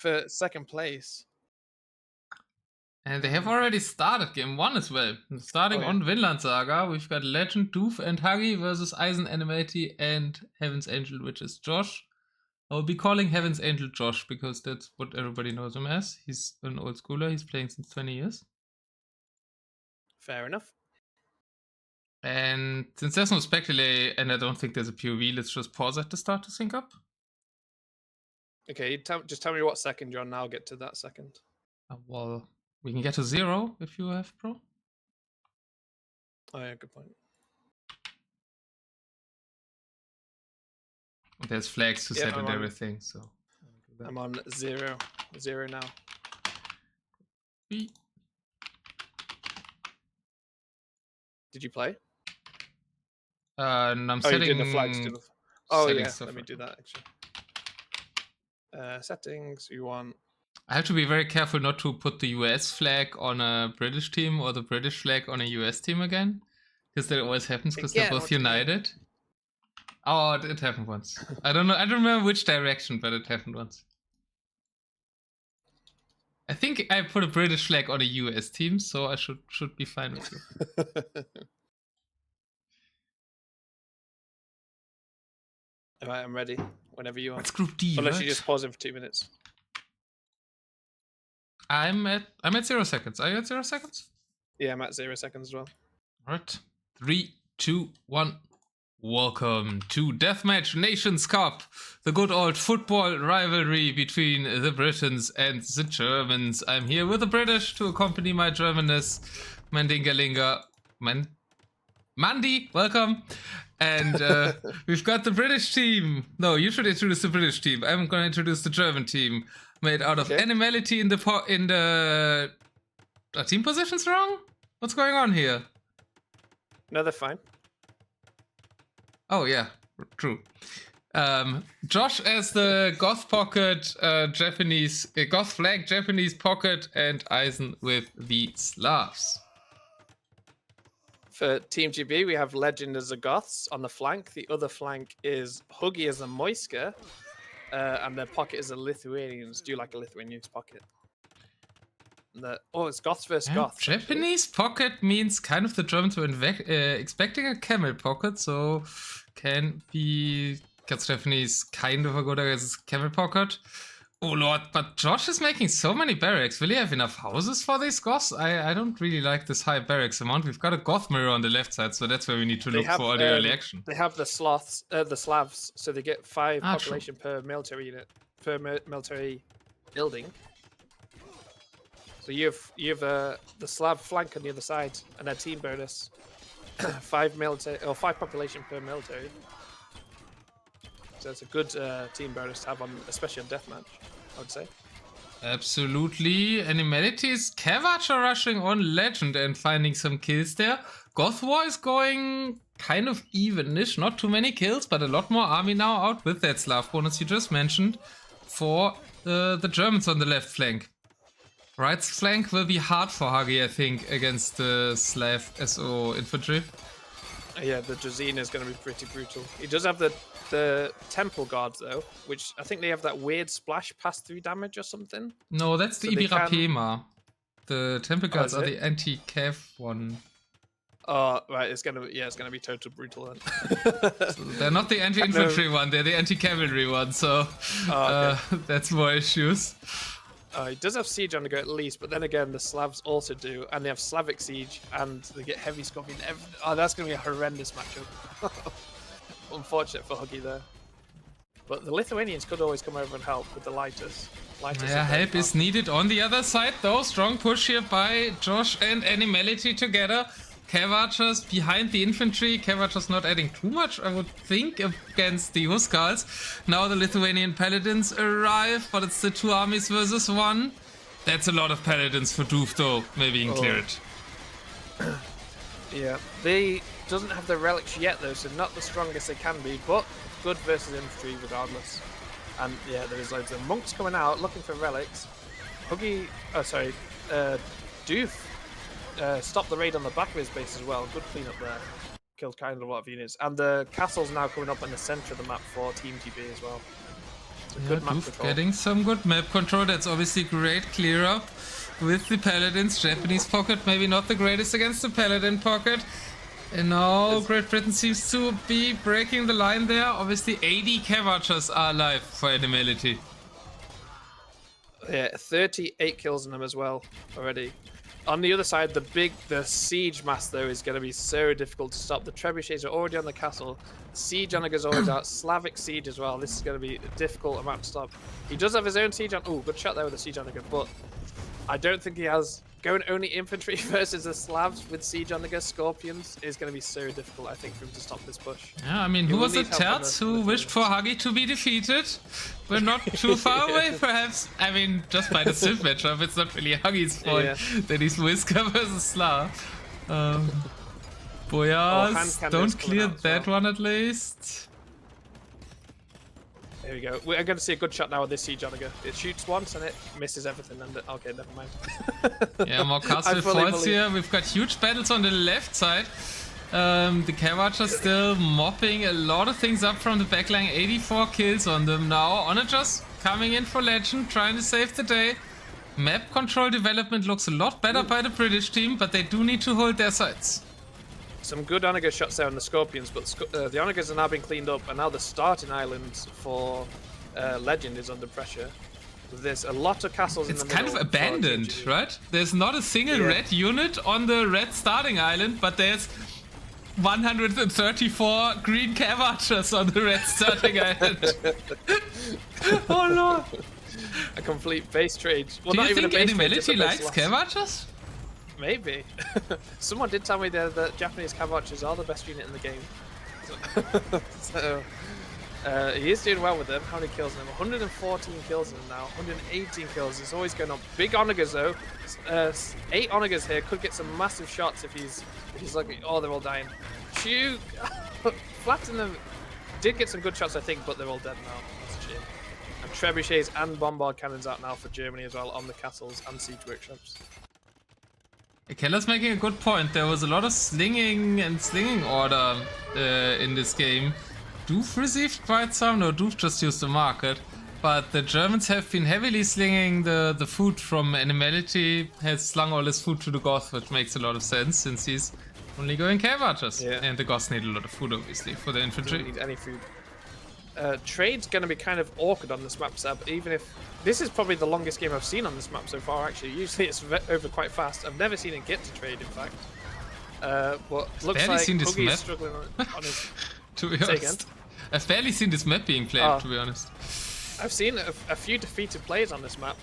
for second place. And they have already started game 1 as well. Starting on Vinland Saga, we've got Legend, DOOF, and Huggie versus Eisen, Animality, and Heaven's Angel, which is Josh. I'll be calling Heaven's Angel Josh because that's what everybody knows him as. He's an old schooler. He's playing since 20 years. Fair enough. And since there's no spec delay and I don't think there's a POV, let's just pause at the start to sync up. Okay, just tell me what second you're on now. I'll get to that second. Well, we can get to 0 if you have pro. Oh yeah, good point. There's flags to set and everything, so I'm on 0 now. B. Did you play? And I'm setting the flags. Oh yeah, let me do that actually. Settings, you want... I have to be very careful not to put the US flag on a British team or the British flag on a US team again. Because that always happens because they're both united. Oh, it happened once. I don't know. I don't remember which direction, but it happened once. I think I put a British flag on a US team, so I should be fine with you. Alright, I'm ready. Whenever you are. It's Group D. Unless you just pause it for 2 minutes. I'm at 0 seconds. Are you at 0 seconds? Yeah, I'm at 0 seconds as well. Alright. 3, 2, 1. Welcome to Deathmatch Nations Cup, the good old football rivalry between the Britons and the Germans. I'm here with the British to accompany my Germanness, Mandingalinga. Mandy, welcome. And we've got the British team. No, you should introduce the British team. I'm going to introduce the German team, made out of Animality in the Are team positions wrong? What's going on here? No, they're fine. Oh yeah, true. Josh as the Goth Pocket Japanese Goth Flag Japanese Pocket, and Eisen with the Slavs. For Team GB, we have Legend as the Goths on the flank. The other flank is Huggie as a Moiska, and their pocket is the Lithuanians. Do you like a Lithuanian's pocket? It's Goths versus Goths. Japanese pocket means kind of the Germans were expecting a camel pocket, so can be because Japanese kind of a good as camel pocket. Oh lord, but Josh is making so many barracks. Will he have enough houses for these Goths? I don't really like this high barracks amount. We've got a Goth mirror on the left side, so that's where we need to look for the early action. They have the Slavs, so they get 5 population per military unit, per military building. So you have the Slav flank on the other side, and their team bonus 5 population per military. So it's a good team bonus to have on, especially on Deathmatch, I would say. Absolutely. Animality's Cav are rushing on Legend and finding some kills there. Goth War is going kind of even-ish, not too many kills, but a lot more army now out with that Slav bonus you just mentioned for the Germans on the left flank. Right flank will be hard for Huggie, I think, against the Slav SO infantry. Yeah, the Jazina is going to be pretty brutal. He does have the Temple Guards, though, which I think they have that weird splash pass-through damage or something. No, that's the Ibirapema. The Temple Guards are the anti-cav one. Oh, right, it's gonna be total brutal then. So they're not the anti-infantry one, they're the anti-cavalry one, so that's more issues. He does have siege on the go at least, but then again, the Slavs also do, and they have Slavic siege, and they get heavy scorpion. That's going to be a horrendous matchup. Unfortunate for Huggie there. But the Lithuanians could always come over and help with the lighters. Yeah, help is needed on the other side, though. Strong push here by Josh and Animality together. Cav archers behind the infantry. Cav archers not adding too much, I would think, against the Huskars. Now the Lithuanian paladins arrive, but it's the 2 armies versus 1. That's a lot of paladins for DOOF, though. Maybe you can clear it. Yeah, they doesn't have the relics yet, though, so not the strongest they can be, but good versus infantry regardless. And yeah, there's loads of monks coming out looking for relics. Huggie, DOOF. Stop the raid on the back of his base as well. Good cleanup there. Killed kind of a lot of units. And the castle's now coming up in the center of the map for Team GB as well. Good map DOOF control. getting some good map control. That's obviously great clear up with the Paladins. Japanese pocket maybe not the greatest against the Paladin pocket. And now Great Britain seems to be breaking the line there. Obviously 80 Cav Archers are alive for Animality. Yeah, 38 kills in them as well already. On the other side, the siege mass though is going to be so difficult to stop. The trebuchets are already on the castle. Siege Onager's always out. Slavic siege as well. This is going to be a difficult amount to stop. He does have his own siege on. Oh, good shot there with the siege Onager, but I don't think he has. Going only infantry versus the Slavs with siege Onager Scorpions is going to be so difficult, I think, for him to stop this push. Yeah, I mean, who was it, Terz, who wished for Huggie to be defeated? We're not too far away, perhaps. I mean, just by the Civ matchup, it's not really Huggie's fault that he's Muisca versus Slav. Boyas, don't clear that one at least. Here we go. We're going to see a good shot now with this siege Onager. It shoots once and it misses everything. And okay, never mind. Yeah, more castle falls here. We've got huge battles on the left side. The Cav Archers still mopping a lot of things up from the backline. 84 kills on them now. Onagers coming in for Legend, trying to save the day. Map control development looks a lot better by the British team, but they do need to hold their sides. Some good Onager shots there on the Scorpions, but the Onagers are now being cleaned up, and now the starting island for Legend is under pressure. There's a lot of castles in the middle. It's kind of abandoned, right? There's not a single red unit on the red starting island, but there's 134 green Cav Archers on the red starting island. Oh lord! A complete base trade. Well, Do not you even think a base trade, Animality likes Cav Archers? Maybe. Someone did tell me that Japanese Cav Archers are the best unit in the game. So he is doing well with them. How many kills in them? 114 kills in them now. 118 kills. He's always going on. Big Onagers though. 8 Onagers here. Could get some massive shots if he's like, oh, they're all dying. Shoot! Flatten them. Did get some good shots, I think, but they're all dead now. That's a shame. And trebuchets and bombard cannons out now for Germany as well on the castles and siege workshops. Keller's making a good point. There was a lot of slinging order in this game. DOOF received quite some. No, DOOF just used the market. But the Germans have been heavily slinging the food from Animality. Has slung all his food to the Goth, which makes a lot of sense since he's only going Cav Archers. Yeah. And the Goths need a lot of food, obviously, for the infantry. Don't need any food. Trade's going to be kind of awkward on this map, Seb, even if... This is probably the longest game I've seen on this map so far, actually. Usually it's over quite fast. I've never seen it get to trade, in fact. But looks like Huggie's struggling on his... To be honest. I've barely seen this map being played, to be honest. I've seen a few defeated players on this map.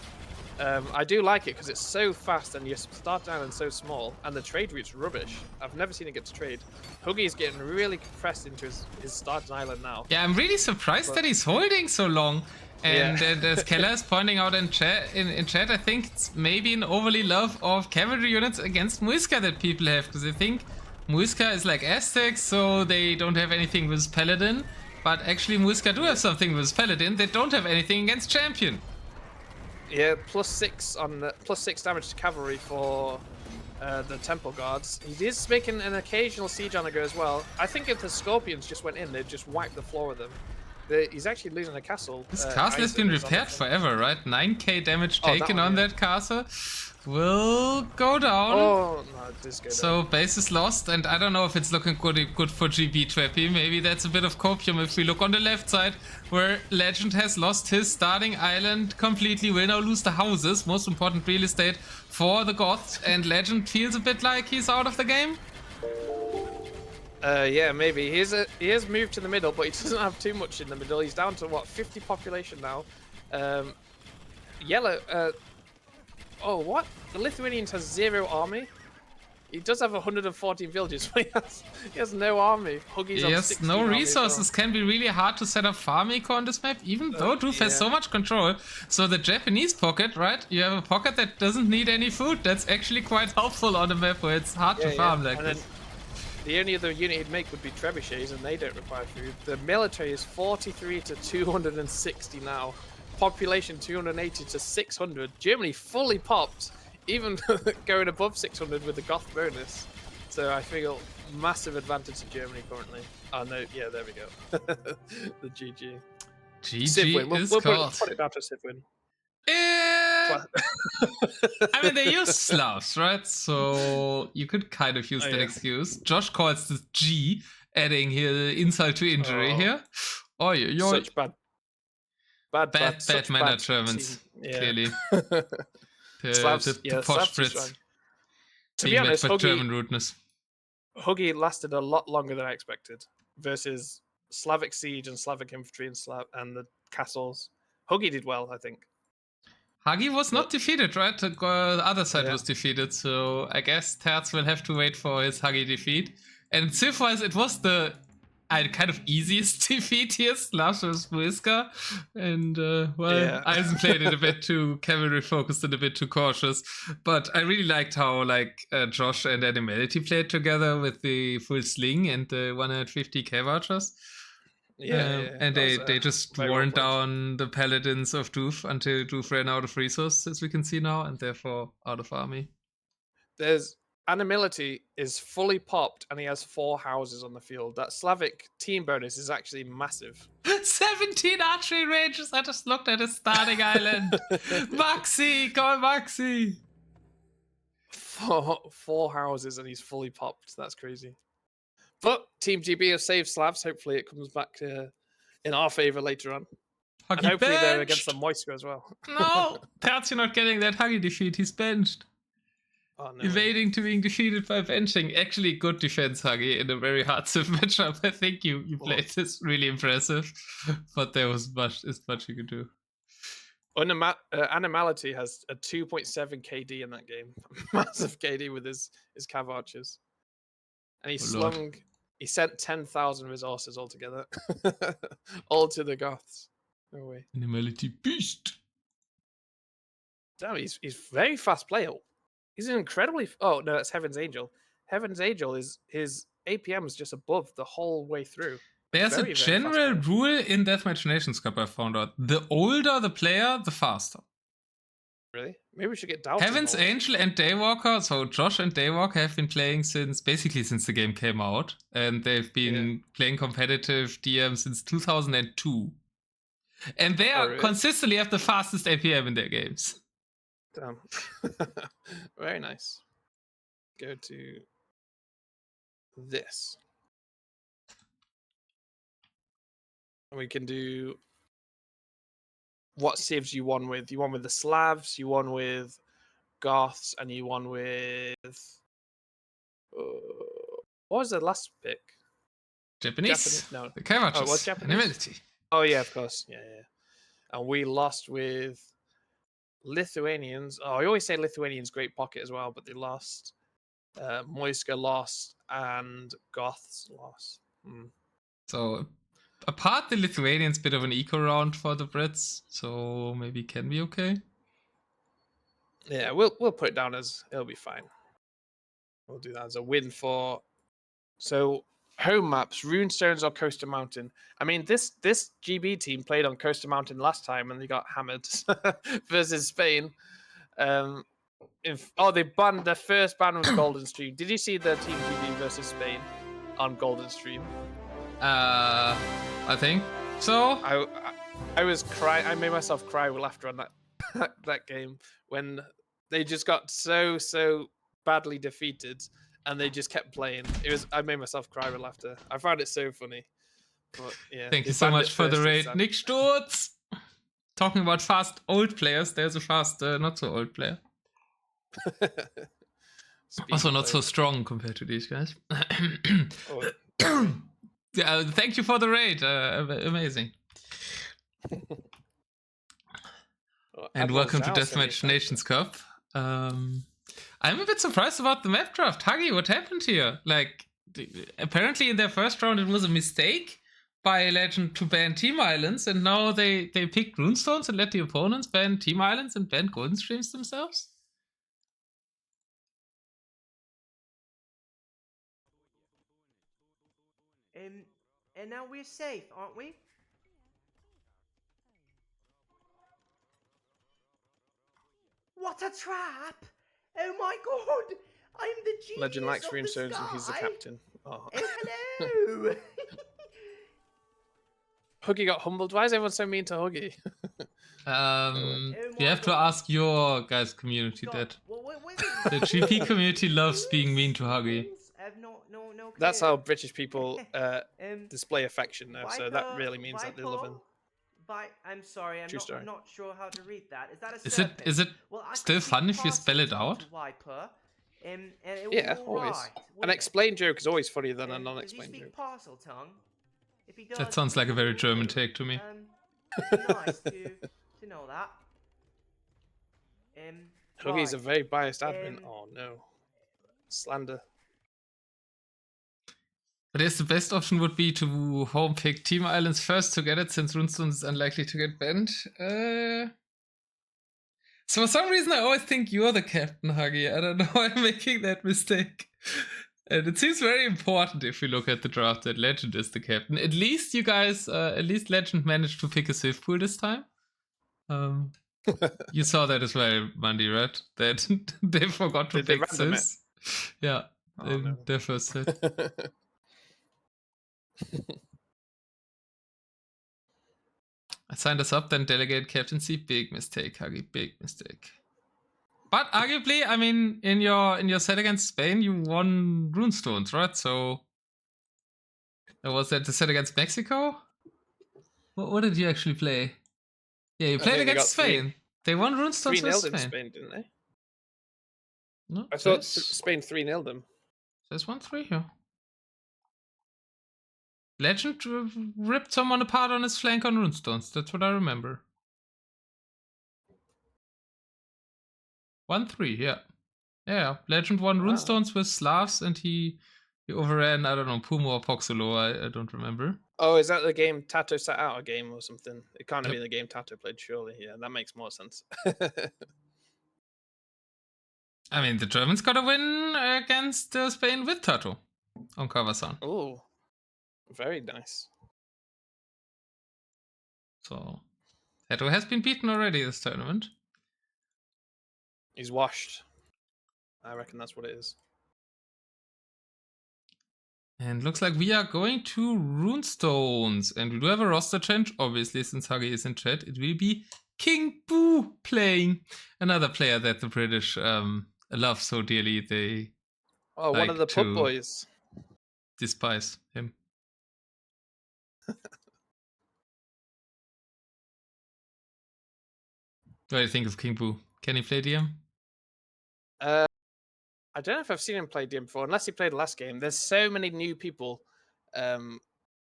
I do like it because it's so fast and you start down and so small, and the trade route's rubbish. I've never seen it get to trade. Huggie's getting really compressed into his starting island now. Yeah, I'm really surprised that he's holding so long. And as Keller is pointing out in chat, I think it's maybe an overly love of cavalry units against Muisca that people have, because they think Muisca is like Aztecs, so they don't have anything with Paladin. But actually Muisca do have something with Paladin. They don't have anything against Champion. Yeah, +6 on the +6 damage to cavalry for the Temple Guards. He is making an occasional siege Onager as well. I think if the Scorpions just went in, they'd just wipe the floor with them. He's actually losing a castle. This castle has been repaired forever, right? 9k damage taken on that castle. Will go down. Oh, no, it does go down. So base is lost, and I don't know if it's looking good for GB Trappy. Maybe that's a bit of copium if we look on the left side, where Legend has lost his starting island completely. Will now lose the houses, most important real estate for the Goths, and Legend feels a bit like he's out of the game. Yeah, maybe. He has moved to the middle, but he doesn't have too much in the middle. He's down to, what, 50 population now. Yellow... oh, what? The Lithuanians has 0 army? He does have 114 villages, but he has no army. Huggie's on 16 no army resources. as well. Can be really hard to set up farm eco on this map, even though DOOF has so much control. So the Japanese pocket, right? You have a pocket that doesn't need any food. That's actually quite helpful on a map where it's hard to farm like this. The only other unit he'd make would be trebuchets, and they don't require food. The military is 43 to 260 now. Population 280 to 600. Germany fully popped, even going above 600 with the Goth bonus. So I feel massive advantage to Germany currently. Oh no, yeah, there we go. The GG. Civ GG win. We'll is put called. it down to Civ win. I mean, they use Slavs, right? So you could kind of use that excuse. Josh calls this G, adding here insult to injury here. Oh, such bad manner Germans, clearly. Slavs, the posh Brits. To be honest, German rudeness. Huggie lasted a lot longer than I expected versus Slavic Siege and Slavic Infantry and the castles. Huggie did well, I think. Huggie was not defeated, right? The other side was defeated, so I guess Terz will have to wait for his Huggie defeat. And Civ-wise, it was the kind of easiest defeat here, Slash vs. Muisca. And, Eisen played it a bit too cavalry focused and a bit too cautious. But I really liked how, Josh and Animality played together with the full sling and the 150k vouchers. And they just worn down the paladins of DOOF until DOOF ran out of resources, as we can see now, and therefore out of army. There's Animality is fully popped, and he has 4 houses on the field. That Slavic team bonus is actually massive. 17 archery ranges. I just looked at his starting island. Maxi, go on, Maxi. 4 houses, and he's fully popped. That's crazy. But Team GB have saved Slavs. Hopefully, it comes back in our favor later on. Huggie and hopefully, benched. they're against the Moisco as well. No, Terz, you're not getting that Huggie defeat. He's benched. Oh, no. Evading to being defeated by benching. Actually, good defense, Huggie, in a very hard Civ matchup. I think you played this really impressive, but there was much you could do. Animality has a 2.7 KD in that game. Massive KD with his cav archers. And he sent 10,000 resources altogether. All to the Goths. No way. Animality beast. Damn, he's very fast player. He's an incredibly... Oh, no, that's Heaven's Angel. Heaven's Angel is... His APM is just above the whole way through. There's a general rule in Deathmatch Nations Cup I found out. The older the player, the faster. Really? Maybe we should get down. Heaven's Angel and Daywalker, so Josh and Daywalker have been playing since the game came out. And they've been playing competitive DM since 2002. And they are consistently have the fastest APM in their games. Damn. Very nice. Go to this. And we can do what civs you won with. You won with the Slavs, you won with Goths, and you won with... what was the last pick? Japanese. No. The Kaiwachus. Oh, it was Japanese? Animality. Oh, yeah, of course. Yeah. And we lost with Lithuanians. Oh, I always say Lithuanians great pocket as well, but they lost. Moisca lost, and Goths lost. So, apart the Lithuanians, bit of an eco round for the Brits, so maybe can be okay. Yeah, we'll put it down as it'll be fine. We'll do that as a win for... So, home maps, Runestones or Coaster Mountain. I mean, this GB team played on Coaster Mountain last time and they got hammered versus Spain. They banned, their first ban was Golden Stream. Did you see the Team GB versus Spain on Golden Stream? I think so. I was crying. I made myself cry with laughter on that game when they just got so badly defeated. And they just kept playing. I made myself cry with laughter. I found it so funny. But, yeah, thank you so much for the raid, Nick Sturz. Talking about fast old players, there's a fast not so old player. Also not so strong compared to these guys. Thank you for the raid. Amazing. And welcome to Deathmatch Nations Cup. I'm a bit surprised about the map draft. Huggie, what happened here? Apparently in their first round it was a mistake by Legend to ban Team Islands, and now they picked Runestones and let the opponents ban Team Islands and ban Golden Streams themselves? And now we're safe, aren't we? What a trap! Oh my god! I'm the genius Legend likes of the Runestones sky. and he's the captain. Oh, hello! Huggie got humbled. Why is everyone so mean to Huggie? You have to ask your guys' community that. The GP community loves being mean to Huggie. That's how British people display affection now. So that really means that they love him. I'm sorry, I'm True story. not sure how to read that. Is that a Is serpent? it Well, I still can speak fun if you spell it parcel out? to Viper, and it Yeah, will be always. alright, An wouldn't it? explained joke is always funnier than a Does he non-explained speak joke. parcel tongue? If he does, That sounds like a very German take to me. it'd be nice to know that. Huggie's a Right. very biased admin. Oh no. Slander. But yes, the best option would be to home pick Team Islands first to get it, since Runestone is unlikely to get banned. So for some reason I always think you're the captain, Huggie. I don't know why I'm making that mistake. And it seems very important if we look at the draft that Legend is the captain. At least you guys, at least Legend managed to pick a Swift pool this time. You saw that as well, Mandy, right? That they forgot to Did they pick random it? Sis. Yeah, Oh, in no. their first set. I signed us up, then delegate captaincy. Big mistake, Huggie. Big mistake. But arguably, I mean, in your set against Spain, you won Runestones, right? So was that the set against Mexico? What did you actually play? Yeah, you played against Spain. They won Runestones with 3-0 Spain. in Spain, didn't they? No, I thought Spain 3-0 them. There's 1-3 here. Legend ripped someone apart on his flank on Runestones. That's what I remember. 1-3, yeah. Yeah, Legend won Runestones with Slavs, and he overran, I don't know, Pumo or Poxolo, I don't remember. Oh, is that the game Tato sat out a game or something? It can't have been the game Tato played, surely. Yeah, that makes more sense. I mean, the Germans got a win against Spain with Tato on Kawasan. Oh, very nice. So, Tato has been beaten already this tournament. He's washed. I reckon that's what it is. And looks like we are going to Runestones. And we do have a roster change, obviously, since Huggie is in chat. It will be King Boo playing. Another player that the British love so dearly. They one of the pub boys. Despise him. What do you think of King Boo? Can he play DM? I don't know if I've seen him play DM before, unless he played last game. There's so many new people that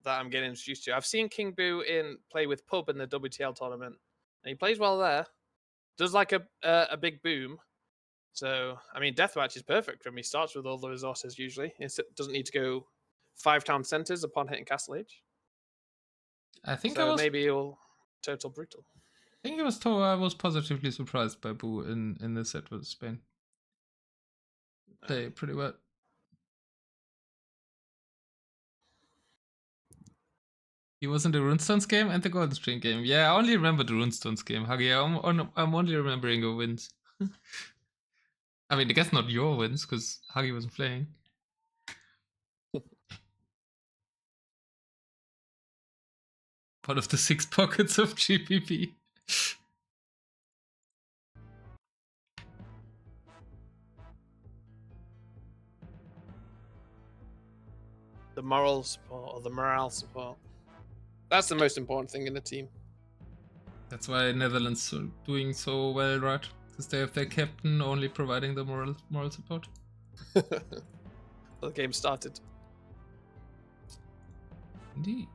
I'm getting introduced to. I've seen King Boo play with Pub in the WTL tournament, and he plays well there. Does like a big boom. So, I mean, Deathmatch is perfect for him. He starts with all the resources usually. It doesn't need to go 5 town centers upon hitting Castle Age. I think so maybe he'll total brutal. I think I was positively surprised by Boo in the set with Spain. Play pretty well. He was in the Runestones game and the Golden String game. Yeah, I only remember the Runestones game, Huggie. I'm only remembering your wins. I mean, I guess not your wins, because Huggie wasn't playing. One of the 6 pockets of GPP. The moral support or the morale support. That's the most important thing in the team. That's why Netherlands are doing so well, right? Because they have their captain only providing the moral support. The game started. Indeed.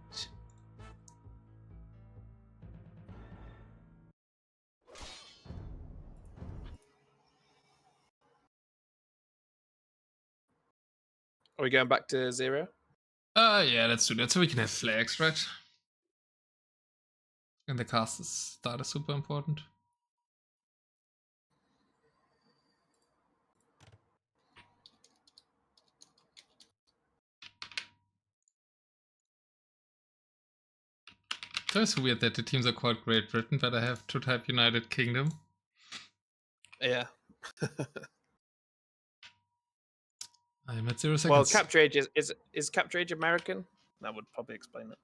Are we going back to 0? Yeah, let's do that so we can have flags, right? And the cast start is super important. It's weird that the teams are called Great Britain, but I have to type United Kingdom. Yeah. I'm at 0 seconds. Well, Capture Age is Capture Age American? That would probably explain it.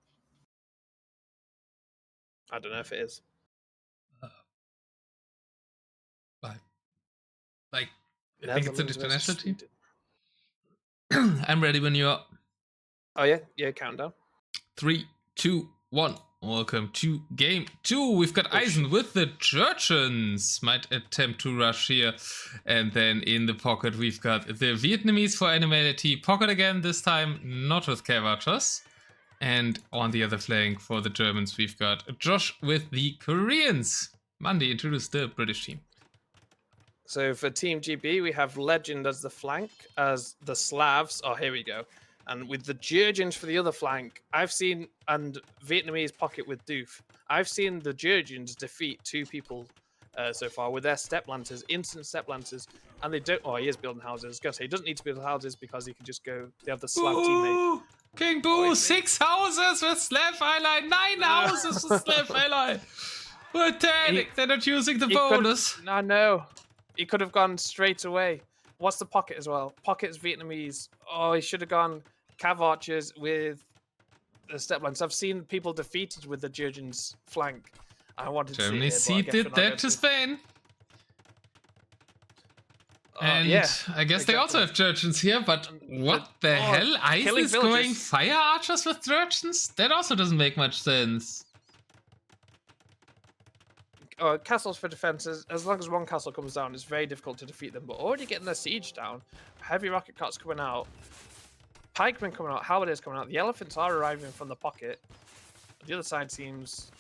I don't know if it is. Like, I think it's an Netherlands versus international team. Sweden. I'm ready when you are. Oh yeah, yeah. Countdown. 3, 2, 1. Welcome to game 2. We've got Eisen shit. with the Georgians. Might attempt to rush here. And then in the pocket, we've got the Vietnamese for Animality. Pocket again, this time not with Cavachos. And on the other flank for the Germans, we've got Josh with the Koreans. Mandy, introduce the British team. So for Team GB, we have Legend as the flank, as the Slavs. Oh, here we go. And with the Georgians for the other flank, I've seen, and Vietnamese pocket with DOOF, I've seen the Georgians defeat 2 people so far with their step lancers, instant step lancers, and they don't. Oh, he is building houses. I was gonna say he doesn't need to build houses because he can just go. They have the Slav teammate. King Boo, 6 houses with Slav ally, 9 houses with Slav ally. Pathetic, they're not using the bonus. I know. He could have gone straight away. What's the pocket as well? Pocket's Vietnamese. Oh, he should have gone Cav Archers with the step lines. I've seen people defeated with the Georgians flank. I wanted Germany to see it, ceded that to Spain. And yeah, I guess they also have Georgians here, but what the hell? Ice is going fire archers with Georgians? That also doesn't make much sense. Castles for defenses, as long as one castle comes down, it's very difficult to defeat them. But already getting their siege down, heavy rocket carts coming out, pikemen coming out, halberdiers coming out. The elephants are arriving from the pocket. The other side seems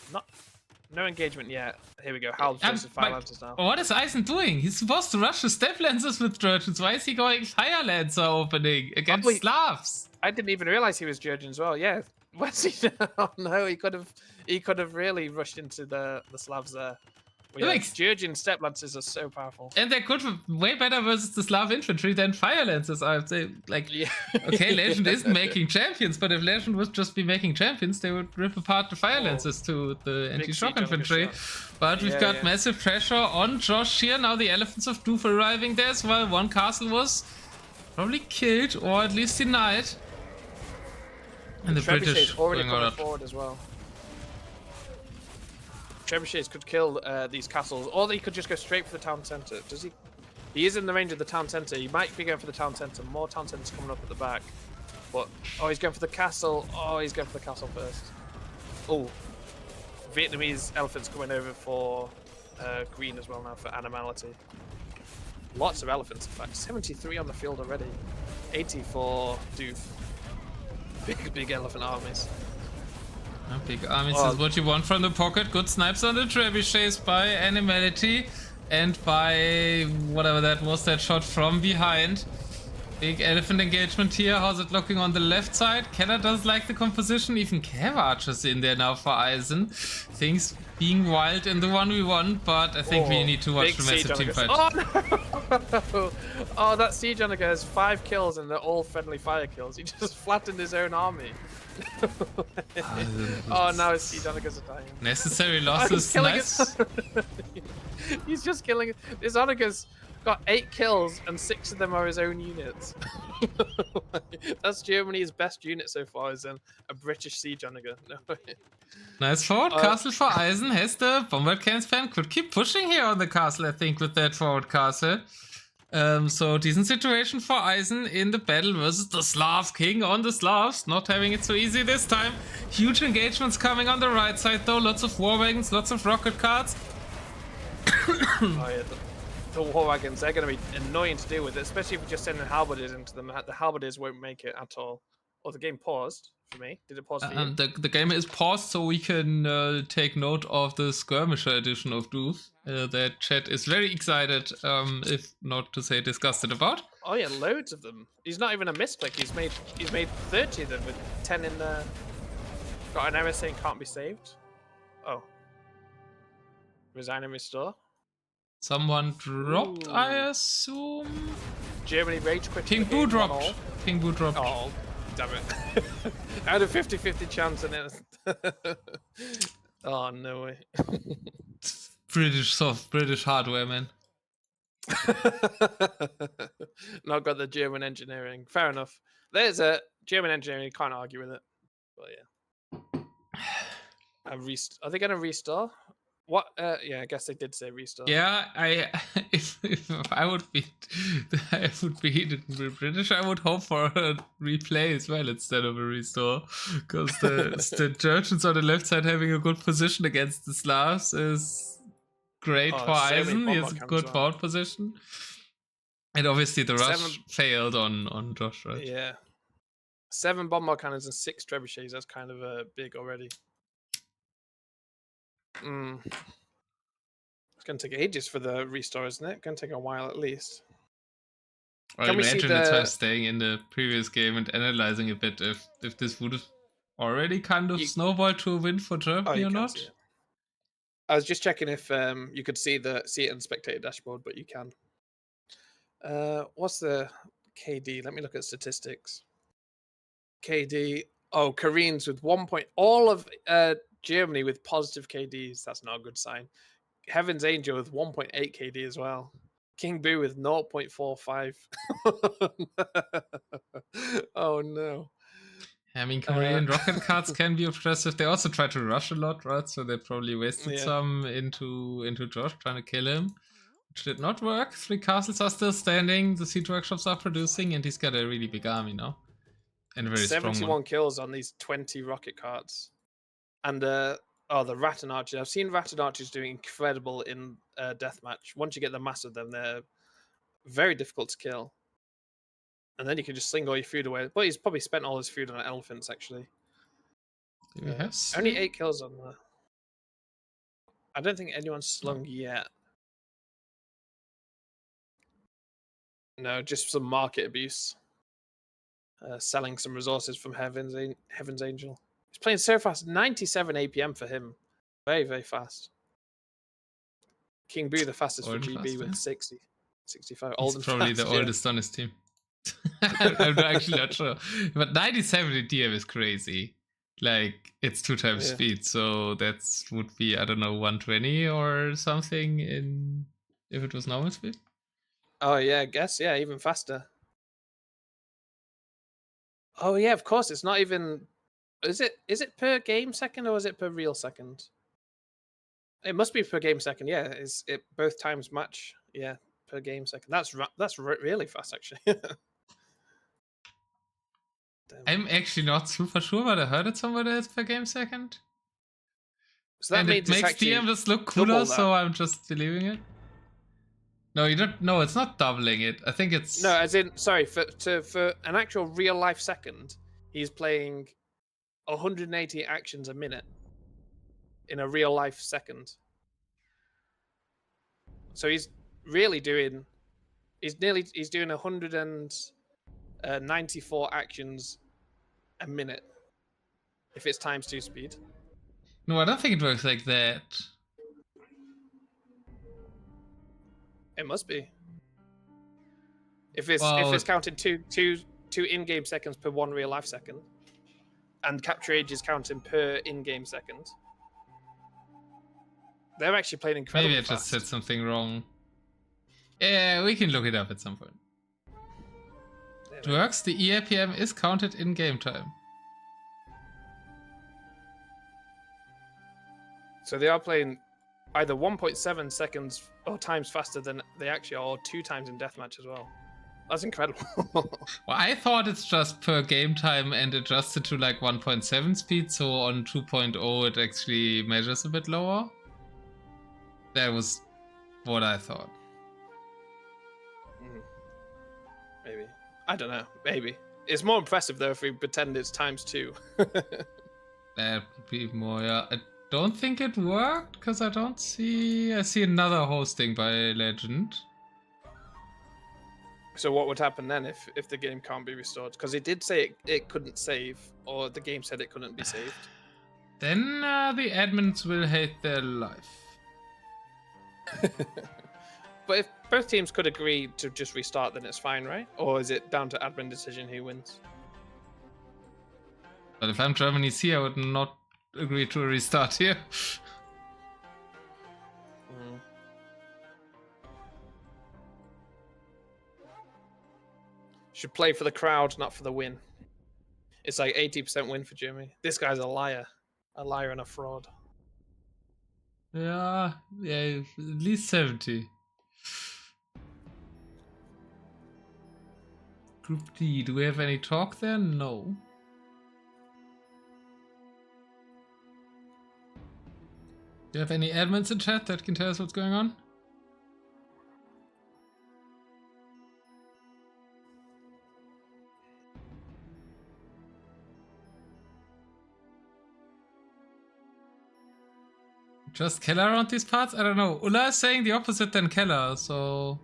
no engagement yet. Here we go. Halberds versus fire lancers now. What is Eisen doing? He's supposed to rush the step lancers with Georgians. Why is he going fire lancer opening against Slavs? I didn't even realize he was Georgian as well. Yeah. Where's he? Oh no, he could have really rushed into the Slavs there. Yeah, Georgian step lancers are so powerful, and they're good, way better versus the Slav infantry than fire lancers. I'd say, like, yeah. Okay, Legend isn't making champions, but if Legend would just be making champions, they would rip apart the fire lancers to the anti-shock infantry. But we've got massive pressure on Josh here. Now the elephants of DOOF arriving there as well. One castle was probably killed or at least denied. And the British already coming forward as well. Trebuchets could kill these castles, or they could just go straight for the town centre. Does he? He is in the range of the town centre. He might be going for the town centre. More town centres coming up at the back. But oh, he's going for the castle. Oh, he's going for the castle first. Oh, Vietnamese elephants coming over for green as well now for Animality. Lots of elephants, in fact. 73 on the field already. 80 for DOOF. Big elephant armies. Big armies is what you want from the pocket. Good snipes on the trebuchets by Animality. And by whatever that was, that shot from behind. Big elephant engagement here. How's it looking on the left side? Keller does like the composition. Even Cav Archers in there now for Eisen. Things being wild in the 1v1, but I think we need to watch the massive team fight. Oh no! Oh, that siege Onager has 5 kills and they're all friendly fire kills. He just flattened his own army. Oh, now his siege Onagers are dying. Necessary losses, nice. He's just killing it. His Onager's got 8 kills and 6 of them are his own units. That's Germany's best unit so far, is a British siege Onager. No way. Nice forward castle for Eisen. Has the Bombard Camp fan could keep pushing here on the castle, I think, with that forward castle. So decent situation for Eisen in the battle versus the Slav King on the Slavs. Not having it so easy this time. Huge engagements coming on the right side though. Lots of war wagons, lots of rocket carts. Oh yeah, the war wagons, they're going to be annoying to deal with, especially if we just send the halberdiers into them. The halberdiers won't make it at all. Oh, the game paused for me. Did it pause for you? The game is paused, so we can take note of the skirmisher edition of DOOF. That chat is very excited, if not to say disgusted about. Oh yeah, loads of them. He's not even a misclick. He's made 30 of them with 10 in the. Got an error saying can't be saved. Oh. Resign and restore. Someone dropped, I assume. Germany rage quit. King Boo dropped. King Boo dropped. Oh, damn it. I had a 50-50 chance and it. Oh, no way. British soft, British hardware, man. Not got the German engineering. Fair enough. There's a German engineering. You can't argue with it. But yeah. Are they going to restore? What? Yeah, I guess they did say restore. Yeah, if I would be the British, I would hope for a replay as well instead of a restore, because the Georgians on the left side having a good position against the Slavs is great Oh, for so many Eisen. He bomb has a cams good on. forward position, and obviously the rush 7 failed on Josh, right? Yeah. 7 bombard cannons and 6 trebuchets. That's kind of big already. It's going to take ages for the restore, isn't it? Going to take a while at least. I Can we see imagine it's worth the? staying in the previous game and analyzing a bit if this would have already kind of snowballed to a win for Germany or can not. see it. I was just checking if you could see it in spectator dashboard, but you can. What's the KD? Let me look at statistics. KD. Oh, Koreans with 1 point. All of Germany with positive KDs. That's not a good sign. Heaven's Angel with 1.8 KD as well. King Boo with 0.45. Oh no. I mean, Korean rocket cards can be impressive. They also try to rush a lot, right? So they probably wasted some into Josh trying to kill him, which did not work. 3 castles are still standing. The siege workshops are producing, and he's got a really big army now, and a very 71 strong one. kills on these 20 rocket cards, and the Rattan Archers. I've seen Rattan Archers doing incredible in Deathmatch. Once you get the mass of them, they're very difficult to kill. And then you can just sling all your food away. But he's probably spent all his food on elephants, actually. Do we have only 8 kills on the. I don't think anyone's slung yet. No, just some market abuse. Selling some resources from Heaven's Angel. He's playing so fast. 97 APM for him. Very, very fast. King Boo the fastest Old for GB fast, with yeah. 60. 65. He's probably the oldest on his team. I'm actually not sure. But 97 in DM is crazy. Like, it's 2 times speed, so that would be, I don't know, 120 or something if it was normal speed. Oh yeah, I guess, yeah, even faster. Oh yeah, of course, it's not even. Is it per game second or is it per real second? It must be per game second. Yeah, is it both times match? Yeah, per game second. That's really fast actually. I'm actually not super sure, but I heard it somewhere that it's per game second. So that and means it makes DM just look cooler, so I'm just believing it. No, you don't. No, it's not doubling it. I think it's no, as in sorry for an actual real life second, he's playing 180 actions a minute in a real life second. So he's really doing. He's doing 194 actions a minute. If it's times 2 speed. No, I don't think it works like that. It must be. If it's counted two in-game seconds per 1 real life second, and capture age is counting per in-game second, they're actually playing incredibly Maybe I fast. just said something wrong. Yeah, we can look it up at some point. Yeah, it works. The EAPM is counted in game time. So they are playing either 1.7 seconds or times faster than they actually are, or 2 times in deathmatch as well. That's incredible. Well, I thought it's just per game time and adjusted to like 1.7 speed, so on 2.0 it actually measures a bit lower. That was what I thought. Maybe. I don't know. Maybe. It's more impressive though if we pretend it's times 2. That would be more, yeah. I don't think it worked, because I don't see... I see another hosting by Legend. So what would happen then if the game can't be restored? Because it did say it couldn't save, or the game said it couldn't be saved. Then the admins will hate their life. But if both teams could agree to just restart, then it's fine, right? Or is it down to admin decision who wins? But if I'm Germany's here, I would not agree to a restart here. Should play for the crowd, not for the win. It's like 80% win for Germany. This guy's a liar and a fraud. Yeah, at least 70. Group D, do we have any talk there? No. Do you have any admins in chat that can tell us what's going on? Just Keller around these parts? I don't know. Ulla is saying the opposite than Keller, so...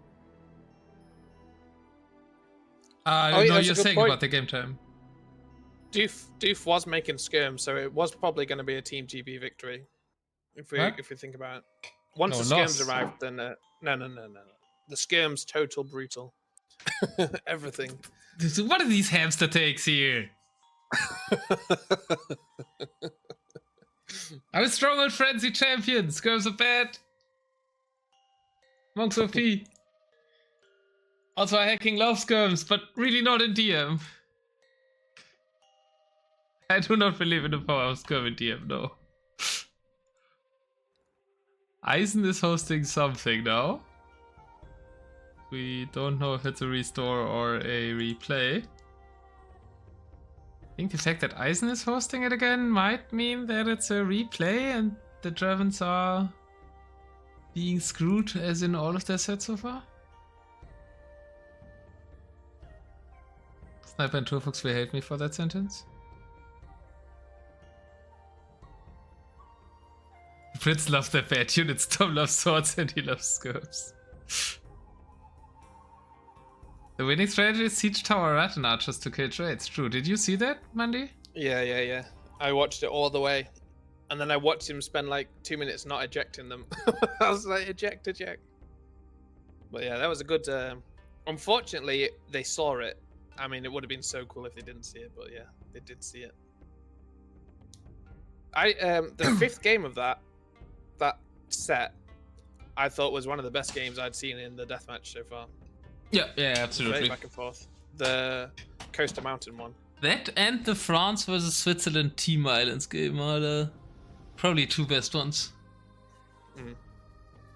yeah, no, that's a you're good saying point. about the game time. Doof was making skirms, so it was probably going to be a Team GB victory. If we What? think about it. Once No, the skirms loss. arrived, then no. The skirms total brutal. Everything. What are these hamster takes here? I'm a stronghold frenzy champion. Skirms are bad. Monks OP. Also, I hacking love skirms, but really not in DM. I do not believe in the power of skirm in DM, no. Eisen is hosting something now. We don't know if it's a restore or a replay. I think the fact that Eisen is hosting it again might mean that it's a replay and the Germans are being screwed as in all of their sets so far. Sniper and Turfox will hate me for that sentence. The Prince loves their bad units, Tom loves swords and he loves skirms. The winning strategy is Siege Tower Rattan Archers to kill trades. True. Did you see that, Mandy? Yeah. I watched it all the way. And then I watched him spend like 2 minutes not ejecting them. I was like, eject. But yeah, that was a good... Unfortunately, they saw it. I mean, it would have been so cool if they didn't see it, but yeah, they did see it. The fifth game of that set, I thought was one of the best games I'd seen in the deathmatch so far. Yeah, absolutely. Very back and forth. The Coaster Mountain one. That and the France versus Switzerland Team Islands game are the probably two best ones.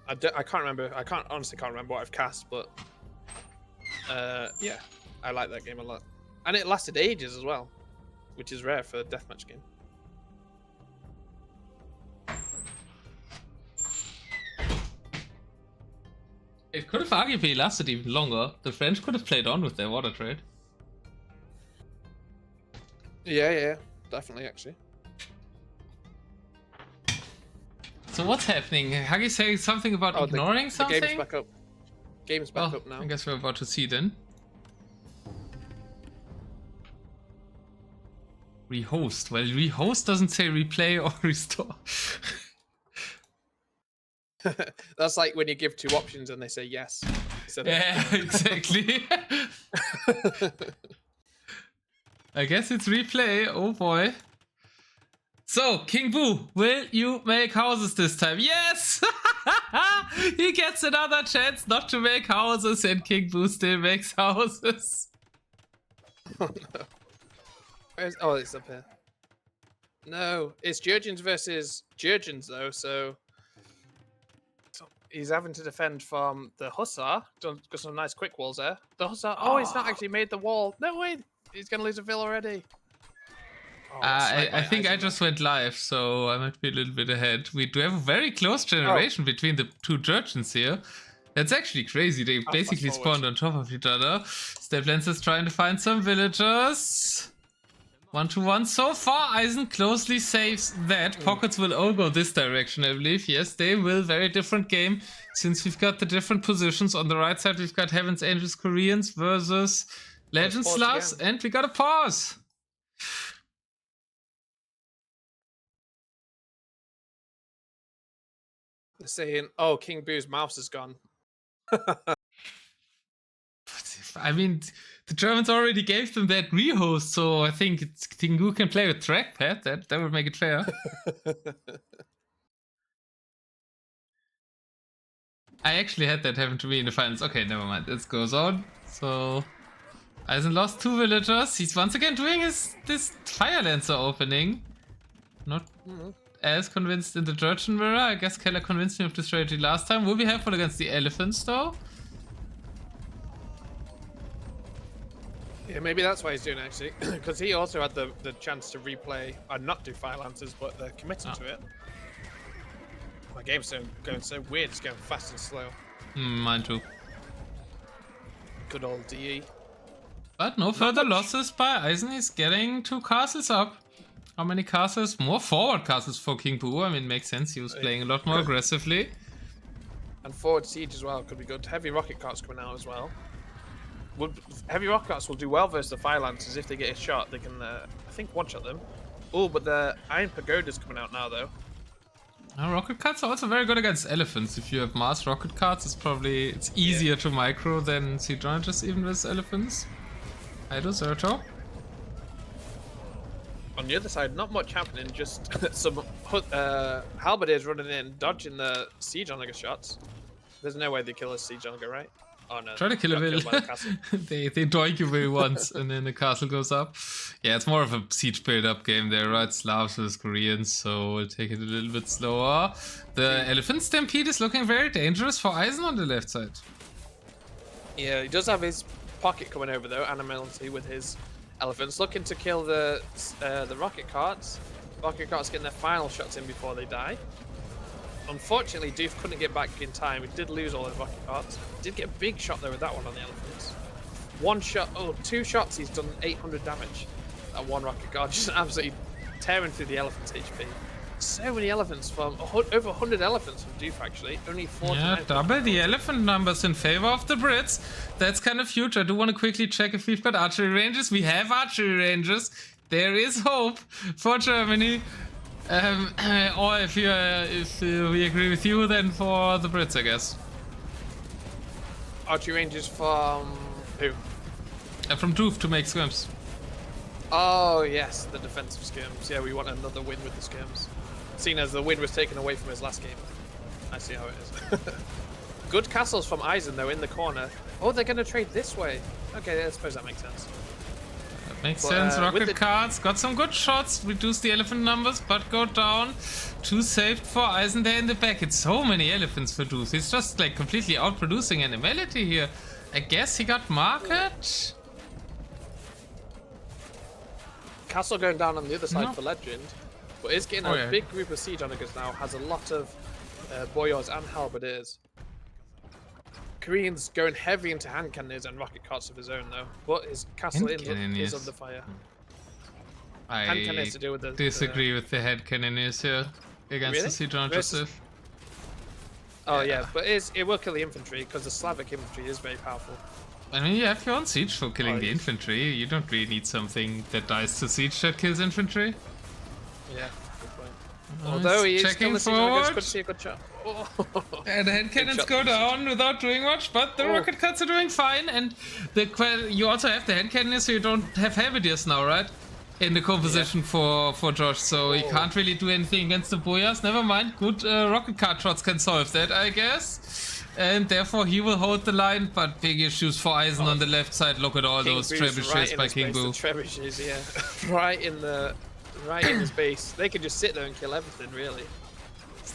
I can't remember. I honestly can't remember what I've cast, but yeah, I like that game a lot, and it lasted ages as well, which is rare for a deathmatch game. It could have arguably lasted even longer. The French could have played on with their water trade. Yeah, definitely, actually. So what's happening? Huggie saying something about ignoring something? The game's back up. Game's back up now. I guess we're about to see then. Rehost. Well, rehost doesn't say replay or restore. That's like when you give two options and they say yes. Yeah, exactly. I guess it's replay. Oh boy. So, King Boo, will you make houses this time? Yes! He gets another chance not to make houses, and King Boo still makes houses. Oh no. Oh, it's up here. No, it's Georgians versus Georgians though, so he's having to defend from the Hussar. Got some nice quick walls there. The Hussar. Oh, he's not actually made the wall. No way. He's gonna lose a vill already. Oh, I think I just went live, so I might be a little bit ahead. We do have a very close generation between the two Georgians here. That's actually crazy. They basically spawned on top of each other. Steplands is trying to find some villagers. 1-1 so far. Eisen closely saves that. Pockets will all go this direction, I believe. Yes, they will. Very different game. Since we've got the different positions. On the right side, we've got Heaven's Angels Koreans versus Legend Slavs. And we got a pause. They're saying, oh, King Boo's mouse is gone. I mean, the Germans already gave them that rehost, so I think King Boo can play with trackpad. That would make it fair. I actually had that happen to me in the finals. Okay, never mind. This goes on. So, Eisen lost 2 villagers. He's once again doing this Fire Lancer opening. Not as convinced in the Georgian mirror. I guess Keller convinced me of the strategy last time. Will be helpful against the elephants, though. Yeah, maybe that's why he's doing it, actually, because he also had the chance to replay and not do fire lancers, but they're committing to it. My game's going so weird, it's going fast and slow. Mine too. Good old DE. But no further losses by Eisen. He's getting 2 castles up. How many castles? More forward castles for King Boo. I mean, makes sense. He was playing a lot more aggressively. And forward siege as well could be good. Heavy rocket carts coming out as well. Heavy rocket carts will do well versus the fire lancers. If they get a shot, they can, I think, one-shot them. Oh, but the iron pagoda's coming out now, though. Rocket carts are also very good against elephants. If you have mass rocket carts, it's easier to micro than siege launchers even with elephants. I do, Zerto. On the other side, not much happening, just some halberdiers running in, dodging the siege onagger shots. There's no way they kill a siege onagger, right? Oh no. Try to kill a will. they doink you will once and then the castle goes up. Yeah, it's more of a siege build-up game there, right? Slavs versus Koreans, so we'll take it a little bit slower. The elephant stampede is looking very dangerous for Eisen on the left side. Yeah, he does have his pocket coming over though, Animality with his elephants, looking to kill the rocket carts. Rocket carts getting their final shots in before they die. Unfortunately, DOOF couldn't get back in time. He did lose all his rocket carts. Did get a big shot though with that one on the elephants. 2 shots, he's done 800 damage. That one rocket cart just absolutely tearing through the elephant's HP. So many elephants from over 100 elephants from DOOF actually. Only 4. Yeah, double the elephant numbers in favor of the Brits. That's kind of huge. I do want to quickly check if we've got archery ranges. We have archery ranges. There is hope for Germany. Or if we agree with you, then for the Brits, I guess. Archery ranges from who? From DOOF to make scrims. Oh yes, the defensive skims. Yeah, we want another win with the skims. Seeing as the win was taken away from his last game. I see how it is. Good castles from Eisen though in the corner. Oh, they're gonna trade this way. Okay, I suppose that makes sense. That makes sense. Rocket cards got some good shots, reduce the elephant numbers, but go down. 2 saved for Eisen there in the back. It's so many elephants for DOOF. He's just like completely outproducing Animality here. I guess he got market. Castle going down on the other side for Legend, but is getting a yeah. big group of siege onagers now. Has a lot of boyars and halberdiers. Koreans going heavy into hand cannons and rocket carts of his own though, but his castle is under fire. Hand cannons to do with the disagree with the head cannoneers here against the siege launchers. Oh yeah, but it will kill the infantry because the Slavic infantry is very powerful. I mean, you have your own siege for killing the infantry. You don't really need something that dies to siege that kills infantry. Yeah, good point. Although he is checking still forward. could see a good shot. Oh. And the hand cannons go down without doing much, but the rocket cuts are doing fine. And you also have the hand cannons, so you don't have halberdiers now, right? In the composition for Josh, so he can't really do anything against the boyars. Never mind, good rocket cart shots can solve that, I guess. And therefore he will hold the line, but big issues for Eisen on the left side. Look at all those trebuchets by King Boo. Trebuchets, yeah, right in his base. They can just sit there and kill everything, really.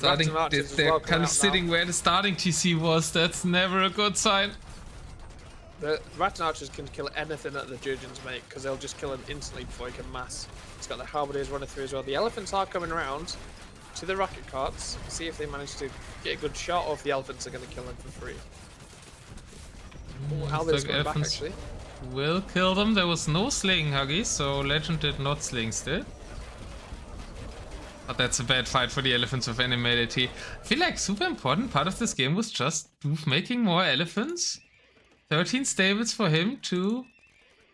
They're kind of sitting where the starting TC was. That's never a good sign. The Rattan Archers can kill anything that the Georgians make, because they'll just kill him instantly before he can mass. He's got the halberdiers running through as well. The elephants are coming around to the rocket carts. See if they manage to get a good shot, or if the elephants are going to kill them for free. Halberdiers coming back, actually. Will kill them. There was no slaying Huggie, so Legend did not sling still. But that's a bad fight for the elephants of Animality. I feel like super important part of this game was just DOOF making more elephants. 13 stables for him to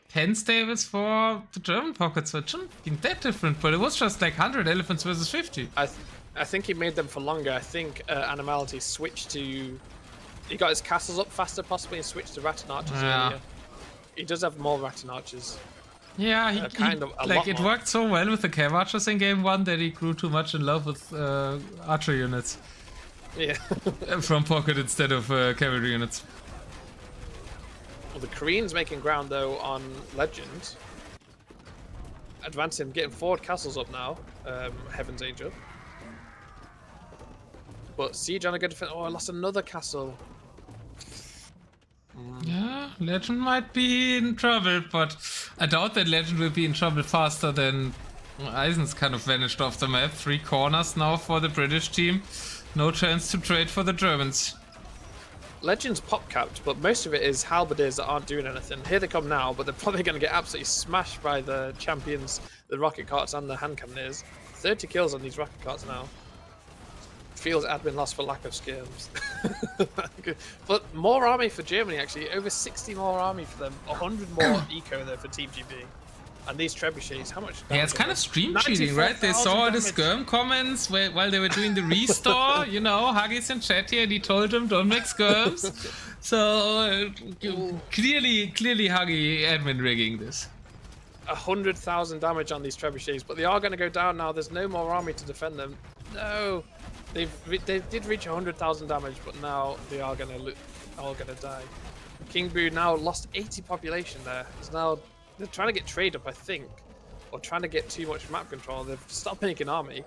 10 stables for the German pockets. So it shouldn't have been that different, but it was just like 100 elephants versus 50. I think he made them for longer. I think Animality switched to... He got his castles up faster possibly and switched to Rattan Archers earlier. He does have more Rattan Archers. Yeah, it worked so well with the Cav Archers in game 1 that he grew too much in love with archer units. Yeah. From pocket instead of cavalry units. Well, the Koreans making ground though on Legend. Advancing, getting forward castles up now. Heaven's Angel. But Siege on a good defense. Oh, I lost another castle. Yeah, Legend might be in trouble, but I doubt that Legend will be in trouble faster than Eisen's kind of vanished off the map. 3 corners now for the British team. No chance to trade for the Germans. Legends pop capped, but most of it is halberdiers that aren't doing anything. Here they come now, but they're probably going to get absolutely smashed by the champions, the rocket carts and the hand cannoneers. 30 kills on these rocket carts now. Feels admin lost for lack of skills. But more army for Germany actually. Over 60 more army for them. 100 more eco there for Team GB. And these trebuchets, how much? Yeah, it's kind of stream cheating, right? They saw the skirm comments while they were doing the restore. You know, Huggie's in chat here and he told them don't make skirms. So clearly Huggie admin rigging this. 100,000 damage on these trebuchets, but they are going to go down now. There's no more army to defend them. No, they did reach 100,000 damage, but now they are going to die. King Boo now lost 80 population there. It's now they're trying to get trade up, I think, or trying to get too much map control. They've stopped making army.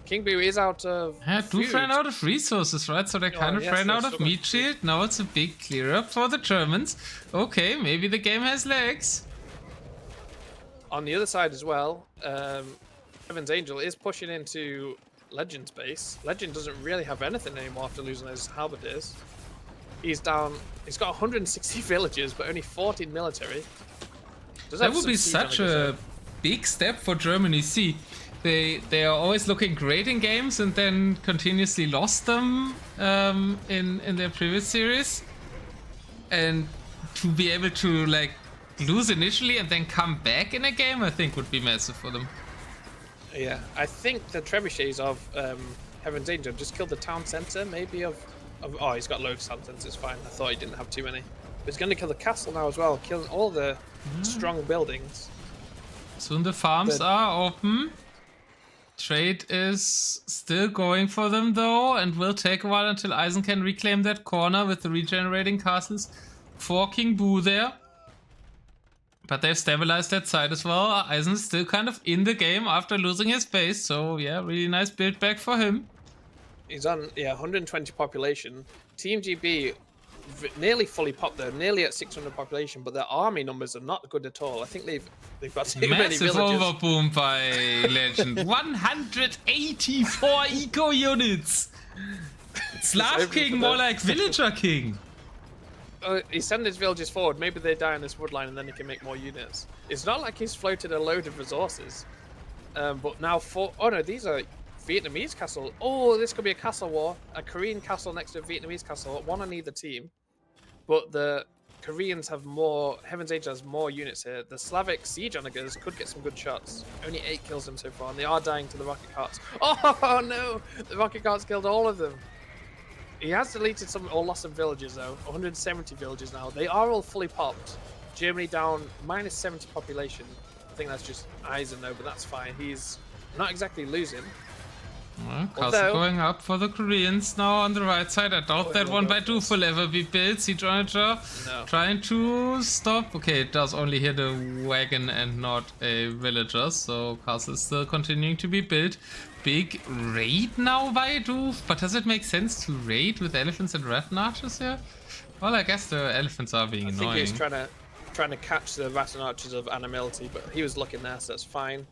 King Boo is out of DOOF ran out of resources, right? So they kind of ran out of meat shield. Now it's a big clear up for the Germans. Okay, maybe the game has legs. On the other side as well, Heaven's Angel is pushing into Legend's base. Legend doesn't really have anything anymore after losing those halberdiers. He's down. He's got 160 villages, but only 14 military. That would be such a big step for Germany. See, they are always looking great in games and then continuously lost them in their previous series. And to be able to like lose initially and then come back in a game, I think would be massive for them. Yeah, I think the trebuchets of Heaven's Angel just killed the town center, maybe of oh, he's got loads of town centers, it's fine. I thought he didn't have too many. But he's going to kill the castle now as well, killing all the strong buildings. Soon the farms are open. Trade is still going for them though, and will take a while until Eisen can reclaim that corner with the regenerating castles for King Boo there. But they've stabilized that side as well. Eisen's still kind of in the game after losing his base, so yeah, really nice build back for him. He's on 120 population. Team GB nearly fully popped though, nearly at 600 population, but their army numbers are not good at all. I think they've got too many villages. Massive overboom by Legend. 184 eco units. Slav King, more like Villager King. He's sending his villages forward. Maybe they die on this wood line and then he can make more units. It's not like he's floated a load of resources. But now oh no, these are Vietnamese castle. Oh, this could be a castle war. A Korean castle next to a Vietnamese castle. One on either team. But the Koreans have more. Heaven's Angel has more units here. The Slavic siege onagers could get some good shots. Only 8 kills them so far, and they are dying to the rocket carts. Oh no! The rocket carts killed all of them. He has deleted some or lost some villages though. 170 villages now. They are all fully popped. Germany down minus 70 population. I think that's just Eisen though, but that's fine. He's not exactly losing. Well, castle going up for the Koreans now on the right side. I doubt that one by DOOF will ever be built. Siege Onager trying to stop. Okay, it does only hit a wagon and not a villager, so castle is still continuing to be built. Big raid now by DOOF, but does it make sense to raid with elephants and Rattan archers here? Well, I guess the elephants are being annoying. I think he's trying to catch the Rattan archers of Animality, but he was looking there, so that's fine.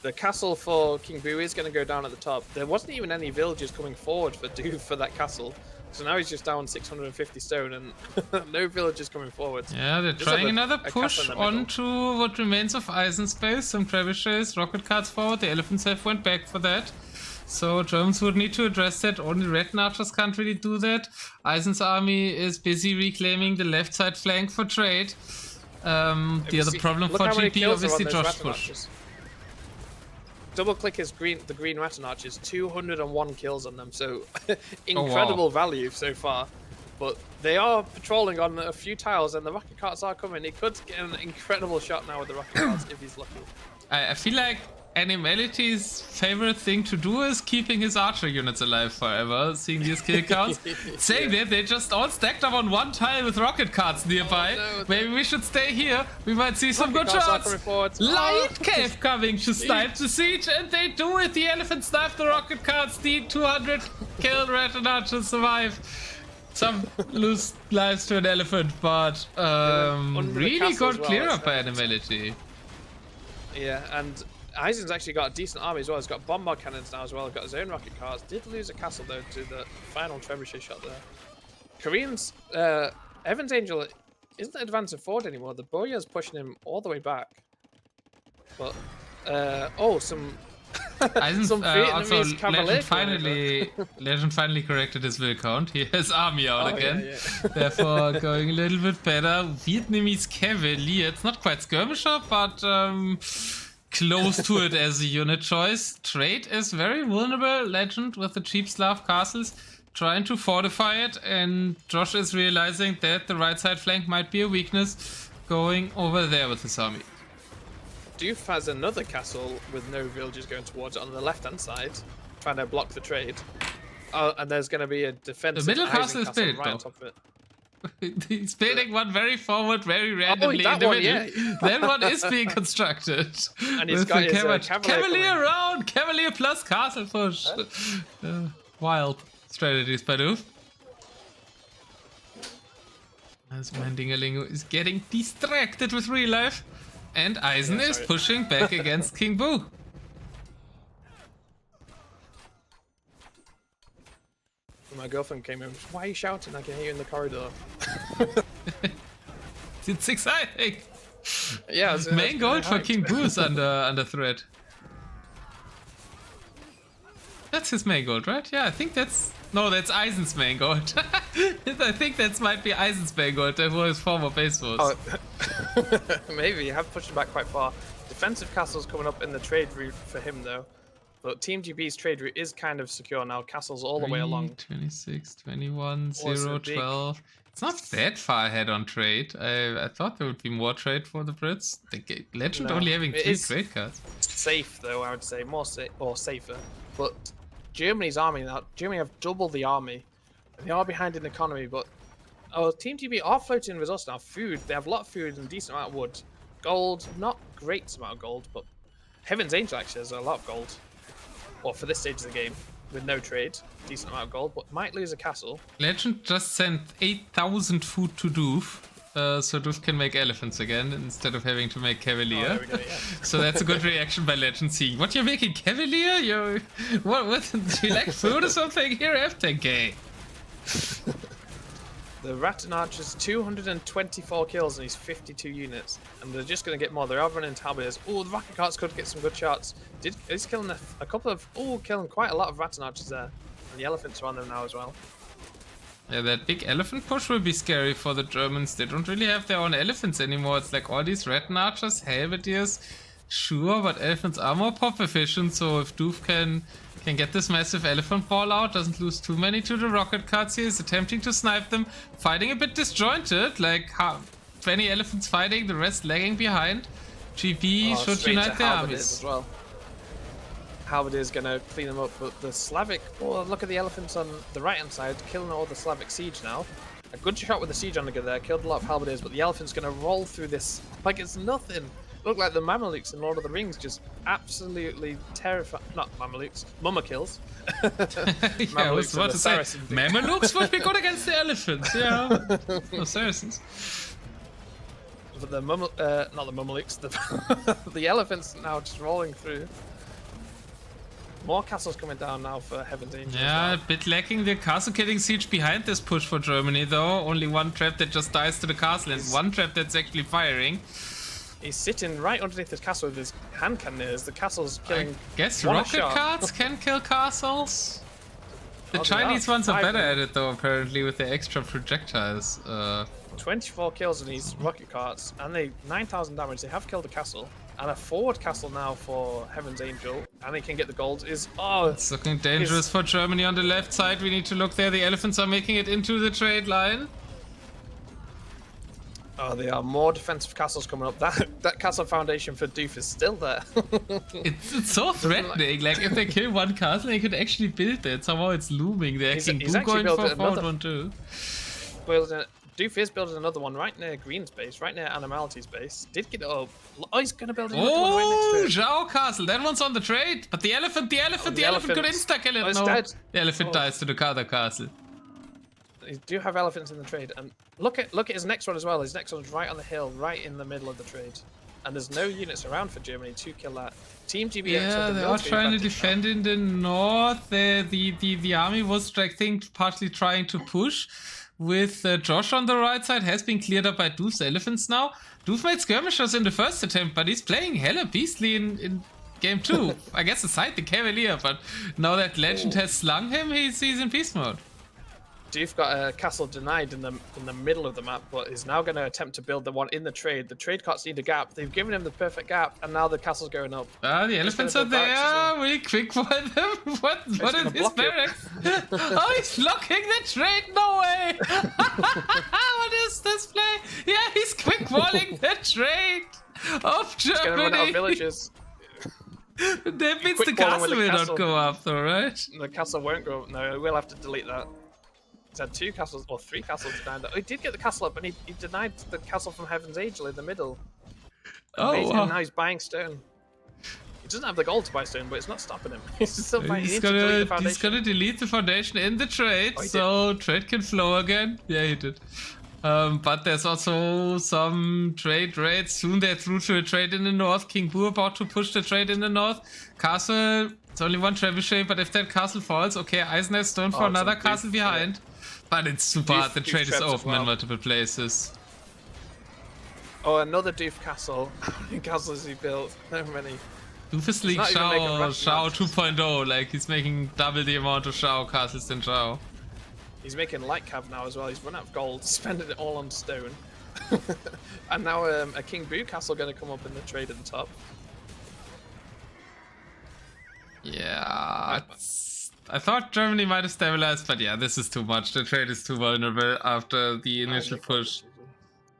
The castle for King Boo is going to go down at the top. There wasn't even any villagers coming forward for DOOF for that castle. So now he's just down 650 stone and no villagers coming forward. Yeah, they're trying another push onto what remains of Eisen's base. Some trebuchets, rocket carts forward. The elephants have went back for that. So Germans would need to address that. Only Rattan archers can't really do that. Eisen's army is busy reclaiming the left side flank for trade. The other problem for GP obviously Josh push. Double click his the green Rattan archers, 201 kills on them, so incredible value so far. But they are patrolling on a few tiles and the rocket carts are coming. He could get an incredible shot now with the rocket carts if he's lucky. I feel like Animality's favorite thing to do is keeping his archer units alive forever, seeing these kill counts. Saying that they just all stacked up on one tile with rocket carts nearby. Oh, no, Maybe we should stay here. We might see some good shots. Light cave coming to snipe the siege, and they do it. The elephants snipe the rocket carts. The 200 killed rat archers survive. Some lose lives to an elephant, but really got clear up by Animality. Yeah, and Eisen's actually got a decent army as well. He's got bombard cannons now as well. He's got his own rocket cars. Did lose a castle though to the final trebuchet shot there. Koreans, Evans Angel isn't advancing forward anymore. The Boya's pushing him all the way back. But some Eisen's some also Vietnamese cavalier Legend finally corrected his will count. He has army out again. Yeah. Therefore going a little bit better. Vietnamese cavalry. It's not quite skirmisher, but close to it as a unit choice. Trade is very vulnerable. Legend with the cheap Slav castles trying to fortify it, and Josh is realizing that the right side flank might be a weakness, going over there with his army. DOOF has another castle with no villagers going towards it on the left-hand side, trying to block the trade. And there's going to be a defensive middle castle is built, right on top of it. He's building one very forward, very randomly in the middle. Yeah. Then one is being constructed. And he's got his Cavalier round, Cavalier plus castle push. Wild strategies by DOOF. As Mandingalingo is getting distracted with real life. And Eisen is pushing back against King Boo. My girlfriend came in. Why are you shouting? I can hear you in the corridor. It's exciting. Yeah. Main gold for King Boo is under threat. That's his main gold, right? Yeah, I think that's... No, that's Eisen's main gold. I think that might be Eisen's main gold. That was his former base was. Oh. Maybe. You have pushed him back quite far. Defensive castles coming up in the trade route for him, though. But Team GB's trade route is kind of secure now. Castles all the way along. 26, 21, 0, 12. It's not that far ahead on trade. I thought there would be more trade for the Brits. Legend only having 3 trade cards. Safe, though, I would say. More safe or safer. But Germany's army now, Germany have double the army. They are behind in economy, but Team GB are floating with us now. Food, they have a lot of food and a decent amount of wood. Gold, not great amount of gold, but Heaven's Angel actually has a lot of gold. Or for this stage of the game, with no trade, decent amount of gold, but might lose a castle. Legend just sent 8,000 food to DOOF. So DOOF can make elephants again instead of having to make cavalier. Oh, there we go, yeah. So that's a good reaction by Legend seeing, what, you're making cavalier? What do you like food or something? Here, F-Tank gay. The Rattan Archer's 224 kills and he's 52 units. And they're just going to get more. They are running halberdiers. Oh, the rocket carts could get some good shots. He's killing a couple of... Oh, killing quite a lot of Rattan Archers there. And the elephants are on them now as well. Yeah, that big elephant push will be scary for the Germans. They don't really have their own elephants anymore. It's like all these Rattan Archers, halberdiers, sure, but elephants are more pop efficient. So if DOOF can get this massive elephant ball out, doesn't lose too many to the rocket carts here, is attempting to snipe them, fighting a bit disjointed, like 20 elephants fighting, the rest lagging behind. GB should unite their armies. As well. Halberdier is going to clean them up, but the Slavic... Oh, look at the elephants on the right-hand side, killing all the Slavic siege now. A good shot with the siege undergun there, killed a lot of halberdiers, but the elephant's going to roll through this like it's nothing. Look like the Mamelukes in Lord of the Rings, just absolutely terrifying. Not Mamelukes, Mumma kills. Yeah, I was about to say, Mamelukes would be good against the elephants, yeah. No, Saracens. But the not the Mamelukes, the elephants now just rolling through. More castles coming down now for Heaven's Angels. Yeah, a bit lacking the castle killing siege behind this push for Germany, though. Only one trap that just dies to the castle and one trap that's actually firing. He's sitting right underneath this castle with his hand cannons. The castle's killing. I guess rocket carts can kill castles. The Chinese ones are better at it, though, apparently, with their extra projectiles. 24 kills in these rocket carts, and they 9,000 damage. They have killed a castle. And a forward castle now for Heaven's Angel, and they can get the gold. It's looking dangerous for Germany on the left side. We need to look there. The elephants are making it into the trade line. Oh, there are more defensive castles coming up. That castle foundation for Doof is still there. It's so threatening. Like if they kill one castle, they could actually build it. Somehow it's looming there. He's King Boo actually going built for forward another- one too. Doof is building another one right near Green's base, right near Animality's base. Did get it up. Oh, he's gonna build another one right Oh, next to it. Zhao Castle. That one's on the trade. But the elephant could insta kill it. Oh, it's No, dead. the elephant Oh. dies to the other castle. You do have elephants in the trade, and look at his next one as well. His next one's right on the hill, right in the middle of the trade, and there's no units around for Germany to kill that. Team GBX. Yeah, they are trying to defend in the north. The army was, I think, partly trying to push. With Josh on the right side, has been cleared up by Doof's elephants now. Doof made skirmishers in the first attempt, but he's playing hella beastly in game 2. I guess aside the Cavalier, but now that Legend has slung him, he's in beast mode. Doof got a castle denied in the middle of the map, but is now going to attempt to build the one in the trade. The trade carts need a gap. They've given him the perfect gap, and now the castle's going up. The elephants are there. Well. Really quick for them. What is this barracks? Oh, he's blocking the trade. No way. What is this play? Yeah, he's quick walling the trade of He's going to run out Germany. of villages. That means the Quick walling with castle the will not castle. go up, though, right? The castle won't go up. No, we'll have to delete that. He's had 2 castles, or 3 castles denied. Oh, he did get the castle up, and he denied the castle from Heaven's Angel in the middle. Oh, Amazing. wow. Now he's buying stone. He doesn't have the gold to buy stone, but it's not stopping him. He's still buying. He's He needs to delete the gonna foundation. delete the foundation in the trade, Oh, he so trade can flow again. Yeah, he did. But there's also some trade raids. Soon they're through to a trade in the north. King Boo about to push the trade in the north. Castle, it's only one trebuchet, but if that castle falls, okay, Eisen has stone for Oh, another some castle Doof, behind. But it's super hard. The Doof trade is traps as open in well. multiple places. Oh, another Doof castle. How many castles he built? So many. Doofus League not even making Shao Russian 2.0. Like, he's making double the amount of Shao castles than Shao. He's making light cav now as well. He's run out of gold, spending it all on stone. And now a King Boo castle going to come up in the trade at the top. Yeah, I thought Germany might have stabilized, but yeah, this is too much. The trade is too vulnerable after the initial push.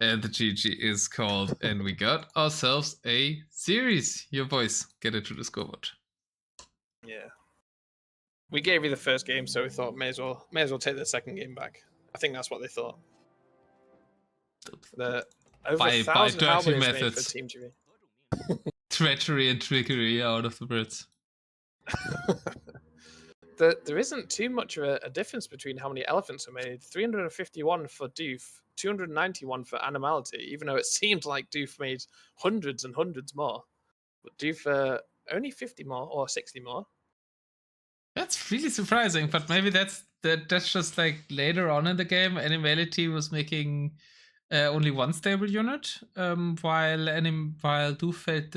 And the GG is called, and we got ourselves a series. Your boys get it to the scoreboard. Yeah. We gave you the first game, so we thought may as well take the second game back. I think that's what they thought. The over By 1,000 dirty Albanians made methods. for Team GB. Treachery and trickery out of the Brits. There isn't too much of a difference between how many elephants are made. 351 for Doof, 291 for Animality, even though it seemed like Doof made hundreds and hundreds more. But Doof only 50 more or 60 more. That's really surprising, but maybe that's just like later on in the game, Animality was making only one stable unit, while Doof felt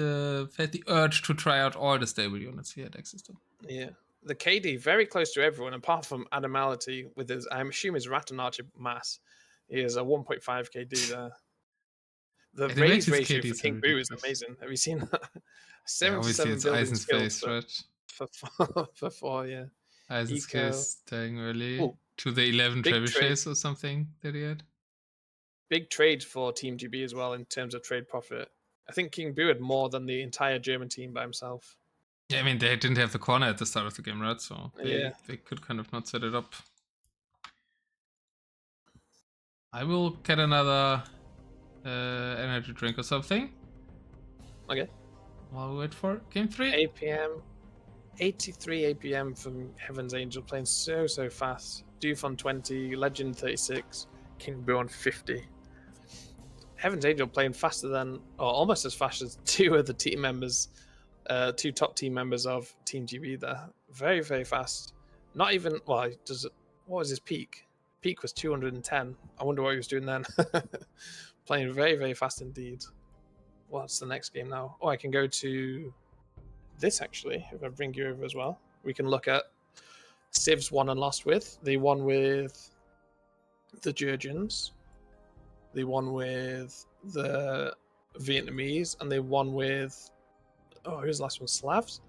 the urge to try out all the stable units he had access to. Yeah. The KD very close to everyone, apart from Animality with his, I'm assuming his Rat and Archer mass. He is a 1.5 KD there. The raise Animality's ratio KD for is King Boo is ridiculous. amazing. Have you seen that? Yeah, obviously 77 it's building Eisen's skills face, right? for 4, yeah. Eisen's Eco. case dying early Ooh. to the 11 Big trebuchets or something that he had. Big trade for Team GB as well in terms of trade profit. I think King Boo had more than the entire German team by himself. Yeah, I mean, they didn't have the corner at the start of the game, right? So Yeah. they could kind of not set it up. I will get another energy drink or something. Okay. While we wait for game 3. 8 p.m. 83 APM from Heaven's Angel playing so fast. Doof on 20, Legend 36, King Boo on 50. Heaven's Angel playing faster than, or almost as fast as 2 of the team members, 2 top team members of Team GB there. Very fast. Not even, well, what was his peak? Peak was 210. I wonder what he was doing then. Playing very fast indeed. What's the next game now? Oh, I can go to this actually, if I bring you over as well. We can look at Civ's won and lost with. They won with the Georgians. They won with the Vietnamese, and they won with, oh, who's the last one? Slavs.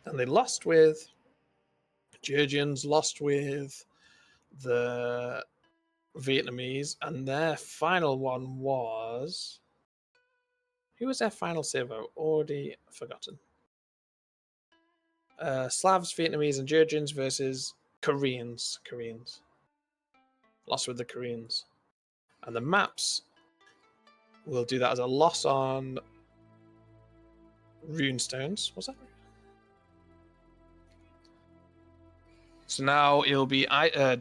And they lost with Georgians, lost with the Vietnamese, and their final one was. Who was their final save? I've already forgotten. Slavs, Vietnamese, and Georgians versus Koreans. Lost with the Koreans. And the maps will do that as a loss on Runestones. Was that? So now it'll be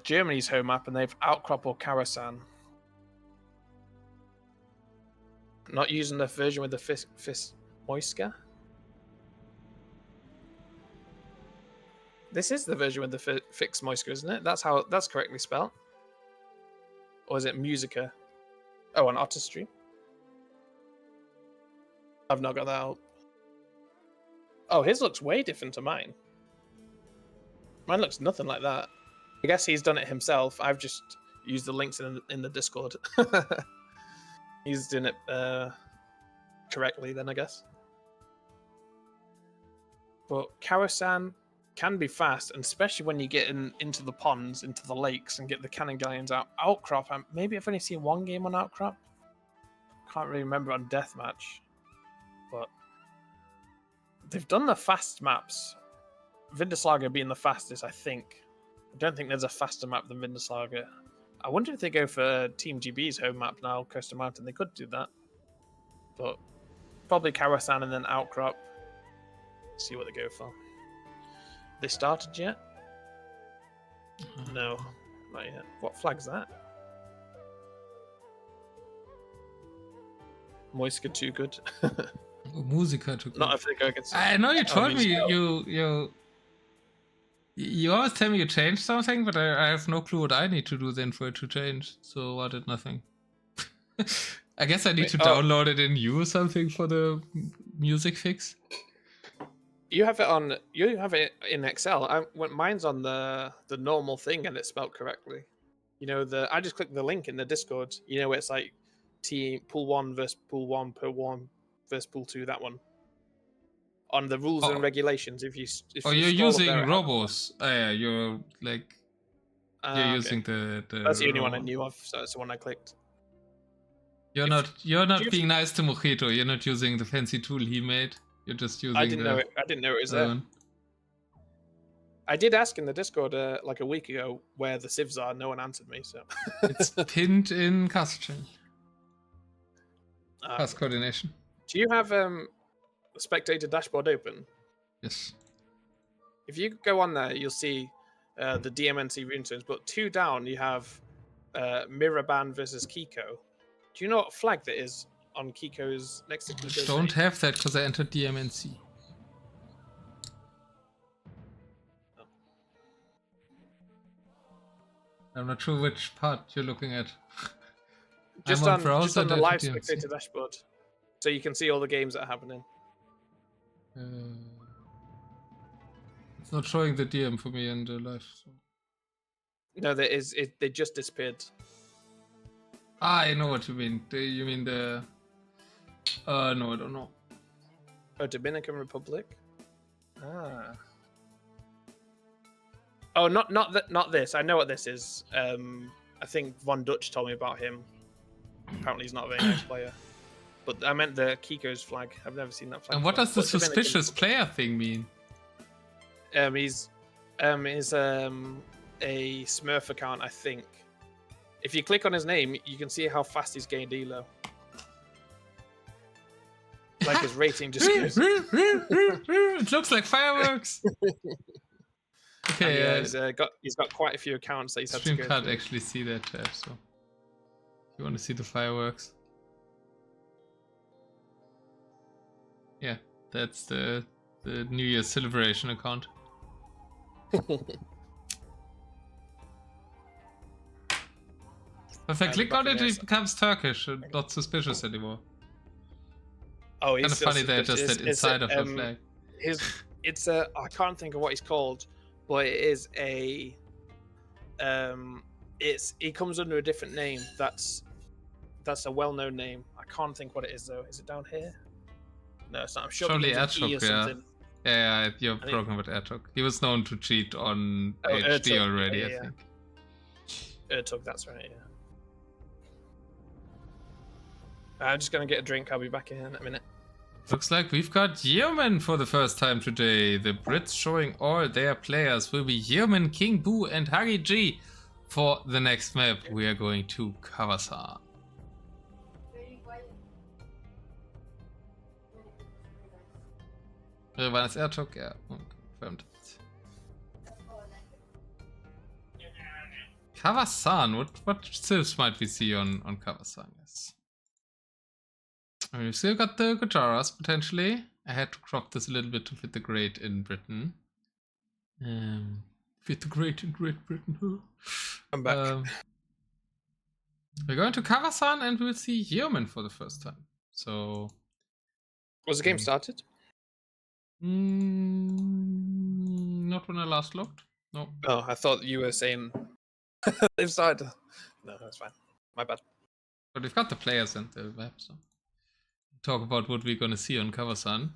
Germany's home map, and they've Outcrop or Karasan. Not using the version with the fist Moiska. This is the version with the fixed Moiska, isn't it? That's correctly spelled. Or is it Musica? Oh, on Otter stream. I've not got that out. Oh, his looks way different to mine. Mine looks nothing like that. I guess he's done it himself. I've just used the links in the Discord. He's doing it correctly then, I guess. But Karasan can be fast, and especially when you get into the ponds, into the lakes, and get the cannon galleons out. Outcrop, maybe I've only seen one game on Outcrop. Can't really remember on Deathmatch. But they've done the fast maps. Vindeslager being the fastest, I think. I don't think there's a faster map than Vindeslager. I wonder if they go for Team GB's home map now, Coastal Mountain. They could do that. But probably Karasan and then Outcrop. See what they go for. They started yet? No, not yet. What flag's that? Moiska too good. Musica too good. Not if they go against. I know you told me you always tell me you changed something, but I have no clue what I need to do then for it to change. So I did nothing. I guess I need to download it in U or something for the music fix. You have it in Excel. Mine's on the normal thing and it's spelled correctly. You know, I just clicked the link in the Discord. You know, where it's like team pool 1 versus pool 1 per 1 versus pool 2. That one. On the rules and regulations, if you're using Robos. Oh, yeah, you're like you're using the. That's the only one I knew of, so it's the one I clicked. You're not being nice to Mojito. You're not using the fancy tool he made. You're just using. I didn't know it was there. I did ask in the Discord like a week ago where the civs are. No one answered me, so it's pinned in cast chain. Cast coordination. Do you have spectator dashboard open? Yes. If you go on there, you'll see the DMNC runestones, but 2 down you have Miraban versus Kiko. Do you know what flag that is on Kiko's next to Kiko's Don't name? have that because I entered DMNC. Oh. I'm not sure which part you're looking at. Just on the live spectator dashboard, so you can see all the games that are happening. It's not showing the DM for me in the live. So. No, there is. They just disappeared. I know what you mean. You mean the? No, I don't know. Oh, Dominican Republic. Ah. Oh, not this. I know what this is. I think Von Dutch told me about him. Apparently, he's not a very nice player. But I meant the Kiko's flag. I've never seen that flag. And what before. does the suspicious player thing mean? He's a Smurf account, I think. If you click on his name, you can see how fast he's gained elo. Like his rating just goes. It looks like fireworks. Okay, yeah, he's got quite a few accounts that he's had to stream go can't through. actually see that tab, so if you want to see the fireworks. Yeah, that's the New Year's celebration account. If I click on it, it becomes Turkish and not suspicious anymore. Oh, Kind of funny they just said inside of the flag. It's I can't think of what he's called, but it is a it comes under a different name. That's a well-known name. I can't think what it is though. Is it down here? No, it's not. I'm sure Surely it begins with E or something. Yeah, you're talking about Ertug. He was known to cheat on HD already, I think. Ertug, that's right, yeah. I'm just gonna get a drink. I'll be back in a minute. Looks like we've got Yeoman for the first time today. The Brits showing all their players will be Yeoman, King Boo, and Huggie G. For the next map, we are going to Kawasan. War das Airtalk? Ja, confirmed. Kawasan, what tips might we see on Kawasan? Yes. I mean, we've still got the Gujaras potentially. I had to crop this a little bit to fit the grade in Britain. Fit the grade in Great Britain. I'm back. We're going to Kawasan and we'll see Yeoman for the first time. So. Was the game started? Not when I last looked. No. Oh, I thought you were saying they've started. No, that's fine. My bad. But we've got the players and the map, so talk about what we're gonna see on Kawasan.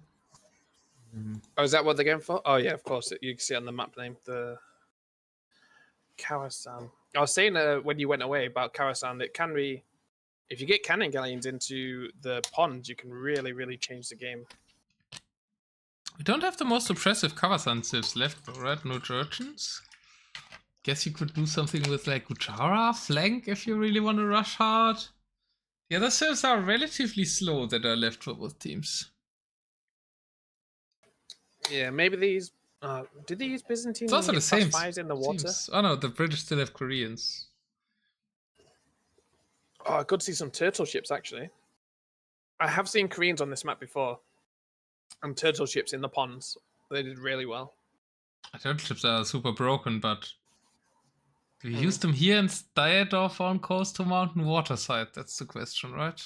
Oh, is that what they're going for? Oh, yeah, of course. You can see on the map name, the Kawasan. I was saying when you went away about Kawasan, it can be, if you get cannon galleons into the pond, you can really, really change the game. We don't have the most impressive Kawasan civs left, though, right? No Jurchens. Guess you could do something with like Gujara flank if you really want to rush hard. The other civs are relatively slow that are left for both teams. Yeah, maybe these. Did they use Byzantine? It's also the same +5s in the water. teams. Oh no, the British still have Koreans. Oh, I could see some turtle ships actually. I have seen Koreans on this map before, and turtle ships in the ponds. They did really well. Turtle ships are super broken, but do we use them here instead of on coast to mountain water side? That's the question, right?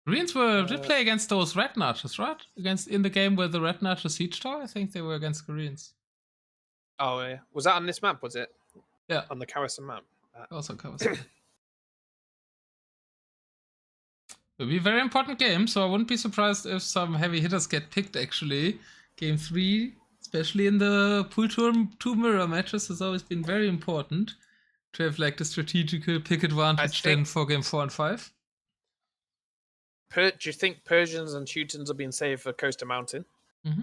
Koreans did play against those red notches, right? In the game where the red notches siege tower, I think they were against Koreans. Oh yeah, was that on this map? Was it? Yeah, on the Kawasan map. Also Kawasan. It'll be a very important game, so I wouldn't be surprised if some heavy hitters get picked. Actually, game 3, especially in the pool two mirror matches, has always been very important to have like the strategical pick advantage then for game 4 and 5. Do you think Persians and Teutons are being saved for Coast and Mountain? Mm-hmm.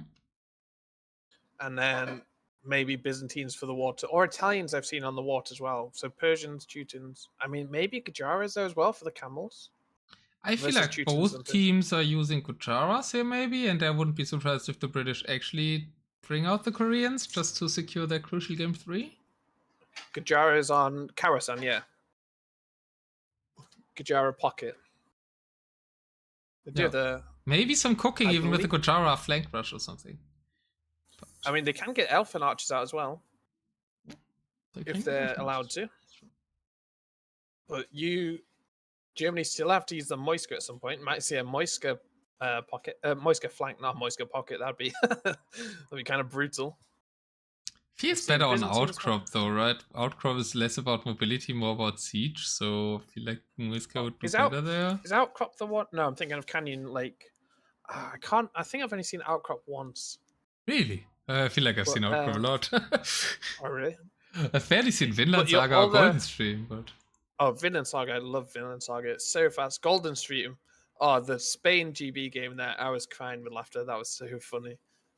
And then maybe Byzantines for the water, or Italians I've seen on the water as well. So Persians, Teutons. I mean, maybe Gujaras there as well for the camels. I feel like both teams are using Gujaras here maybe, and I wouldn't be surprised if the British actually bring out the Koreans just to secure their crucial game 3. Gujaras on Kawasan, yeah. Gujara pocket. Maybe some cooking even with the Gujara flank rush or something. But, I mean, they can get Elfin archers out as well. If they're allowed to. But Germany still have to use the Moiska at some point. Might see a Moiska pocket. Moiska flank, not Moiska pocket. That'd be kind of brutal. Feels better on Outcrop though, right? Outcrop is less about mobility, more about siege, so I feel like Moiska would be better there. Is Outcrop the one? No, I'm thinking of Canyon Lake. I think I've only seen Outcrop once. Really? I feel like I've seen Outcrop a lot. Oh, really? I've barely seen Vinland Saga or Golden Stream, but... Oh, Vinland Saga. I love Vinland Saga. It's so fast. Golden Stream. Oh, the Spain GB game there. I was crying with laughter. That was so funny.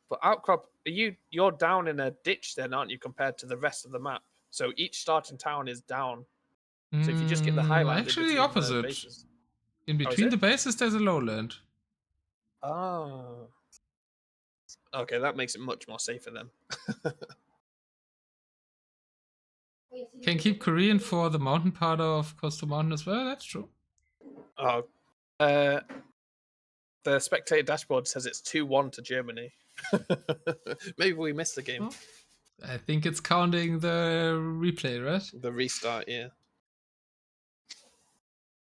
But Outcrop, you're down in a ditch then, aren't you, compared to the rest of the map? So each starting town is down. So if you just get the highlight... Actually the opposite. In between the bases, there's a lowland. Oh. Okay, that makes it much more safer then. Can keep Korean for the mountain part of Coastal Mountain as well, that's true. Oh. The spectator dashboard says it's 2-1 to Germany. Maybe we missed the game. Oh, I think it's counting the replay, right? The restart, yeah.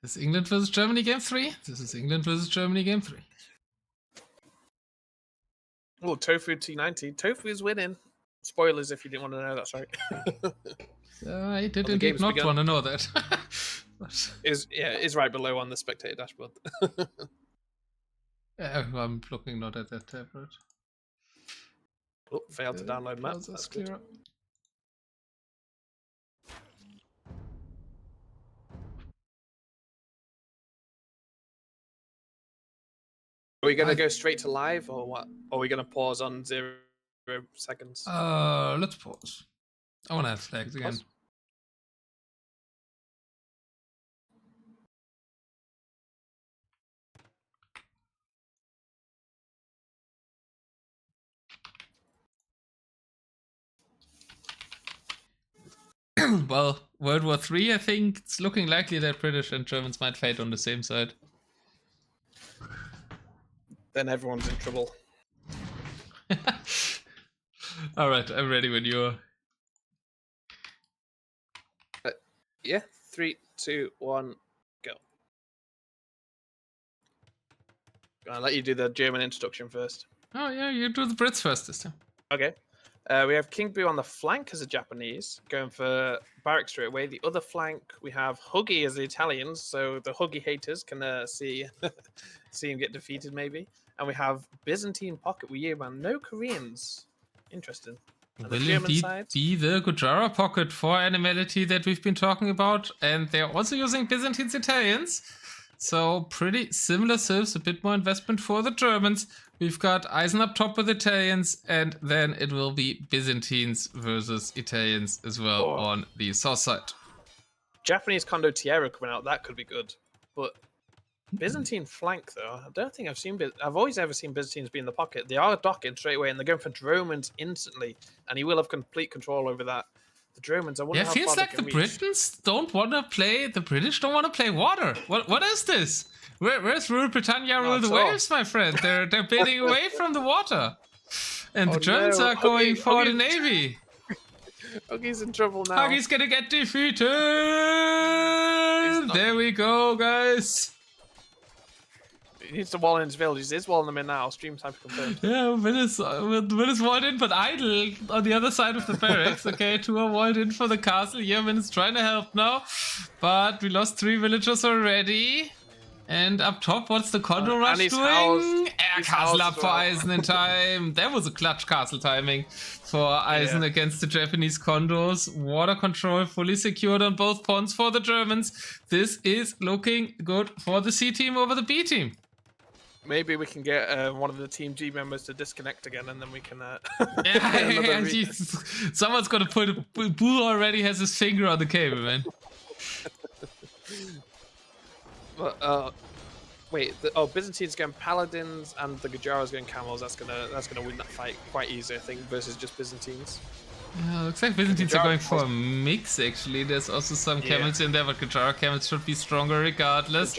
This is England versus Germany game 3. This is England versus Germany game 3. Oh, Tofu T90. Tofu is winning. Spoilers if you didn't want to know, that's right. I did indeed not want to know that. Is right below on the spectator dashboard. I'm looking not at that tab, right? Oh, failed to download map. That's clear up. Are we gonna go straight to live or what? Or are we gonna pause on 0 seconds? Let's pause. I want to have flags again. Pause? Well, World War III, I think it's looking likely that British and Germans might fight on the same side. Then everyone's in trouble. All right, I'm ready when you are. Yeah, 3, 2, 1, go. I'll let you do the German introduction first. Oh yeah, you do the Brits first this time. Okay. We have King Boo on the flank as a Japanese, going for barrack straight away. The other flank, we have Huggie as the Italians, so the Huggie haters can see see him get defeated maybe. And we have Byzantine pocket with Yeoman. No Koreans. Interesting. On the Will German indeed side, be the Gujarat pocket for Animality that we've been talking about, and they're also using Byzantines Italians. So pretty similar serves, a bit more investment for the Germans. We've got Eisen up top with Italians, and then it will be Byzantines versus Italians as well on the south side. Japanese condottiero coming out, that could be good. But Byzantine flank though, I don't think I've always ever seen Byzantines be in the pocket. They are docking straight away and they're going for Dromans instantly, and he will have complete control over that. The Dromans, I wonder Yeah, how it feels far like they the can reach. Britons don't want to play. The British don't want to play water. What is this? Where's Rule Britannia, rule the waves, my friend? They're baiting away from the water, and the Germans are going for the navy. Huggie's in trouble now. Huggie's gonna get defeated. There we go, guys. He needs to wall in his villages. He's walling them in now. Stream time confirmed. Yeah, Will is walled in, but idle on the other side of the barracks. Okay, 2 are walled in for the castle. Yeoman is trying to help now, but we lost 3 villagers already. And up top, what's the condo rush doing? Air castle up for Eisen in time. That was a clutch castle timing for Eisen against the Japanese condos. Water control fully secured on both ponds for the Germans. This is looking good for the C team over the B team. Maybe we can get one of the Team G members to disconnect again, and then we can. Someone's gonna put. Boo already has his finger on the cable, man. But, wait. Byzantines going paladins, and the Gujaras going camels. That's gonna win that fight quite easy, I think, versus just Byzantines. Looks like Byzantines are going for a mix, actually. There's also some camels in there, but Gujarat camels should be stronger regardless.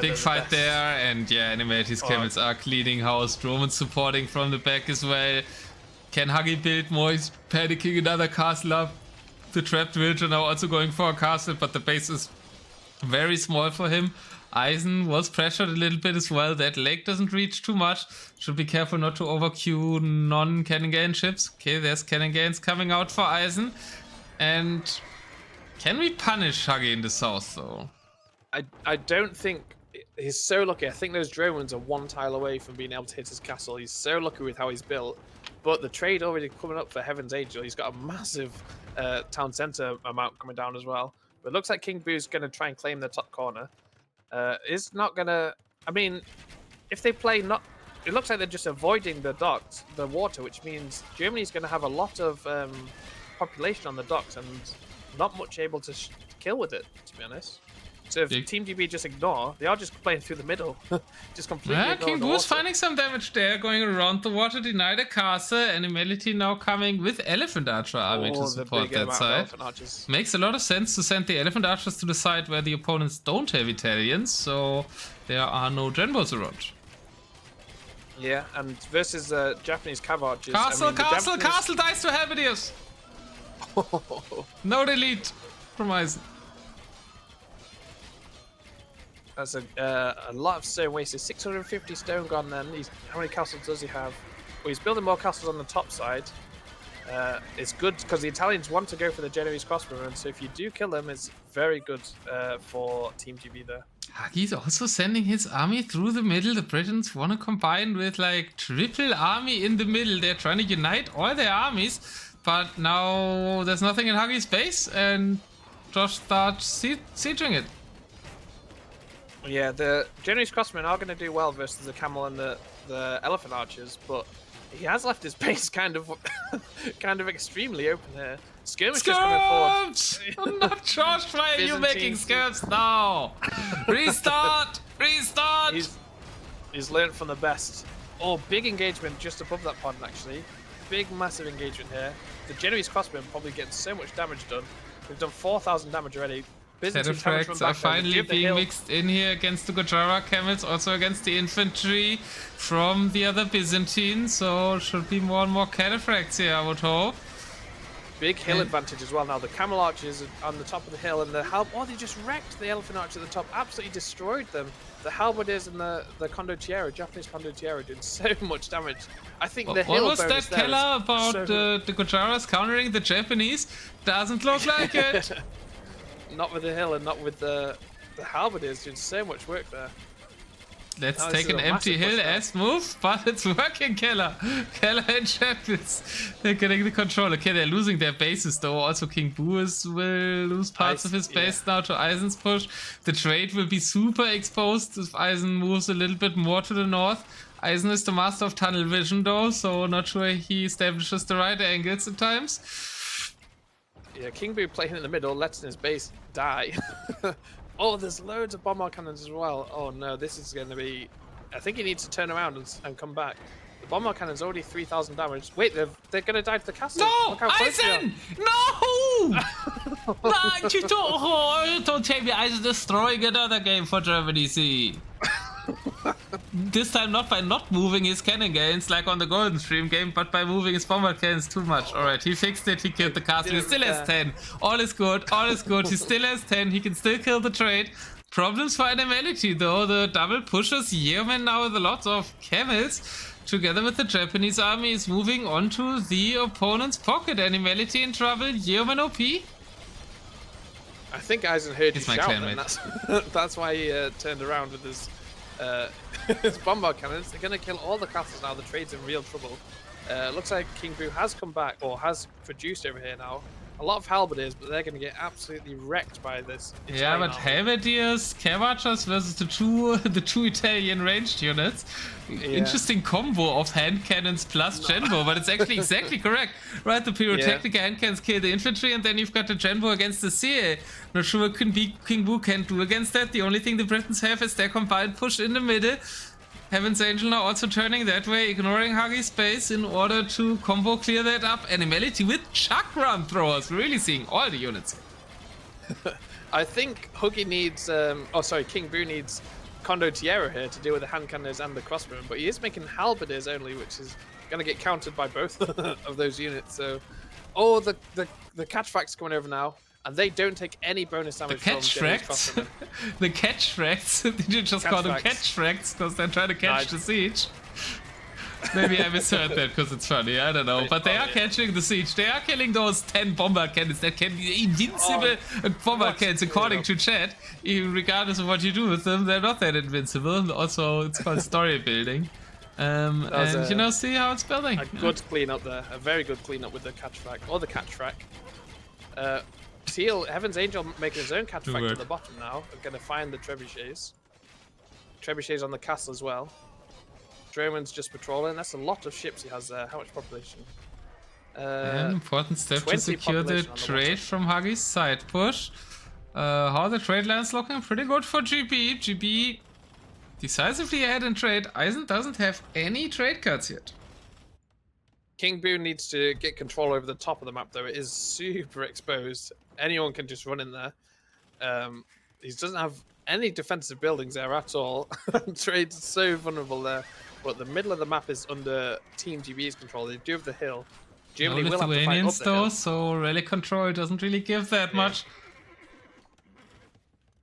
Big fight there, and Animality's camels are cleaning house. Romans supporting from the back as well. Can Huggie build more? He's panicking another castle up. The trapped villager now also going for a castle, but the base is very small for him. Eisen was pressured a little bit as well. That lake doesn't reach too much. Should be careful not to overqueue non-Canningan ships. Okay, there's Canningans coming out for Eisen. And can we punish Huggie in the south, though? I don't think... He's so lucky. I think those Dromans are 1 tile away from being able to hit his castle. He's so lucky with how he's built. But the trade already coming up for Heaven's Angel. He's got a massive town centre amount coming down as well. But it looks like King Boo's going to try and claim the top corner. Is not gonna. I mean, if they play not, it looks like they're just avoiding the docks, the water, which means Germany's going to have a lot of population on the docks and not much able to kill with it. To be honest, so if Team GB just ignore, they are just playing through the middle, just completely. King Boo's finding some damage there, going around the water, deny the castle. Animality now coming with Elephant Archer army to support that side. Makes a lot of sense to send the Elephant Archers to the side where the opponents don't have Italians, so there are no Genbos around. Yeah, and versus Japanese cav archers. Castle dies to Helvedius. No delete from Eisen. That's a lot of stone wasted. 650 stone gone then. How many castles does he have? Well, he's building more castles on the top side. It's good because the Italians want to go for the Genoese crossbowmen, so if you do kill them, it's very good for Team GB there. Huggie's also sending his army through the middle. The Britons want to combine with like triple army in the middle. They're trying to unite all their armies, but now there's nothing in Huggie's base, and Josh starts sieging it. Yeah, the Genoese crossmen are going to do well versus the camel and the elephant archers, but he has left his base kind of extremely open here. Skirmish just coming Skirms! forward. Not Josh, why are you making skirms now? Restart! Restart! He's learned from the best. Oh, big engagement just above that pond, actually. Big, massive engagement here. The Genoese crossmen probably getting so much damage done. We've done 4,000 damage already. Cataphracts are finally being mixed in here against the Gojara camels, also against the infantry from the other Byzantine, so should be more and more cataphracts here, I would hope. Big hill advantage as well now. The camel archers are on the top of the hill, and the they just wrecked the elephant archer at the top, absolutely destroyed them. The halberdiers and the condottieri, Japanese condottieri, doing so much damage. I think the hill bonus. What was that, Keller, about the Gojaras countering the Japanese? Doesn't look like it. Not with the hill and not with the halberdiers doing so much work there. Let's take an empty hill as move, but it's working, Keller. Keller and Champions. They're getting the control. Okay, they're losing their bases though. Also, King Boo will lose parts of his base now to Eisen's push. The trade will be super exposed if Eisen moves a little bit more to the north. Eisen is the master of tunnel vision though, so not sure he establishes the right angles at times. Yeah, King Boo playing in the middle, letting his base die. Oh, there's loads of bombard cannons as well. Oh no, this is going to be... I think he needs to turn around and come back. The bombard cannon's already 3,000 damage. Wait, they're going to die to the castle. No! Eisen! No! No, don't tell me Eisen destroying another game for Germany, see. This time not by not moving his cannon gains like on the Golden Stream game, but by moving his bombard cannons too much. Alright, he fixed it, he killed the castle, he still has 10. All is good, he still has 10, he can still kill the trade. Problems for Animality though, the double pushes Yeoman now with a lot of camels. Together with the Japanese army is moving onto the opponent's pocket. Animality in trouble, Yeoman OP. I think Eisen heard you shout, and clanmate. that's why he turned around with his bombard cannons. They're going to kill all the castles now. The trade's in real trouble. Looks like King Boo has come back, or has produced over here now. A lot of halberdiers, but they're going to get absolutely wrecked by this. Yeah, but halberdiers, cavalchers versus the two Italian ranged units. Yeah. Interesting combo of hand cannons plus Genbo, but it's actually exactly correct. Right, the pyrotechnic hand cannons kill the infantry, and then you've got the Genbo against the CA. Not sure what King Boo can do against that. The only thing the Britons have is their combined push in the middle. Heaven's Angel now also turning that way, ignoring Huggie's space in order to combo clear that up. Animality with chakram throwers, really seeing all the units. I think Huggie needs, King Boo needs condottieri here to deal with the hand cannons and the crossbowmen, but he is making halberdiers only, which is going to get countered by both of those units. So, the catchfracts coming over now. And they don't take any bonus damage from catchfracts. The catchfracts. Did you just call them catchfracts because they're trying to catch the siege? Maybe I misheard that because it's funny. I don't know. But they are catching the siege. They are killing those 10 bombard cannons that can be invincible bombard cannons according to chat. Even regardless of what you do with them, they're not that invincible. Also, it's called story building. And you know, see how it's building. A good cleanup there. A very good cleanup with the catchfrac or the catchfrac. Teal, Heaven's Angel making his own catchfract at the bottom now. We're going to find the trebuchets. Trebuchets on the castle as well. Droman's just patrolling. That's a lot of ships he has there. How much population? An important step to secure the trade from Huggie's side push. How the trade line's looking? Pretty good for GB. GB decisively ahead in trade. Eisen doesn't have any trade cuts yet. King Boo needs to get control over the top of the map, though. It is super exposed. Anyone can just run in there. He doesn't have any defensive buildings there at all. Trade's so vulnerable there. But the middle of the map is under Team GB's control. They do have the hill. Germany will have to fight up the hill. So rally control doesn't really give that much.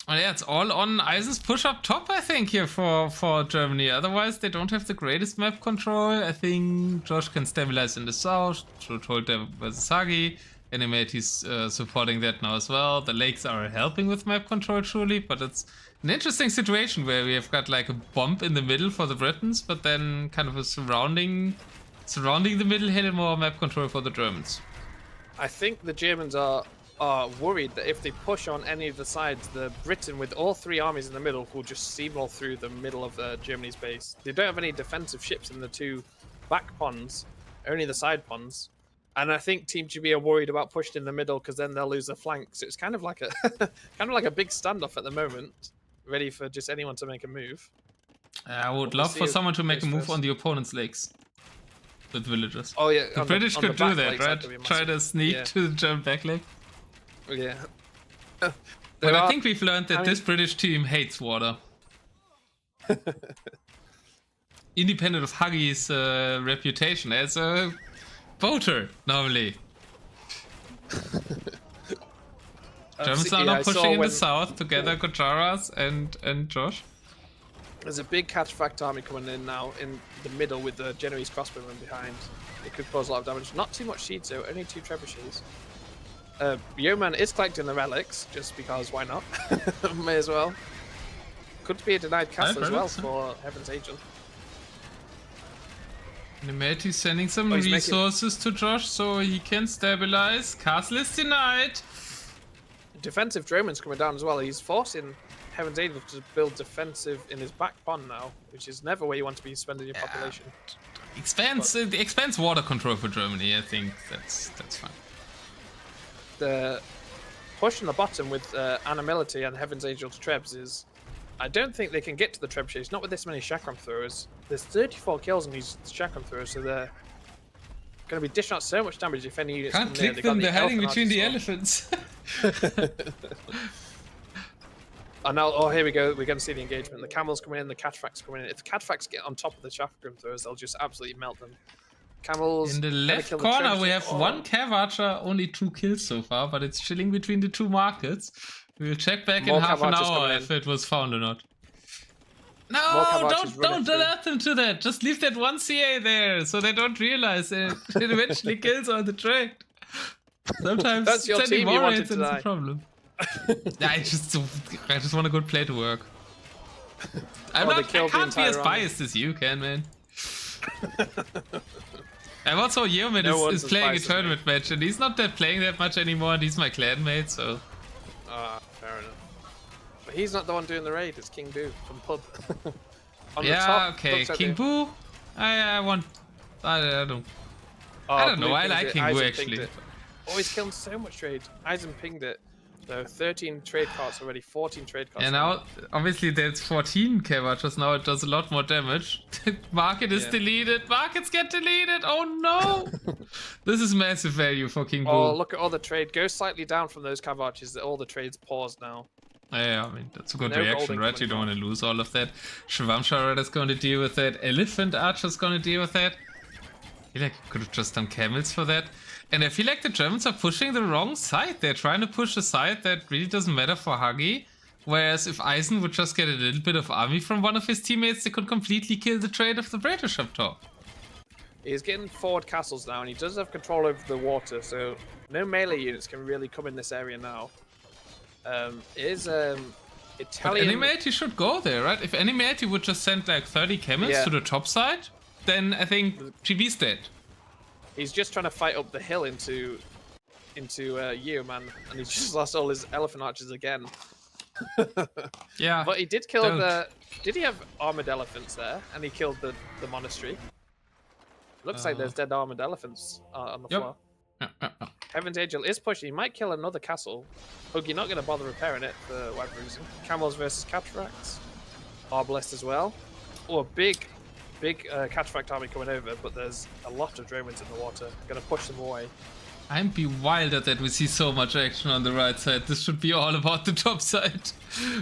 Oh yeah, it's all on Eisen's push up top, I think, here for Germany. Otherwise, they don't have the greatest map control. I think Josh can stabilize in the south. Should hold them versus Huggie. Animality's supporting that now as well. The lakes are helping with map control, truly, but it's an interesting situation where we have got like a bump in the middle for the Britons, but then kind of a surrounding the middle hill, more map control for the Germans. I think the Germans are are worried that if they push on any of the sides, the Britain with all 3 armies in the middle will just steamroll through the middle of Germany's base. They don't have any defensive ships in the 2 back ponds, only the side ponds. And I think Team GB are worried about pushing in the middle because then they'll lose their flank. So it's kind of like a a big standoff at the moment, ready for just anyone to make a move. I would love for someone to make a move on the opponent's legs with villagers. Oh yeah, the British could do that, right? Try to sneak to the German back leg. Yeah. But I think we've learned that this British team hates water. Independent of Huggie's reputation as a boater, normally. Germans are now pushing in the south together, Kojaras and Josh. There's a big catchfact army coming in now in the middle with the Genoese crossbowmen behind. It could cause a lot of damage. Not too much seeds though, only 2 trebuchets. Yeoman is collecting the relics, just because why not? May as well. Could be a denied castle as well for Heaven's Angel. Animality sending some resources to Josh so he can stabilize. Castle is denied. Defensive Droman's coming down as well. He's forcing Heaven's Angel to build defensive in his back pond now, which is never where you want to be spending your population. Expands water control for Germany. I think that's fine. The push on the bottom with Animality and Heaven's Angel to Trebs is... I don't think they can get to the trebuchets, not with this many chakram throwers. There's 34 kills on these chakram throwers, so they're going to be dishing out so much damage if any units can't click them, they're hiding between the elephants. And now, oh, here we go. We're going to see the engagement. The camels coming in, the cataphracts coming in. If the cataphracts get on top of the chakram throwers, they'll just absolutely melt them. Camels. In the left corner, we have 1 cav archer, only 2 kills so far, but it's chilling between the 2 markets. We'll check back in half an hour if it was found or not. No, don't alert them to that. Just leave that 1 CA there so they don't realize it eventually kills on the track. Sometimes that's your sending team more you wanted raids is a problem. I just want a good play to work. I can't be as biased as you can, man. And also Yeoman is playing a tournament match and he's not playing that much anymore and he's my clanmate, so... fair enough. But he's not the one doing the raid, it's King Boo from Pub. On yeah, the top, okay, King Boo. I don't know, I like King Boo actually. Oh, he's killing so much trade. Eisen pinged it. So 13 trade cards already, 14 trade cards. Yeah, now obviously there's 14 cav-archers, now it does a lot more damage. Market is deleted, markets get deleted, oh no! This is massive value for King Boo. Oh, look at all the trade, go slightly down from those cav-archers, all the trades paused now. Yeah, I mean, that's a good reaction, right? You don't want to lose all of that. Shravamshara is going to deal with that, Elephant Archer's going to deal with that. I feel like you could have just done camels for that. And I feel like the Germans are pushing the wrong side. They're trying to push a side that really doesn't matter for Huggie. Whereas if Eisen would just get a little bit of army from one of his teammates, they could completely kill the trade of the British up top. He's getting forward castles now, and he does have control over the water, so no melee units can really come in this area now. Italian... But Animality should go there, right? If Animality would just send like 30 camels to the top side, then I think GB's dead. He's just trying to fight up the hill into Yeoman, and he's just lost all his elephant archers again. Yeah. But he did kill the... Did he have armored elephants there? And he killed the monastery. Looks like there's dead armored elephants on the floor. Heaven's Angel is pushing. He might kill another castle. Huggie not going to bother repairing it for whatever reason. Camels versus Cataphracts. Arbalest as well. Oh, a big Cataphracts army coming over, but there's a lot of Dromans in the water. Going to push them away. I'm bewildered that we see so much action on the right side. This should be all about the top side.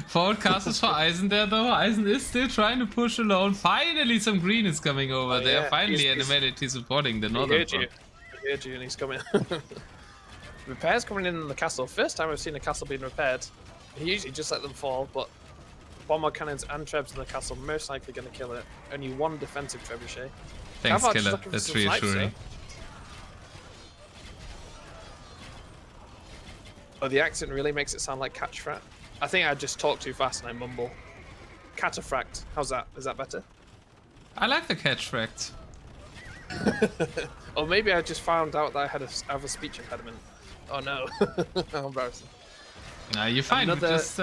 Forward castles for Eisen there though. Eisen is still trying to push alone. Finally some green is coming over there. Finally Animality supporting the northern front. He heard you and he's coming. Repairs coming in the castle. First time I've seen a castle being repaired. He usually just let them fall, but bomber cannons and trebs in the castle most likely going to kill it. Only 1 defensive trebuchet. Thanks, Killer. That's reassuring. Oh, the accent really makes it sound like catchfrat. I think I just talk too fast and I mumble. Cataphract. How's that? Is that better? I like the catchfract. Or maybe I just found out that I have a speech impediment. Oh no. How embarrassing. Nah, you're fine. We're Another- just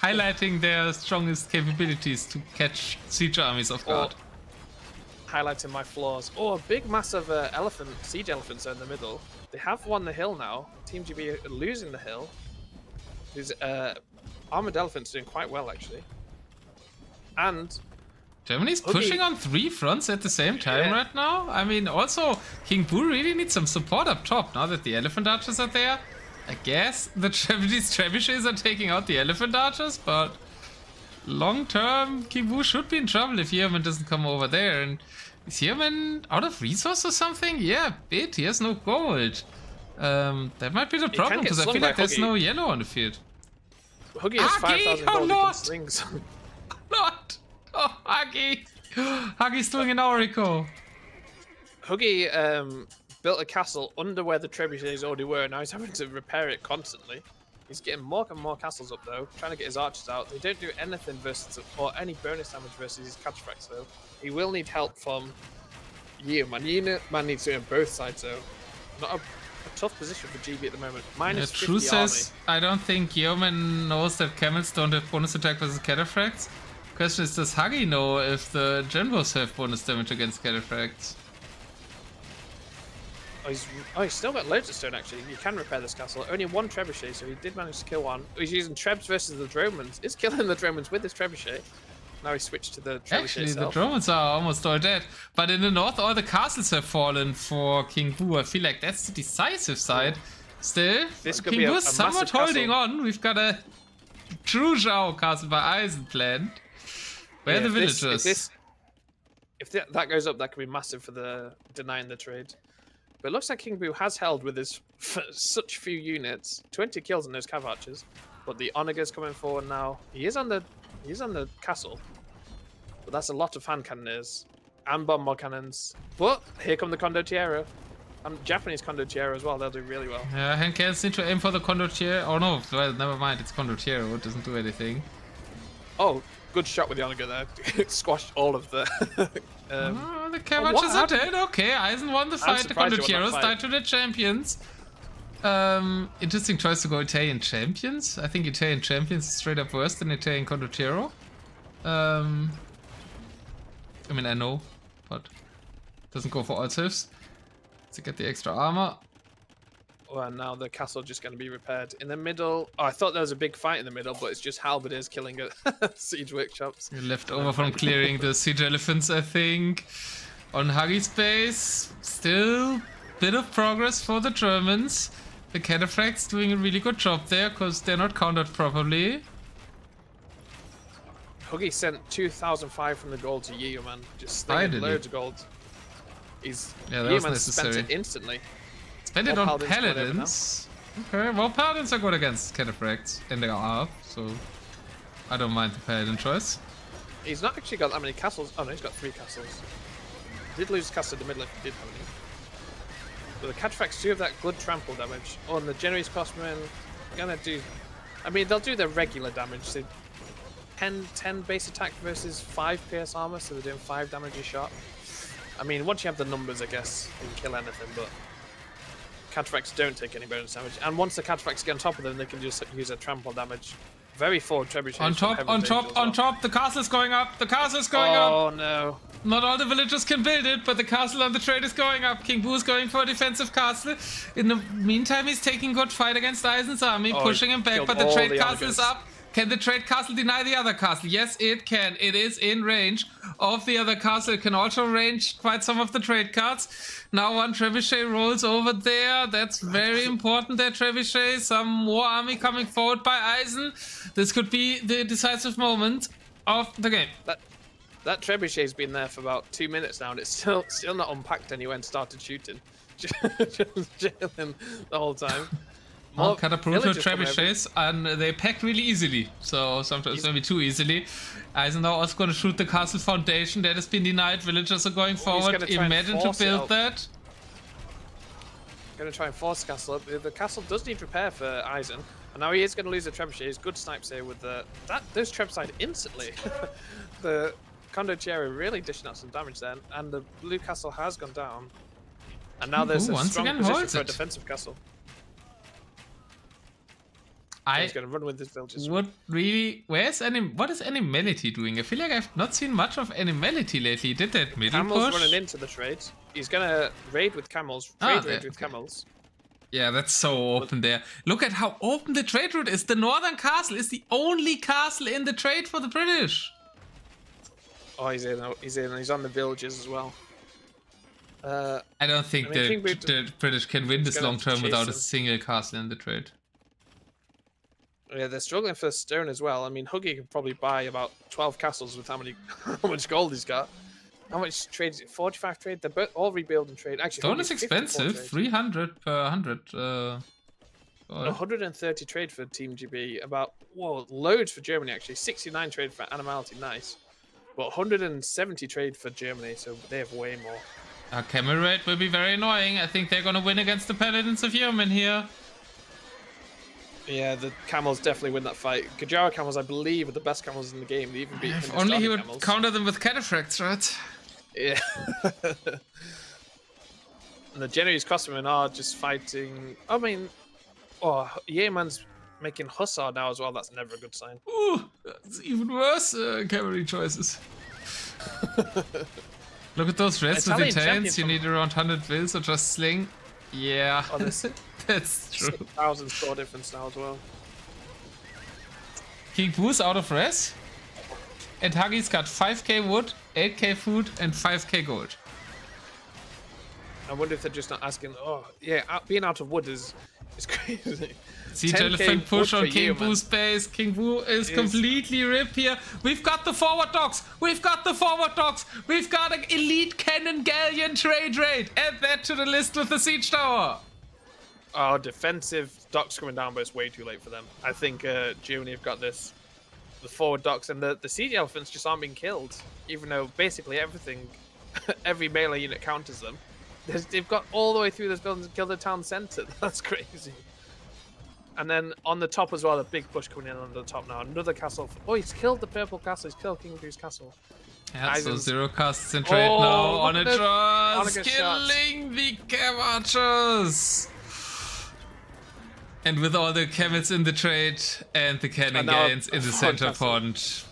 highlighting their strongest capabilities to catch siege armies off guard. Highlighting my flaws. Oh, a big massive siege elephants are in the middle. They have won the hill now. Team GB are losing the hill. These armored elephants doing quite well actually. And Germany's Huggie. pushing on 3 fronts at the same time right now. I mean, also, King Boo really needs some support up top now that the elephant archers are there. I guess the Japanese trebuchets are taking out the elephant archers, but long term, King Boo should be in trouble if Yeoman doesn't come over there. And is Yeoman out of resource or something? Yeah, bit. He has no gold. That might be the problem get because I slung feel by like there's Huggie. no yellow on the field. Huggie has Huggie, 5,000 oh gold Lord. in slings. Not! Oh, Huggie! Huggie's doing an oracle. Huggie built a castle under where the trebuchets already were. Now he's having to repair it constantly. He's getting more and more castles up though, trying to get his archers out. They don't do anything versus or any bonus damage versus his cataphracts though. He will need help from Yeoman. Yeoman needs to do on both sides though. Not a tough position for GB at the moment. Minus 50 True army. says, I don't think Yeoman knows that camels don't have bonus attack versus cataphracts. Question is, does Huggie know if the Genvos have bonus damage against cataphracts? Oh, he's still got loads of stone actually. You can repair this castle. Only one trebuchet, so he did manage to kill one. He's using trebs versus the dromans. He's killing the dromans with his trebuchet. Now he switched to the trebuchet Actually, itself. the Dromans are almost all dead. But in the north, all the castles have fallen for King Boo. I feel like that's the decisive side. Still, This could King be a Boo's somewhat massive holding castle. on. We've got a true Zhao castle by Eisen planned. Where are the villagers? If that goes up, that could be massive for the denying the trade. But it looks like King Boo has held with his such few units, 20 kills on those cav archers. But the Onager's coming forward now. He is on the castle, but that's a lot of hand cannoneers and bomb cannons. But here come the Condottiero and Japanese Condottiero as well. They'll do really well. Yeah, hand cannons need to aim for the Condottiero. Oh no, well, never mind. It's Condottiero. It doesn't do anything. Oh, good shot with the Onager there. Squashed all of the. Oh, the cav archers are dead. Okay, Eisen won the fight. The surprised you won that Condottieros fight. died to the champions. Interesting choice to go Italian champions. I think Italian champions is straight up worse than Italian Condottiero. I mean, I know, but doesn't go for all civs to get the extra armor. Well, now the castle just going to be repaired. In the middle, oh, I thought there was a big fight in the middle, but it's just halberdiers killing siege workshops. You're left over from clearing the siege elephants, I think. On Huggie's base, still bit of progress for the Germans. The cataphracts doing a really good job there because they're not countered properly. Huggie sent 2,005 from the gold to Yeoman, just slinging Finally. loads of gold. Yeah, that was Yeoman spent necessary. it instantly. Spend it Well, on Paladins whatever paladins. Okay, well, paladins are good against cataphracts, and they are up, so I don't mind the paladin choice. He's not actually got that many castles. Oh no, he's got 3 castles. He did lose his castle in the middle if he did have any. But the cataphracts do have that good trample damage. Oh, and the Genoese crossmen are gonna do. I mean, they'll do their regular damage. So 10 base attack versus 5 PS armor, so they're doing 5 damage a shot. I mean, once you have the numbers, I guess you can kill anything, but cataphracts don't take any bonus damage. And once the cataphracts get on top of them, they can just use their trample damage. Very forward trebuchet. On top, the castle's going up, the castle's going up! Oh no. Not all the villagers can build it, but the castle on the trade is going up. King Boo is going for a defensive castle. In the meantime, he's taking good fight against Eisen's army, Oh, pushing him back, killed but the all trade the castle is Onagers. up. Can the trade castle deny the other castle? Yes, it can. It is in range of the other castle. It can also range quite some of the trade cards. Now one trebuchet rolls over there. That's very important, that trebuchet. Some more army coming forward by Eisen. This could be the decisive moment of the game. That trebuchet's been there for about 2 minutes now, and it's still not unpacked anywhere and started shooting. Just chilling the whole time. Well, catapult villagers coming over. trebuchets, and they pack really easily. So sometimes maybe too easily. Eisen now also going to shoot the castle foundation that has been denied. Villagers are going forward. gonna try and Imagine to force it build up. that. Going to try and force the castle up. The castle does need repair for Eisen, and now he is going to lose the trebuchet. He's good snipes here with those trebs died instantly. The Condottiero really dishing out some damage then, and the blue castle has gone down. And now there's Ooh, a once strong again position holds for a it. defensive castle. He's going to run with his villages. What is Animality doing? I feel like I've not seen much of Animality lately. He did that middle Camels push. running into the trade. He's going to raid with camels. Raid with camels. Yeah, that's so open there. Look at how open the trade route is. The northern castle is the only castle in the trade for the British. Oh, he's in. He's on the villages as well. I don't think the British can win this long term without a single castle in the trade. Yeah, they're struggling for stone as well. I mean, Huggie could probably buy about 12 castles with how much gold he's got. How much trade is it? 45 trade? They're both all rebuilding trade. Actually, stone is expensive. 300 per 100. 130 trade for Team GB. Loads for Germany actually. 69 trade for Animality. Nice. But 170 trade for Germany, so they have way more. Our camel raid will be very annoying. I think they're gonna win against the Paladins of Yeoman here. Yeah, the camels definitely win that fight. Gujarat camels, I believe, are the best camels in the game. They even beat If only he would camels. counter them with cataphracts, right? Yeah. And the Genoese crossbowmen are just fighting. I mean, Yeoman's making Hussar now as well. That's never a good sign. Ooh, that's even worse cavalry choices. Look at those reds with intense. You need around 100 bills or just sling. Yeah, that's true. 6,000 score difference now as well. King Boo's out of res. And Huggie's got 5k wood, 8k food, and 5k gold. I wonder if they're just not asking. Oh, yeah, being out of wood is crazy. Siege elephant push on King Boo's base. King Boo is completely ripped here. We've got the forward docks. We've got an elite cannon galleon trade raid. Add that to the list with the siege tower. Oh, defensive docks coming down, but it's way too late for them. I think Germany have got this. The forward docks and the siege elephants just aren't being killed, even though basically everything, every melee unit counters them. They've got all the way through this building to kill the town center. That's crazy. And then on the top as well, a big push coming in on the top now. Another castle. Oh, he's killed the purple castle. He's killed King Boo's castle. Yeah, so 0 casts in trade now on a trust, killing the Camarchers. And with all the camels in the trade and the cannon gains in the center pond.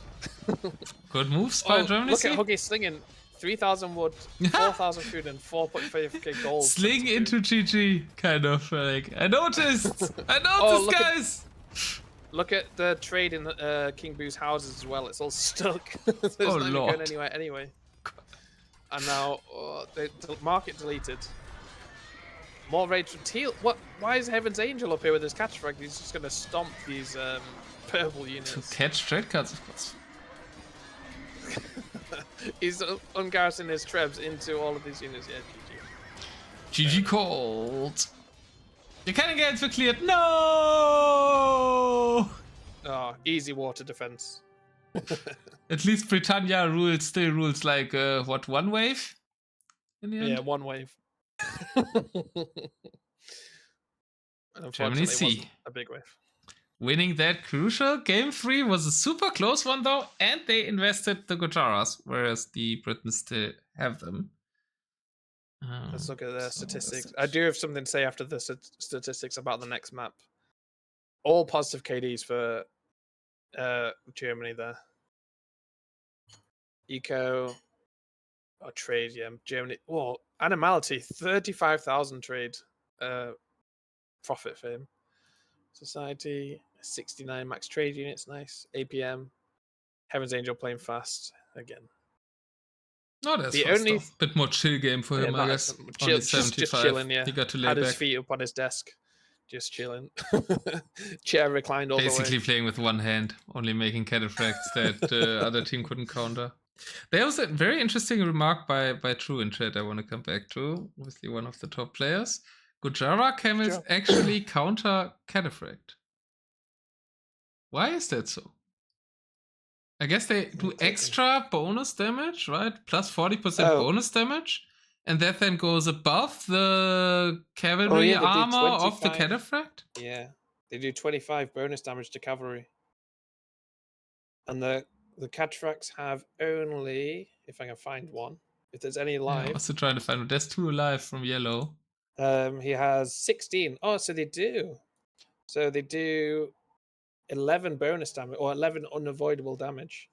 Good moves by Germany. Look at Huggie slinging 3,000 wood, 4,000 food, and 4.5k gold. Sling into GG, kind of like. I noticed, guys. Look at the trade in King Boo's houses as well. It's all stuck. It's not even going anywhere anyway. And now the market deleted. More raids from Teal. What? Why is Heaven's Angel up here with his catch frag? He's just gonna stomp these purple units. To catch trade cards, of course. He's ungarrisoning his trebs into all of these units. Yeah, GG. GG called. Your cannon gains were cleared. No! Oh, easy water defense. At least Britannia still rules like, what, one wave? In the end? Yeah, one wave. Germany C. A big wave. Winning that crucial. Game 3 was a super close one though, and they invested the Gujaras, whereas the Britons still have them. Let's look at the statistics. I do have something to say after the statistics about the next map. All positive KDs for Germany there. Eco or trade, yeah. Germany. Well, Animality, 35,000 trade profit for him. Society, 69 max trade units, nice. APM, Heaven's Angel playing fast again. No, that's a bit more chill game for him, I guess. Chill, just chilling, yeah. He got to lay Had back. his feet up on his desk, just chilling. Chair reclined all Basically the way. playing with one hand, only making cataphracts that the other team couldn't counter. There was a very interesting remark by True in chat I want to come back to. Obviously one of the top players. Gujarat camels actually counter cataphract. Why is that so? I guess they do extra bonus damage, right? Plus 40% bonus damage. And that then goes above the cavalry armor of the cataphract? Yeah. They do 25 bonus damage to cavalry. And the cataphracts have only, if I can find one, if there's any alive. I'm also trying to find one. There's 2 alive from yellow. He has 16. Oh, so they do. So they do 11 bonus damage or 11 unavoidable damage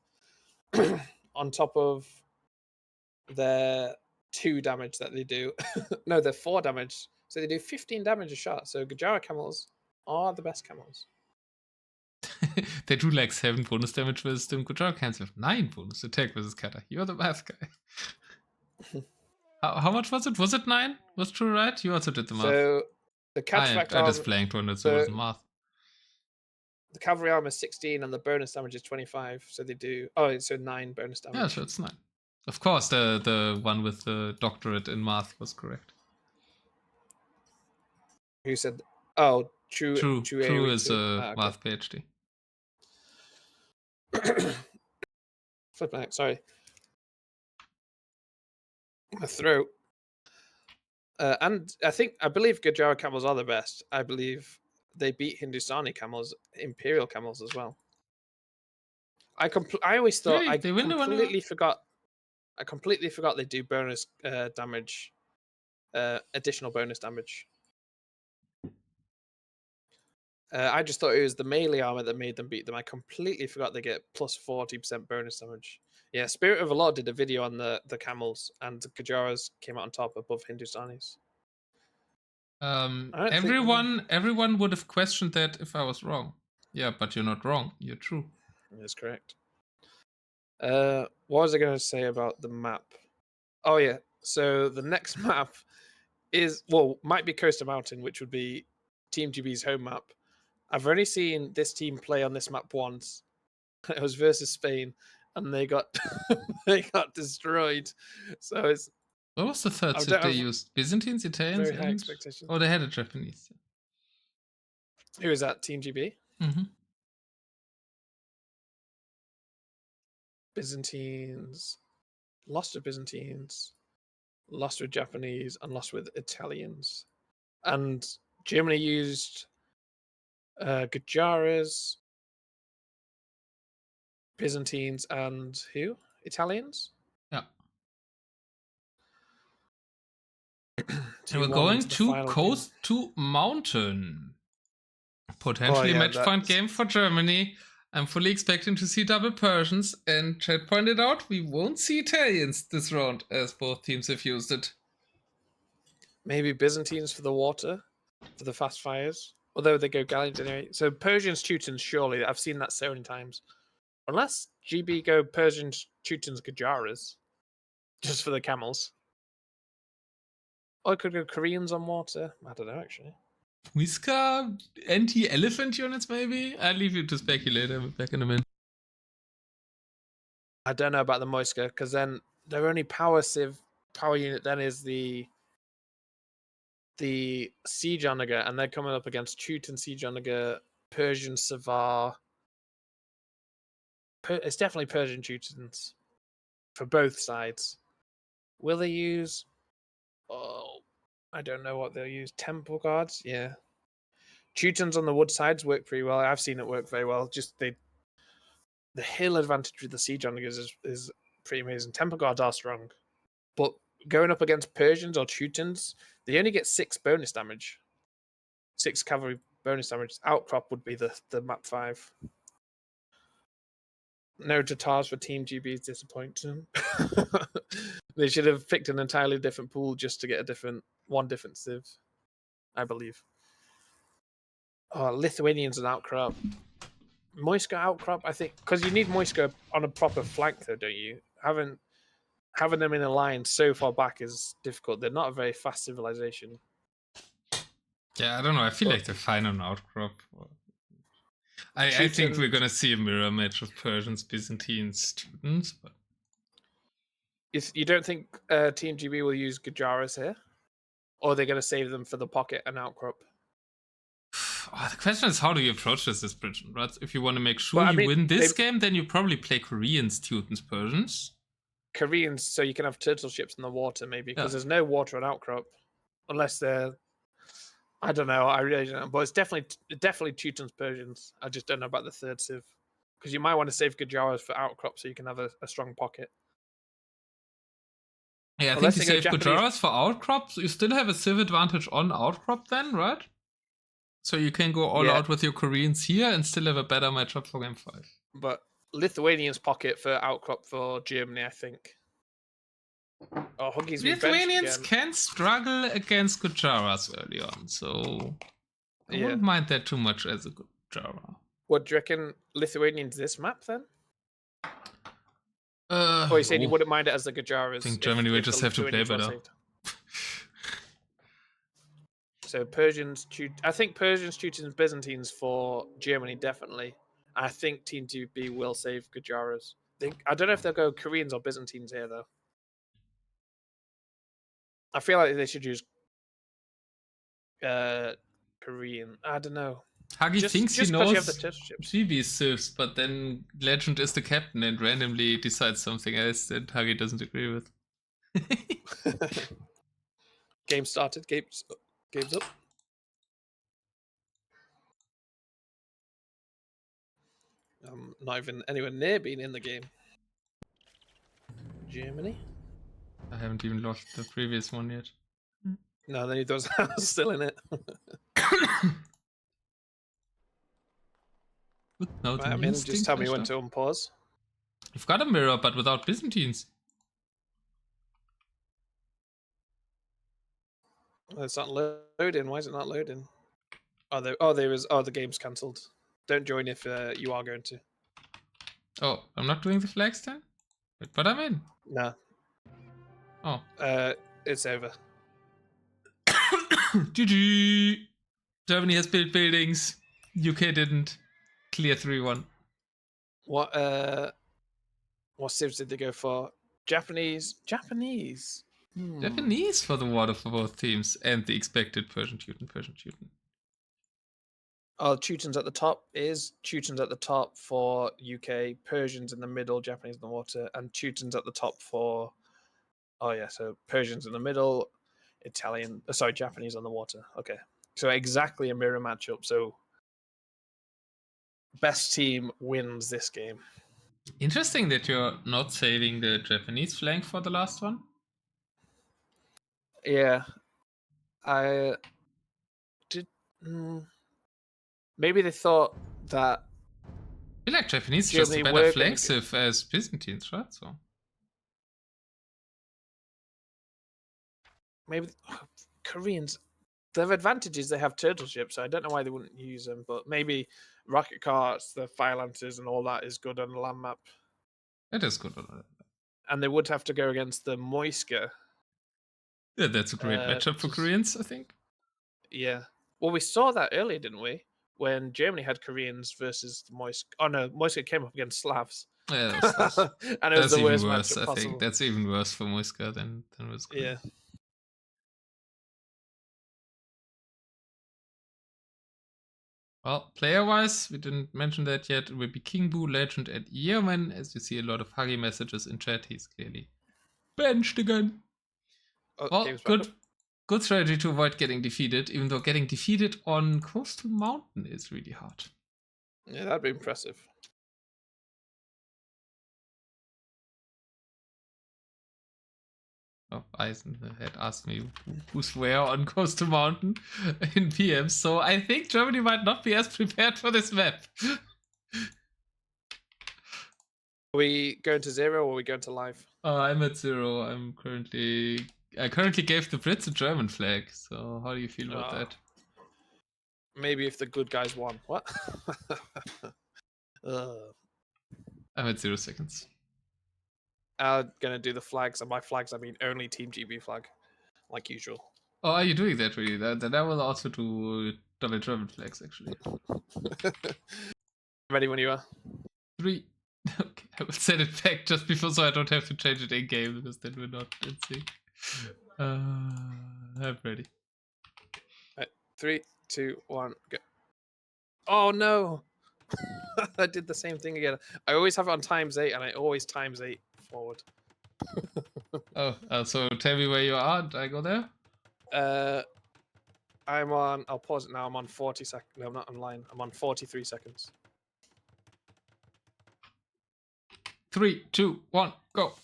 on top of their 2 damage that they do. No, they're 4 damage. So they do 15 damage a shot. So Gajara camels are the best camels. They do like 7 bonus damage versus them. Gajara camels have 9 bonus attack versus Kata. You're the math guy. How much was it? Was it 9? Was true, right? You also did the math. So the catchback I just blanked on it, so it wasn't math. The cavalry armor is 16 and the bonus damage is 25. So they do. Oh, so 9 bonus damage. Yeah, so it's 9. Of course, the one with the doctorate in math was correct. Who said? Oh, True is a math PhD. Flip back. Sorry, my throat. And I believe Gajara camels are the best. I believe they beat Hindustani camels, Imperial camels as well. I always thought Really? I completely forgot they do bonus damage, additional bonus damage. I just thought it was the melee armor that made them beat them. I completely forgot they get plus 40% bonus damage. Yeah, Spirit of the Lord did a video on the camels, and Gajaras came out on top above Hindustanis. Everyone would have questioned that if I was wrong. Yeah, but you're not wrong. You're true. That's correct. What was I going to say about the map? Oh yeah, so the next map might be Coaster Mountain, which would be Team GB's home map. I've only seen this team play on this map once. It was versus Spain, and they got they got destroyed. So it's. What was the third set they used? Byzantines, Italians, very high expectations. Oh, they had a Japanese. Who is that? Team GB. Mm-hmm. Byzantines, lost with Byzantines, lost with Japanese, and lost with Italians. And Germany used Gajaras, Byzantines, and who? Italians? Yeah. And we're going to coast to mountain. Potentially match point game for Germany. I'm fully expecting to see double Persians, and Chad pointed out we won't see Italians this round as both teams have used it. Maybe Byzantines for the water, for the fast fires. Although they go galleons anyway. So Persians, Teutons, surely. I've seen that so many times. Unless GB go Persians, Teutons, Gajaras. Just for the camels. Or it could go Koreans on water. I don't know, actually. Muisca anti-elephant units, maybe? I'll leave you to speculate. I'll be back in a minute. I don't know about the Muisca, because then their only power unit then is the Siege Onager, and they're coming up against Teuton Siege Onager, Persian Savar. It's definitely Persian Teutons for both sides. Will they use? Oh, I don't know what they'll use. Temple Guards, yeah. Teutons on the wood sides work pretty well. I've seen it work very well. Just the hill advantage with the Siege Onagers is pretty amazing. Temple Guards are strong, but going up against Persians or Teutons, they only get 6 bonus damage. 6 cavalry bonus damage. Outcrop would be the map 5. No Tatars for Team GB is disappointing. They should have picked an entirely different pool just to get one different civ, I believe. Oh, Lithuanians and Outcrop. Muisca Outcrop, I think, because you need Muisca on a proper flank, though, don't you? Having them in a line so far back is difficult. They're not a very fast civilization. Yeah, I don't know. I feel like they're fine on Outcrop. I think we're going to see a mirror match of Persians, Byzantines, students. But you don't think Team GB will use Gajaras here? Or are they going to save them for the pocket and Outcrop? The question is, how do you approach this Britain, right? If you want to make sure you win this game, then you probably play Koreans, Teutons, Persians. Koreans, so you can have turtle ships in the water, maybe, because there's no water on Outcrop. Unless they're... I don't know. I really don't know. But it's definitely Teutons, Persians. I just don't know about the third civ. Because you might want to save Gajaras for Outcrop so you can have a strong pocket. Yeah, I think you save Gajaras for Outcrop. So you still have a civ advantage on Outcrop then, right? So you can go all Yeah. out with your Koreans here and still have a better matchup for Game 5. But Lithuanians pocket for outcrop for Germany, I think. Oh, Huggie's been benched Lithuanians again. can struggle against Gujaras early on, so I Yeah. wouldn't mind that too much as a Gujara. What do you reckon, Lithuanians this map then? Or Or you saying you wouldn't mind it as the Gujaras? I think Germany will just have to play better. So Persians, I think Persians, Teutons, Byzantines for Germany definitely. I think Team 2B will save Gujaras. I don't know if they'll go Koreans or Byzantines here though. I feel like they should use Korean. I don't know. Huggie thinks he just 'cause you have the knows test ships. GB civs, but then Legend is the captain and randomly decides something else that Huggie doesn't agree with. Game started. Game's up. I'm not even anywhere near being in the game. Germany? I haven't even lost the previous one yet. No, neither was I was still in it. Now the I mean, news just thing tell me flashed when up. to unpause. You've got a mirror, but without Byzantines. It's not loading. Why is it not loading? The game's cancelled. Don't join if you are going to. Oh, I'm not doing the flags then? But I'm in. No. Oh. It's over. GG! Germany has built buildings. UK didn't. Clear 3-1. What civs did they go for? Japanese. Japanese for the water for both teams and the expected Persian Teuton. Oh, Teutons at the top is Teutons at the top for UK, Persians in the middle, Japanese in the water, and Teutons at the top for. Oh yeah, so Persians in the middle, Japanese on the water. Okay, so exactly a mirror matchup. So best team wins this game. Interesting that you're not saving the Japanese flank for the last one. Yeah, I did. Maybe they thought that. I feel like Japanese Germany just a better were flank gonna civ as Byzantines, right? So maybe Koreans. They have advantages. They have turtle ships, so I don't know why they wouldn't use them. But maybe rocket carts, the fire lancers, and all that is good on a land map. it is good. And they would have to go against the Moiska. Yeah, that's a great matchup for Koreans, I think. Yeah. Well, we saw that earlier, didn't we? When Germany had Koreans versus the Moiska. Oh no, Moiska came up against Slavs. Yeah, that was nice. And it was That's the worst even worse, matchup I possible. think. That's even worse for Moiska than was Korea. Yeah. Well, player-wise, we didn't mention that yet. It will be King Boo, Legend, and Yeoman. As you see a lot of Huggie messages in chat, he's clearly benched again. Oh, Well, good strategy to avoid getting defeated, even though getting defeated on Coastal Mountain is really hard. Yeah, that'd be impressive. Oh, Eisen had asked me who's where on Coastal Mountain in PM, so I think Germany might not be as prepared for this map. Are we going to 0 or are we going to live? I'm at 0. I currently gave the Brits a German flag, so how do you feel about that? Maybe if the good guys won. What? I'm at 0 seconds. I'm gonna do the flags, and by flags I mean only Team GB flag, like usual. Oh, are you doing that really? Then I will also do double German flags, actually. Ready when you are. 3. Okay, I will set it back just before so I don't have to change it in game because then we're not in sync. I'm ready. Right, 3, 2, 1, go. Oh no! I did the same thing again. I always have it on ×8 and I always ×8 forward. So tell me where you are and I go there? I'll pause it now. I'm on 40 seconds. No, I'm not online. I'm on 43 seconds. 3, 2, 1, go.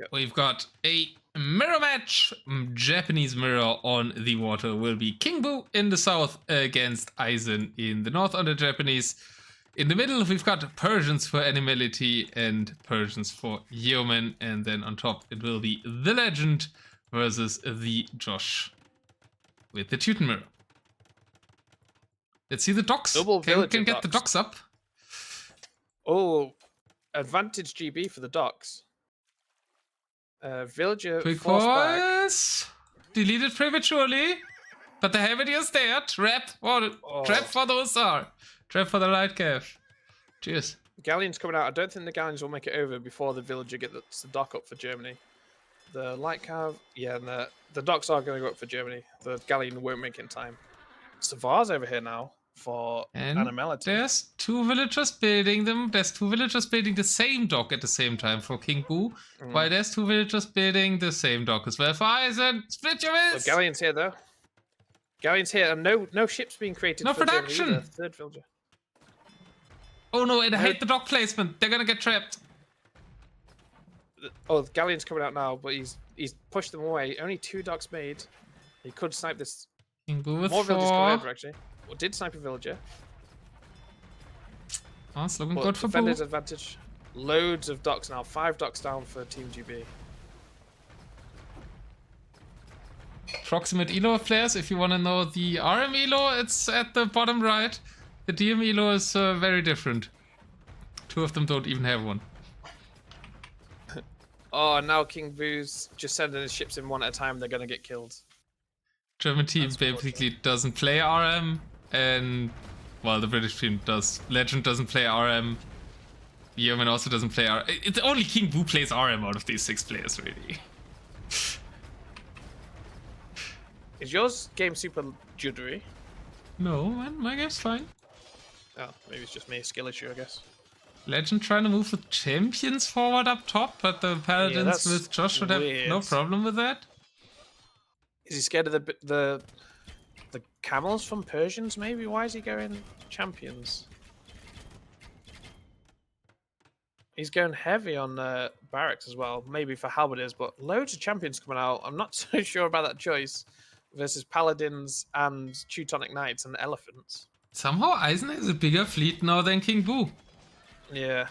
Yep. We've got a mirror match. Japanese mirror on the water will be King Boo in the south against Aizen in the north on the Japanese. In the middle, we've got Persians for Animality and Persians for Yeoman. And then on top, it will be the Legend versus the Josh with the Teuton mirror. Let's see the docks. Double Can villager get the docks up. Oh, advantage GB for the docks. Villager Quick force back. pause. Deleted prematurely. But the heavy is there. Trap. Trap for those are. Trap for the light calf. Cheers. Galleon's coming out. I don't think the Galleons will make it over before the villager gets the dock up for Germany. The light calf, yeah, and the docks are going to go up for Germany. The Galleon won't make it in time. Savar's over here now for And Animality. there's two villagers building them. There's two villagers building the same dock at the same time for King Boo. While there's two villagers building the same dock as well for Aizen. Split your The wings! Galleon's here though. Galleon's here, and no ships being created. No for Germany production! either. Third villager. Oh no, and I hate the dock placement. They're gonna get trapped. Oh, the Galleon's coming out now, but he's pushed them away. Only 2 docks made. He could snipe this. King Boo with More villagers coming 4. over actually. Well, did snipe a villager. Oh, it's looking But good for Boo. defender's advantage. Loads of docks now. 5 docks down for Team GB. Proximate elo players, if you want to know the RM elo, it's at the bottom right. The DM elo is very different. 2 of them don't even have one. Oh, and now King Boo's just sending his ships in one at a time. They're going to get killed. German team That's basically doesn't play RM, and well, the British team does. Legend doesn't play RM. Yeoman also doesn't play RM. It's only King Boo plays RM out of these 6 players, really. Is yours game super juddery? No, man, my game's fine. Oh, maybe it's just me. Skill issue, I guess. Legend trying to move the champions forward up top, but the Paladins that's with Josh should have no weird. problem with that. Is he scared of the camels from Persians? Maybe. Why is he going champions? He's going heavy on barracks as well. Maybe for halberdiers, but loads of champions coming out. I'm not so sure about that choice versus paladins and Teutonic knights and elephants. Somehow Aizen has a bigger fleet now than King Boo. Yeah.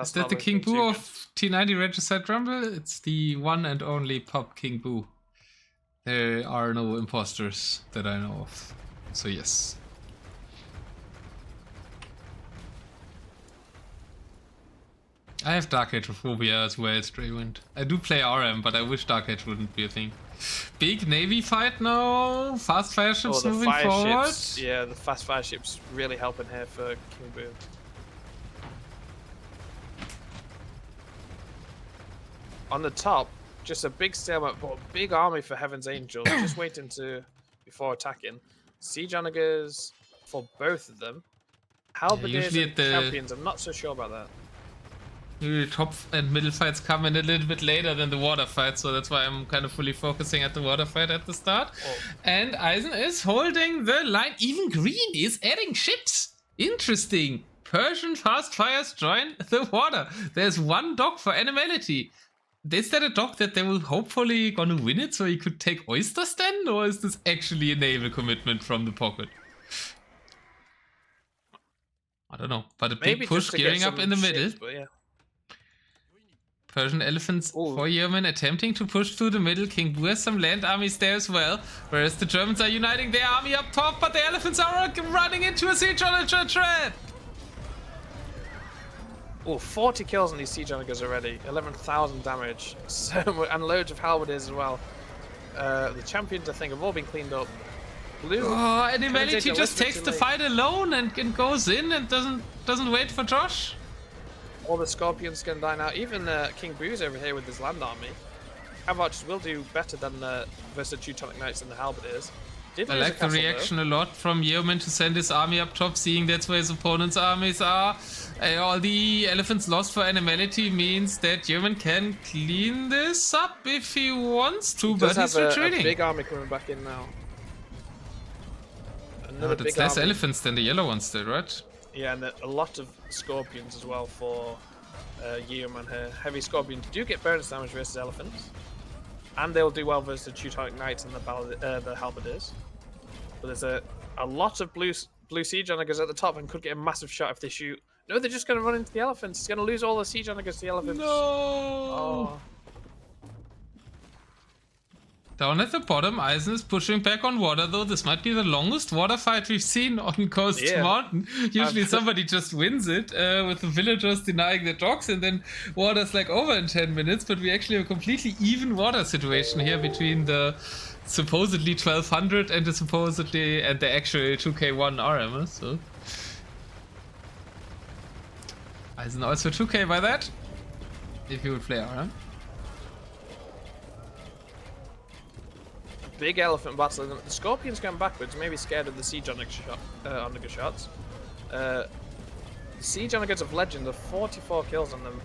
Is that the King Boo of T90 Regicide Rumble? It's the one and only Pop King Boo. There are no imposters that I know of. So yes. I have Dark Age phobia as well, Straywind. I do play RM, but I wish Dark Age wouldn't be a thing. Big Navy fight now. Fast fire ships the moving forward. Ships, yeah, the fast fire ships really helping here for King Boo. On the top, just a big stalemate, but a big army for Heaven's Angels, just waiting before attacking. Siege onagers for both of them. Halberdiers and champions, I'm not so sure about that. The top and middle fights come in a little bit later than the water fight, so that's why I'm kind of fully focusing at the water fight at the start. Oh. And Aizen is holding the line. Even Green is adding ships. Interesting. Persian fast fires join the water. There's one dock for Animality. Is that a dock that they will hopefully gonna win it so he could take oysters then? Or is this actually a naval commitment from the pocket? I don't know. But a big push gearing up in the middle. But yeah. Persian elephants for Yeoman attempting to push through the middle. King Boo has some land armies there as well. Whereas the Germans are uniting their army up top, but the elephants are running into a siege onager trap. Oh, 40 kills on these siege onagers already. 11,000 damage. So much, and loads of halberdiers as well. The champions, I think, have all been cleaned up. Blue. Oh, Animality just takes the fight alone and goes in and doesn't wait for Josh. All the scorpions can die now. Even King Boo's over here with his land army. Cavalry will do better than versus Teutonic Knights and the Halberdiers. I like the reaction a lot from Yeoman to send his army up top, seeing that's where his opponent's armies are. All the elephants lost for Animality means that Yeoman can clean this up if he wants to, but he's retreating. A big army coming back in now. But it's less elephants than the yellow ones did, right? Yeah, and a lot of scorpions as well for Yeoman here. Heavy scorpions do get bonus damage versus elephants. and they'll do well versus the Teutonic Knights and the Halberdiers. But there's a lot of blue siege onagers at the top and could get a massive shot if they shoot. No, they're just going to run into the elephants. It's going to lose all the siege onagers to the elephants. No. Oh. Down at the bottom, Eisen is pushing back on water, though. This might be the longest water fight we've seen on Coast Mountain. Usually somebody just wins it with the villagers denying the dogs, and then water's like over in 10 minutes. But we actually have a completely even water situation here between the supposedly 1200 and the actual 2k1 RM. So Eisen also 2k by that, if you would play RM. Big elephant battle. The Scorpion's going backwards, maybe scared of the siege onager shots. The siege onagers of Legend have 44 kills on them,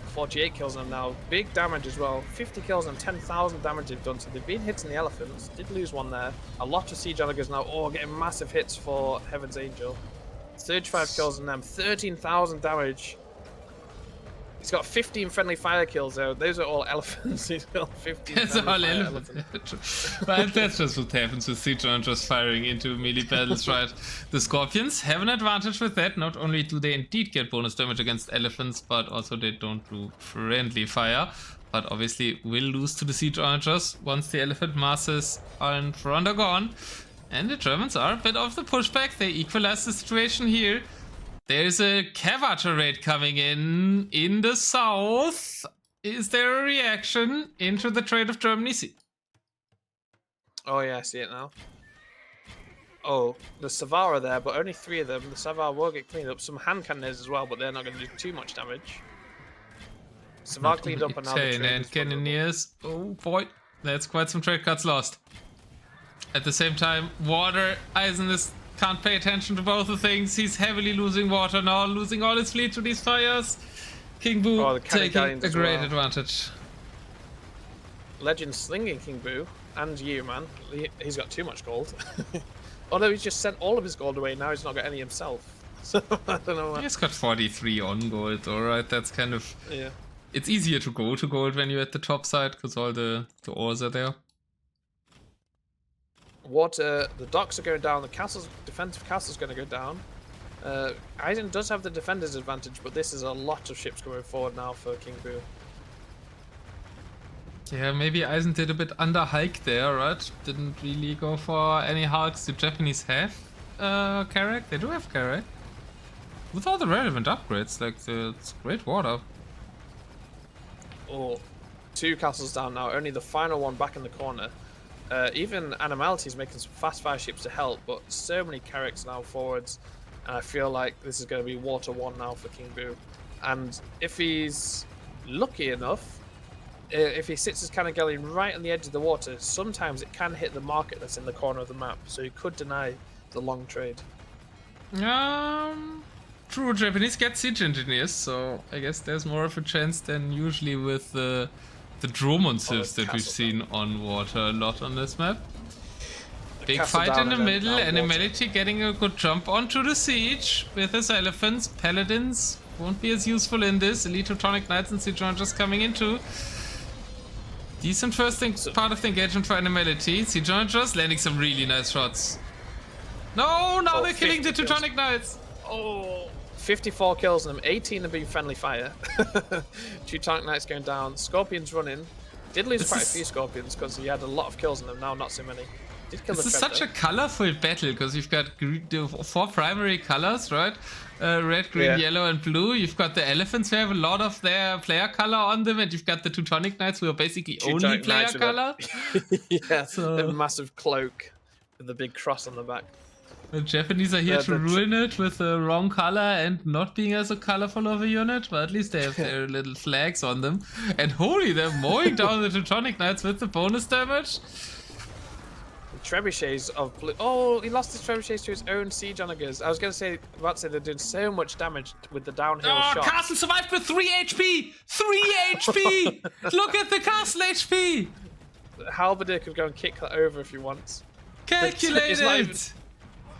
48 kills on them now. Big damage as well. 50 kills and 10,000 damage they've done. So they've been hitting the elephants. Did lose one there. A lot of siege onagers now. Oh, getting massive hits for Heaven's Angel. 35 kills on them. 13,000 damage. He's got 15 friendly fire kills though. Those are all elephants. He's got 15 That's friendly all fire elephants. But that's just what happens with siege onagers firing into melee battles, right? The Scorpions have an advantage with that. Not only do they indeed get bonus damage against elephants, but also they don't do friendly fire. But obviously will lose to the siege onagers once the elephant masses are in front are gone. And the Germans are a bit of the pushback. They equalize the situation here. There's a Cavator raid coming in the south. Is there a reaction into the trade of Germany Sea? Oh yeah, I see it now. Oh, the Savar are there, but only 3 of them. The Savar will get cleaned up. Some hand cannons as well, but they're not going to do too much damage. Savar cleaned up, and now the trade and is cannoneers. Oh boy, that's quite some trade cuts lost. At the same time, water, Eisen can't pay attention to both the things. He's heavily losing water now, losing all his fleet to these fires. King Boo taking a great advantage. Legend slinging King Boo and Yeoman. He's got too much gold. Although he's just sent all of his gold away, now he's not got any himself. So I don't know what. He's got 43 on gold, alright, that's kind of... Yeah. It's easier to go to gold when you're at the top side, because all the ores are there. Water, the docks are going down, the defensive castle's going to go down. Eisen does have the defender's advantage, but this is a lot of ships going forward now for King Boo. Yeah, maybe Eisen did a bit under hike there, right? Didn't really go for any hulks. The Japanese have Carrack. They do have Carrack. With all the relevant upgrades, like it's great water. Oh, 2 castles down now, only the final one back in the corner. Even Animality is making some fast fire ships to help, but so many Carracks now forwards, and I feel like this is going to be water 1 now for King Boo. And if he's lucky enough, if he sits his cannon galley right on the edge of the water, sometimes it can hit the market that's in the corner of the map, so he could deny the long trade. True, Japanese get siege engineers, so I guess there's more of a chance than usually with the Dromon sieves that we've seen on water a lot on this map. Big fight in the middle, Animality getting a good jump onto the siege with his elephants. Paladins won't be as useful in this. Elite Teutonic Knights and siege onagers coming into. Decent first part of the engagement for Animality. Siege onagers landing some really nice shots. No, now they're killing the Teutonic Knights. Oh, 54 kills on them, 18 have been friendly fire. Teutonic Knights going down, Scorpions running. Did lose quite a few Scorpions because he had a lot of kills on them, now not so many. Did kill this is such a colorful battle because you've got 4 primary colors, right? Red, green, yellow, and blue. You've got the elephants who have a lot of their player color on them, and you've got the Teutonic Knights who are basically only player color. Yeah, a massive cloak with the big cross on the back. The Japanese are here to ruin it with the wrong color and not being as colorful of a unit, but at least they have their little flags on them. And holy, they're mowing down the Teutonic Knights with the bonus damage. The trebuchets of blue. Oh, he lost his trebuchets to his own siege onagers. I was going to say, they're doing so much damage with the downhill shots. Castle survived with 3 HP! 3 HP! Look at the castle HP! Halberdier could go and kick that over if he wants. Calculated!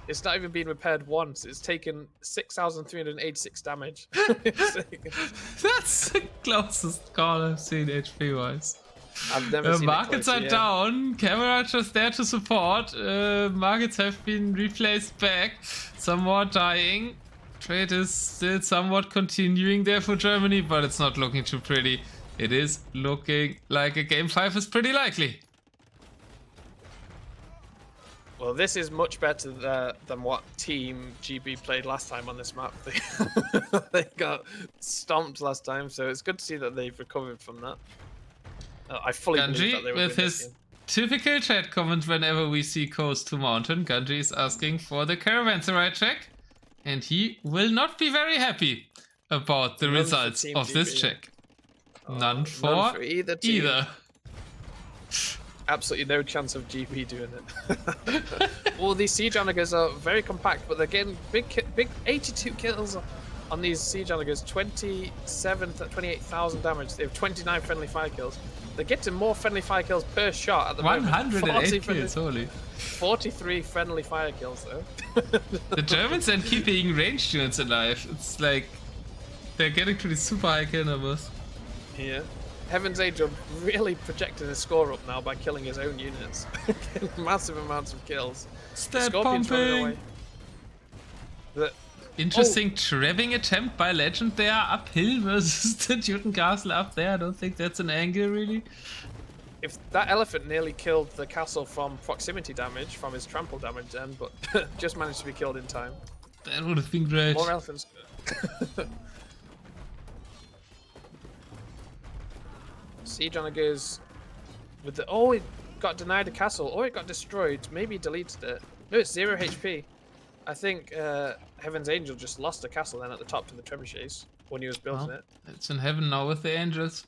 It's not even been repaired once. It's taken 6,386 damage. That's the closest call I've seen HP-wise. I've never seen Markets it are closer, yeah. down. Camera just there to support. Markets have been replaced back. Some more dying. Trade is still somewhat continuing there for Germany, but it's not looking too pretty. It is looking like a game 5 is pretty likely. Well, this is much better than what Team GB played last time on this map. They got stomped last time, so it's good to see that they've recovered from that. I fully believe that they Ganji would with win this his game. typical chat comment whenever we see Coast to Mountain. Ganji is asking for the caravanserai check, and he will not be very happy about the None for results Team of this GB, yeah. check. None for None either team. either. Absolutely no chance of GB doing it. Well, these siege onagers are very compact, but they're getting big 82 kills on these siege onagers, 28,000 damage. They have 29 friendly fire kills. They're getting more friendly fire kills per shot at the moment. 108 kills, holy. 43 friendly fire kills though. The Germans are keeping ranged units alive. It's like they're getting to these super high kill numbers. Yeah. Heaven's Angel really projecting his score up now by killing his own units. Massive amounts of kills. Stat Scorpion's running away. pumping. Interesting trapping attempt by Legend there uphill versus the Newton Castle up there. I don't think that's an angle really. If that elephant nearly killed the castle from proximity damage, from his trample damage then, but just managed to be killed in time. That would have been great. More elephants. Siege onagers with the it got denied a castle, or it got destroyed. Maybe he deleted it. No, it's 0 HP. I think Heaven's Angel just lost a castle then at the top to the trebuchets when he was building Well, it. it's in heaven now with the angels.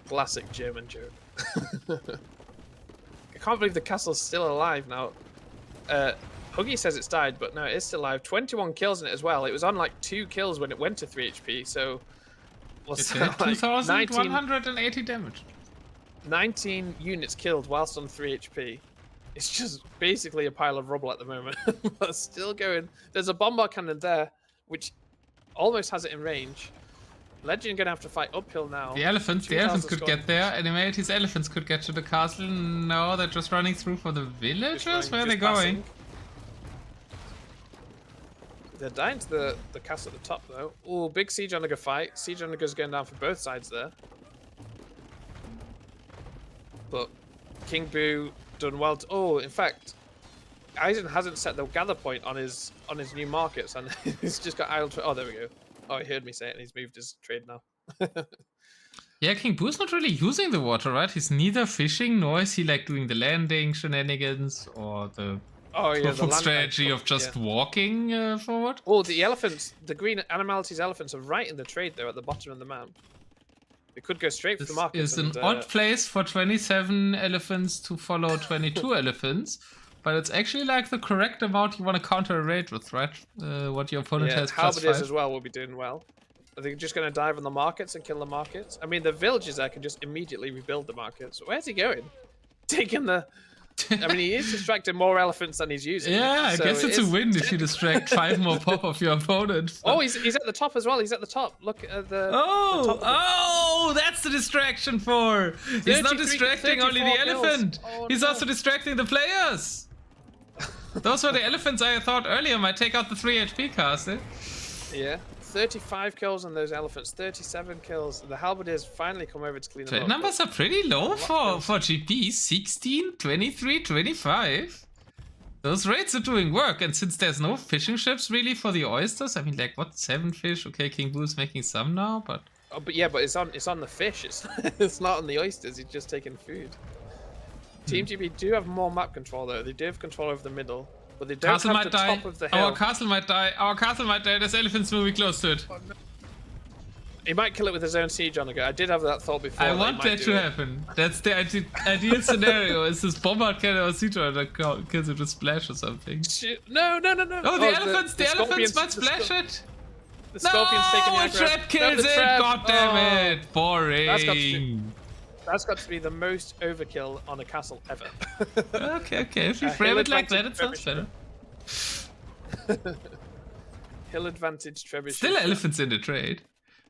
Classic German joke. I can't believe the castle's still alive now. Huggie says it's died, but no, it is still alive. 21 kills in it as well. It was on like 2 kills when it went to 3 HP, so... It did 2,180 damage. 19 units killed whilst on 3 HP. It's just basically a pile of rubble at the moment, but still going. There's a bombard cannon there, which almost has it in range. Legend gonna have to fight uphill now. The elephants could score. get there. Animality's elephants could get to the castle. No, they're just running through for the villagers. Where are they going? They're dying to the castle at the top though. Oh, big siege onager fight. Siege onagers going down for both sides there. But King Boo done well. In fact, Eisen hasn't set the gather point on his new markets, and he's just got idle. Oh, there we go. Oh, he heard me say it, and he's moved his trade now. Yeah, King Boo's not really using the water, right? He's neither fishing nor is he like doing the landing shenanigans or the perfect strategy of just walking forward. Oh, the elephants, the green Animality's elephants are right in the trade though at the bottom of the map. They could go straight for the market. It's an odd place for 27 elephants to follow 22 elephants, but it's actually like the correct amount you want to counter a raid with, right? What your opponent has plus 5. Halberdiers as well will be doing well. Are they just going to dive on the markets and kill the markets? I mean, the villagers there can just immediately rebuild the markets. Where's he going? Taking the... I mean, he is distracting more elephants than he's using. Yeah, I guess it's a win if you distract 5 more pop of your opponent. Oh, he's at the top as well. He's at the top. Look at the... Oh, that's the distraction for. He's not distracting only the elephant. He's also distracting the players. Those were the elephants I thought earlier might take out the 3 HP castle. Yeah. 35 kills on those elephants, 37 kills. The halberdiers finally come over to clean them up. Numbers are pretty low for GP. 16, 23, 25. Those raids are doing work, and since there's no fishing ships really for the oysters, I mean, like, what, 7 fish? Okay, King Boo's making some now, but... Oh, but yeah, but it's on the fish. It's not on the oysters. He's just taking food. Team GB do have more map control, though. They do have control over the middle. But they don't have the top of the hill. Our castle might die. Our castle might die. There's elephants moving close to it. Oh, no. He might kill it with his own siege onager. I did have that thought before. I want that to happen. That's the ideal scenario. Is this bombard cannon or siege onager kills it with splash or something? No. Oh, the elephants! The elephants might splash it. The scorpion's taking the aggro. Trap kills it! God damn it! Boring. That's got to be the most overkill on a castle ever. Okay. If you frame it like that, it sounds better. Hill advantage trebuchet. Still elephants in the trade.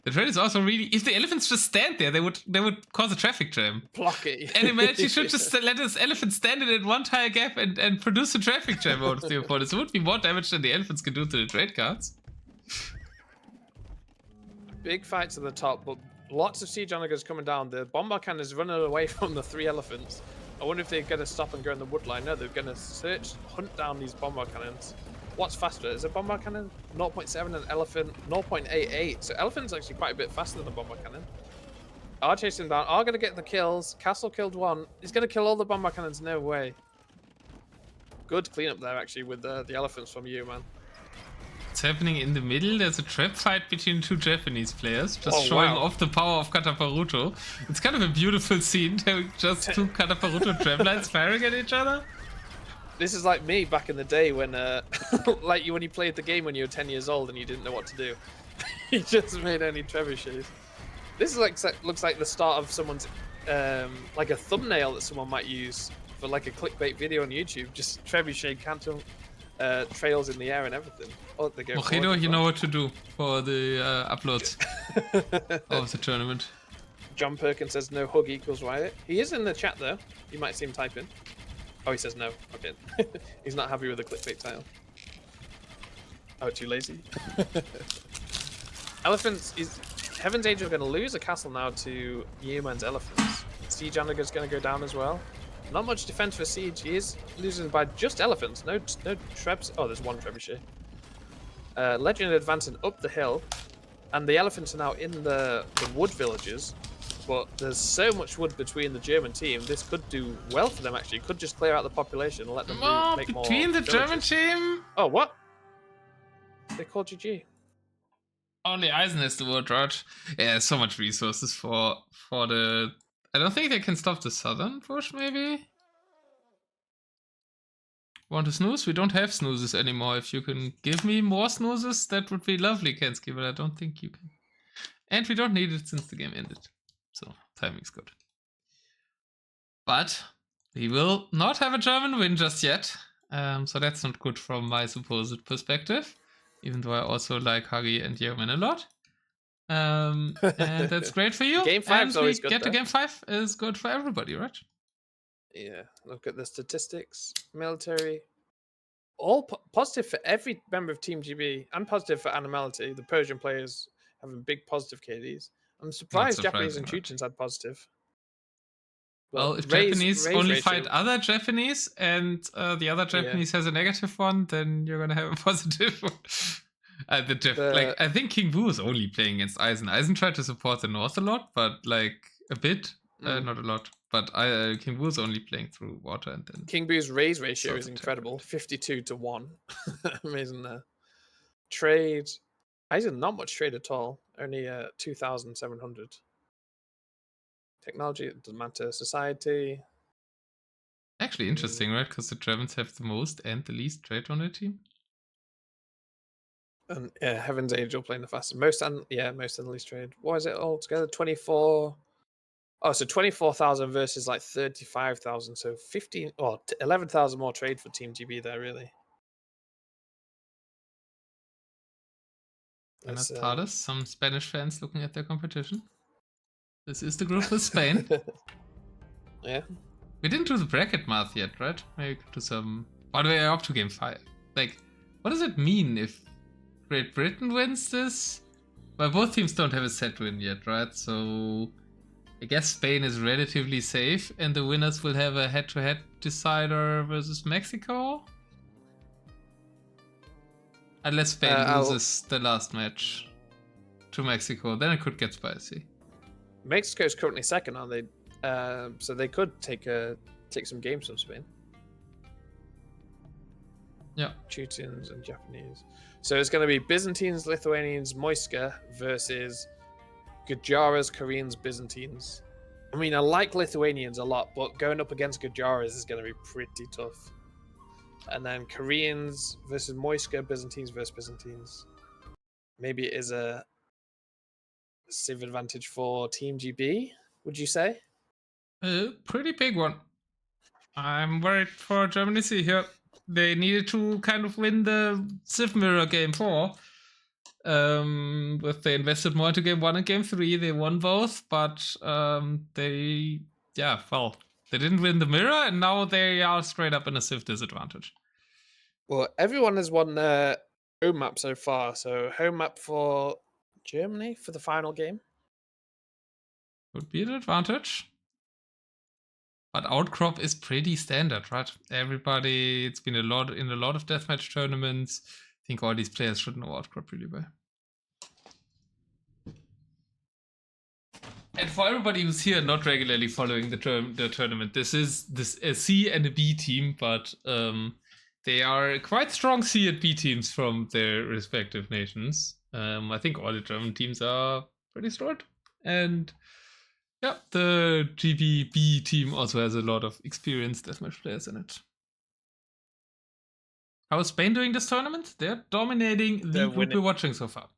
The trade is also really. If the elephants just stand there, they would cause a traffic jam. Block it. Animality should just let his elephant stand in that one tile gap and produce a traffic jam out of the opponents. It would be more damage than the elephants can do to the trade cards. Big fights at the top, but lots of siege onagers coming down. The bombard cannon is running away from the 3 elephants. I wonder if they're going to stop and go in the wood line. No, they're going to hunt down these bombard cannons. What's faster? Is a bombard cannon 0.7 and elephant 0.88? So elephant's actually quite a bit faster than a bombard cannon. Are chasing down. Are going to get the kills. Castle killed 1. He's going to kill all the bombard cannons. No way. Good cleanup there actually with the elephants from Yeoman. It's happening in the middle. There's a trap fight between 2 Japanese players, just showing off the power of Kataparuto. It's kind of a beautiful scene, having just 2 Kataparuto trap lines firing at each other. This is like me back in the day when, like when you played the game when you were 10 years old and you didn't know what to do. You just made only trebuchets. This is like looks like the start of someone's, like a thumbnail that someone might use for like a clickbait video on YouTube. Just trebuchet canton trails in the air and everything. Oh, they go. Mojito, you know what to do for the uploads of the tournament. John Perkins says no hug equals riot. He is in the chat though. You might see him type in. Oh, he says no. Okay. He's not happy with the clickbait title. Oh, too lazy. Elephants is Heaven's Angel going to lose a castle now to Yeoman's elephants. Siege Onager's going to go down as well. Not much defense for Siege. He is losing by just elephants. No trebs. Oh, there's 1 trebuchet. Legend advancing up the hill, and the elephants are now in the wood villages. But there's so much wood between the German team. This could do well for them actually. Could just clear out the population and let them make more. Between the villages. German team? Oh, what? They called GG. Only Eisen has the word, right? Yeah, so much resources for the. I don't think they can stop the southern push. Maybe. Want to snooze? We don't have snoozes anymore. If you can give me more snoozes, that would be lovely, Kensky. But I don't think you can. And we don't need it since the game ended. So, timing's good. But we will not have a German win just yet. So that's not good from my supposed perspective. Even though I also like Huggie and Yeoman a lot. And that's great for you. Game 5 is always good. Get to game 5 is good for everybody, right? Yeah, look at the statistics. Military. All positive for every member of Team GB and positive for Animality. The Persian players having big positive KDs. I'm surprised Japanese and Chechens had positive. Well, if Japanese only fight other Japanese and the other Japanese has a negative one, then you're gonna have a positive one. Like I think King Boo is only playing against Eisen. Eisen tried to support the North a lot, but like a bit, not a lot. But King Boo is only playing through water, and then King Boo's raise ratio is incredible, 52-1. Amazing there. Trade. Eisen not much trade at all. Only 2,700. Technology, it doesn't matter. Society. Actually interesting, right? Because the Germans have the most and the least trade on their team. And yeah, Heaven's Angel playing the fastest. Most and the least trade. What is it all together? 24. Oh, so 24,000 versus like 35,000. So 11,000 more trade for Team GB there, really. Buenas tardes, some Spanish fans looking at their competition. This is the group with Spain. Yeah. We didn't do the bracket math yet, right? Maybe we could do some. By the way, I'm up to game 5. Like, what does it mean if Great Britain wins this? Well, both teams don't have a set win yet, right? So I guess Spain is relatively safe, and the winners will have a head-to-head decider versus Mexico. Unless Spain loses the last match to Mexico, then it could get spicy. Mexico's currently second, aren't they? So they could take some games from Spain. Yeah. Chechens and Japanese. So it's going to be Byzantines, Lithuanians, Moiska versus Gujaras, Koreans, Byzantines. I mean, I like Lithuanians a lot, but going up against Gujaras is going to be pretty tough. And then Koreans versus Moiska, Byzantines versus Byzantines. Maybe it is a civ advantage for Team GB, would you say? A pretty big one. I'm worried for Germany here. They needed to kind of win the Civ Mirror game 4. But they invested more into game 1 and game 3. They won both, but they didn't win the mirror, and now they are straight up in a Civ disadvantage. Well, everyone has won their home map so far. So home map for Germany for the final game. Would be an advantage. But outcrop is pretty standard, right? Everybody, it's been in a lot of deathmatch tournaments. I think all these players should know outcrop really well. And for everybody who's here not regularly following the tournament, this is a C and a B team, but they are quite strong C and B teams from their respective nations. I think all the German teams are pretty strong. And yeah, the GBB team also has a lot of experienced deathmatch players in it. How is Spain doing this tournament? They're dominating the group we're watching so far.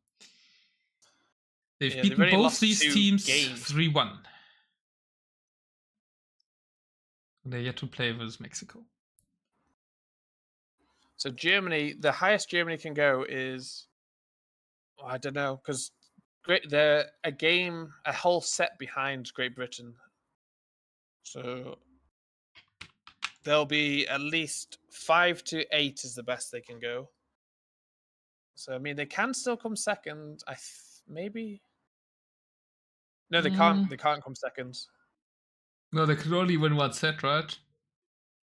They've beaten both these teams 3-1. They're yet to play with Mexico. So Germany, the highest Germany can go is, I don't know, because they're a whole set behind Great Britain. So they'll be at least 5 to 8 is the best they can go. So I mean, they can still come second. Maybe. No, they can't. They can't come second. No, they could only win one set, right?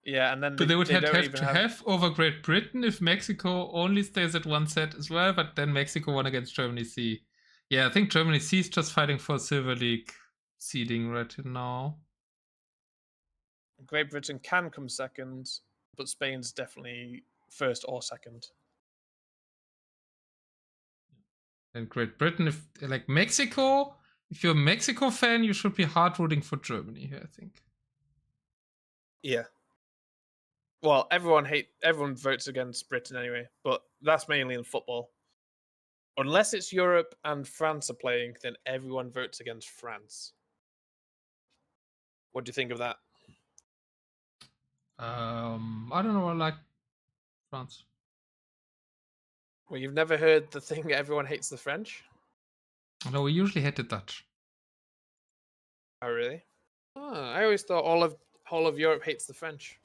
Yeah, and then but they would have over Great Britain if Mexico only stays at one set as well. But then Mexico won against Germany C. Yeah, I think Germany C is just fighting for Silver League seeding right now. Great Britain can come second, but Spain's definitely first or second. And Great Britain, if like Mexico, if you're a Mexico fan, you should be hard rooting for Germany here, I think. Yeah. Well, everyone votes against Britain anyway, but that's mainly in football. Unless it's Europe and France are playing, then everyone votes against France. What do you think of that? I don't know. I like France. Well, you've never heard the thing everyone hates the French? No, we usually hate the Dutch. Oh, really? Oh, I always thought all of Europe hates the French.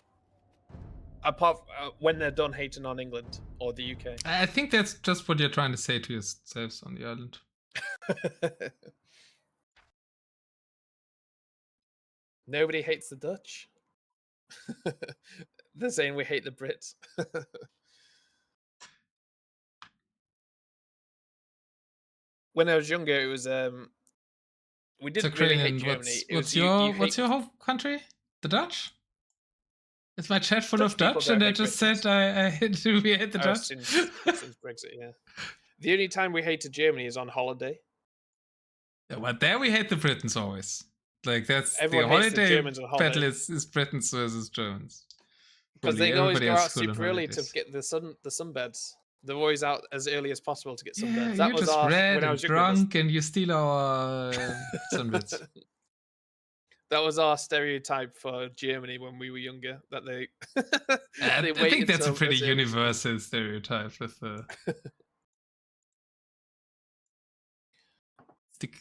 Apart when they're done hating on England or the UK. I think that's just what you're trying to say to yourselves on the island. Nobody hates the Dutch. They're saying we hate the Brits. When I was younger, it was we didn't really hate Germany. What's your home country? The Dutch? Is my chat full of Dutch? And I just said we hate the Dutch? Since Brexit, yeah. The only time we hated Germany is on holiday. Yeah, but there we hate the Britons always. Like that's everyone the hates the Germans on holiday. battle is Britons versus Germans. Because they always go out super early to get the sunbeds. They're always out as early as possible to get sunbeds. That was just red and drunk, and you steal our sunbeds. That was our stereotype for Germany when we were younger. That they, I think that's a pretty universal stereotype with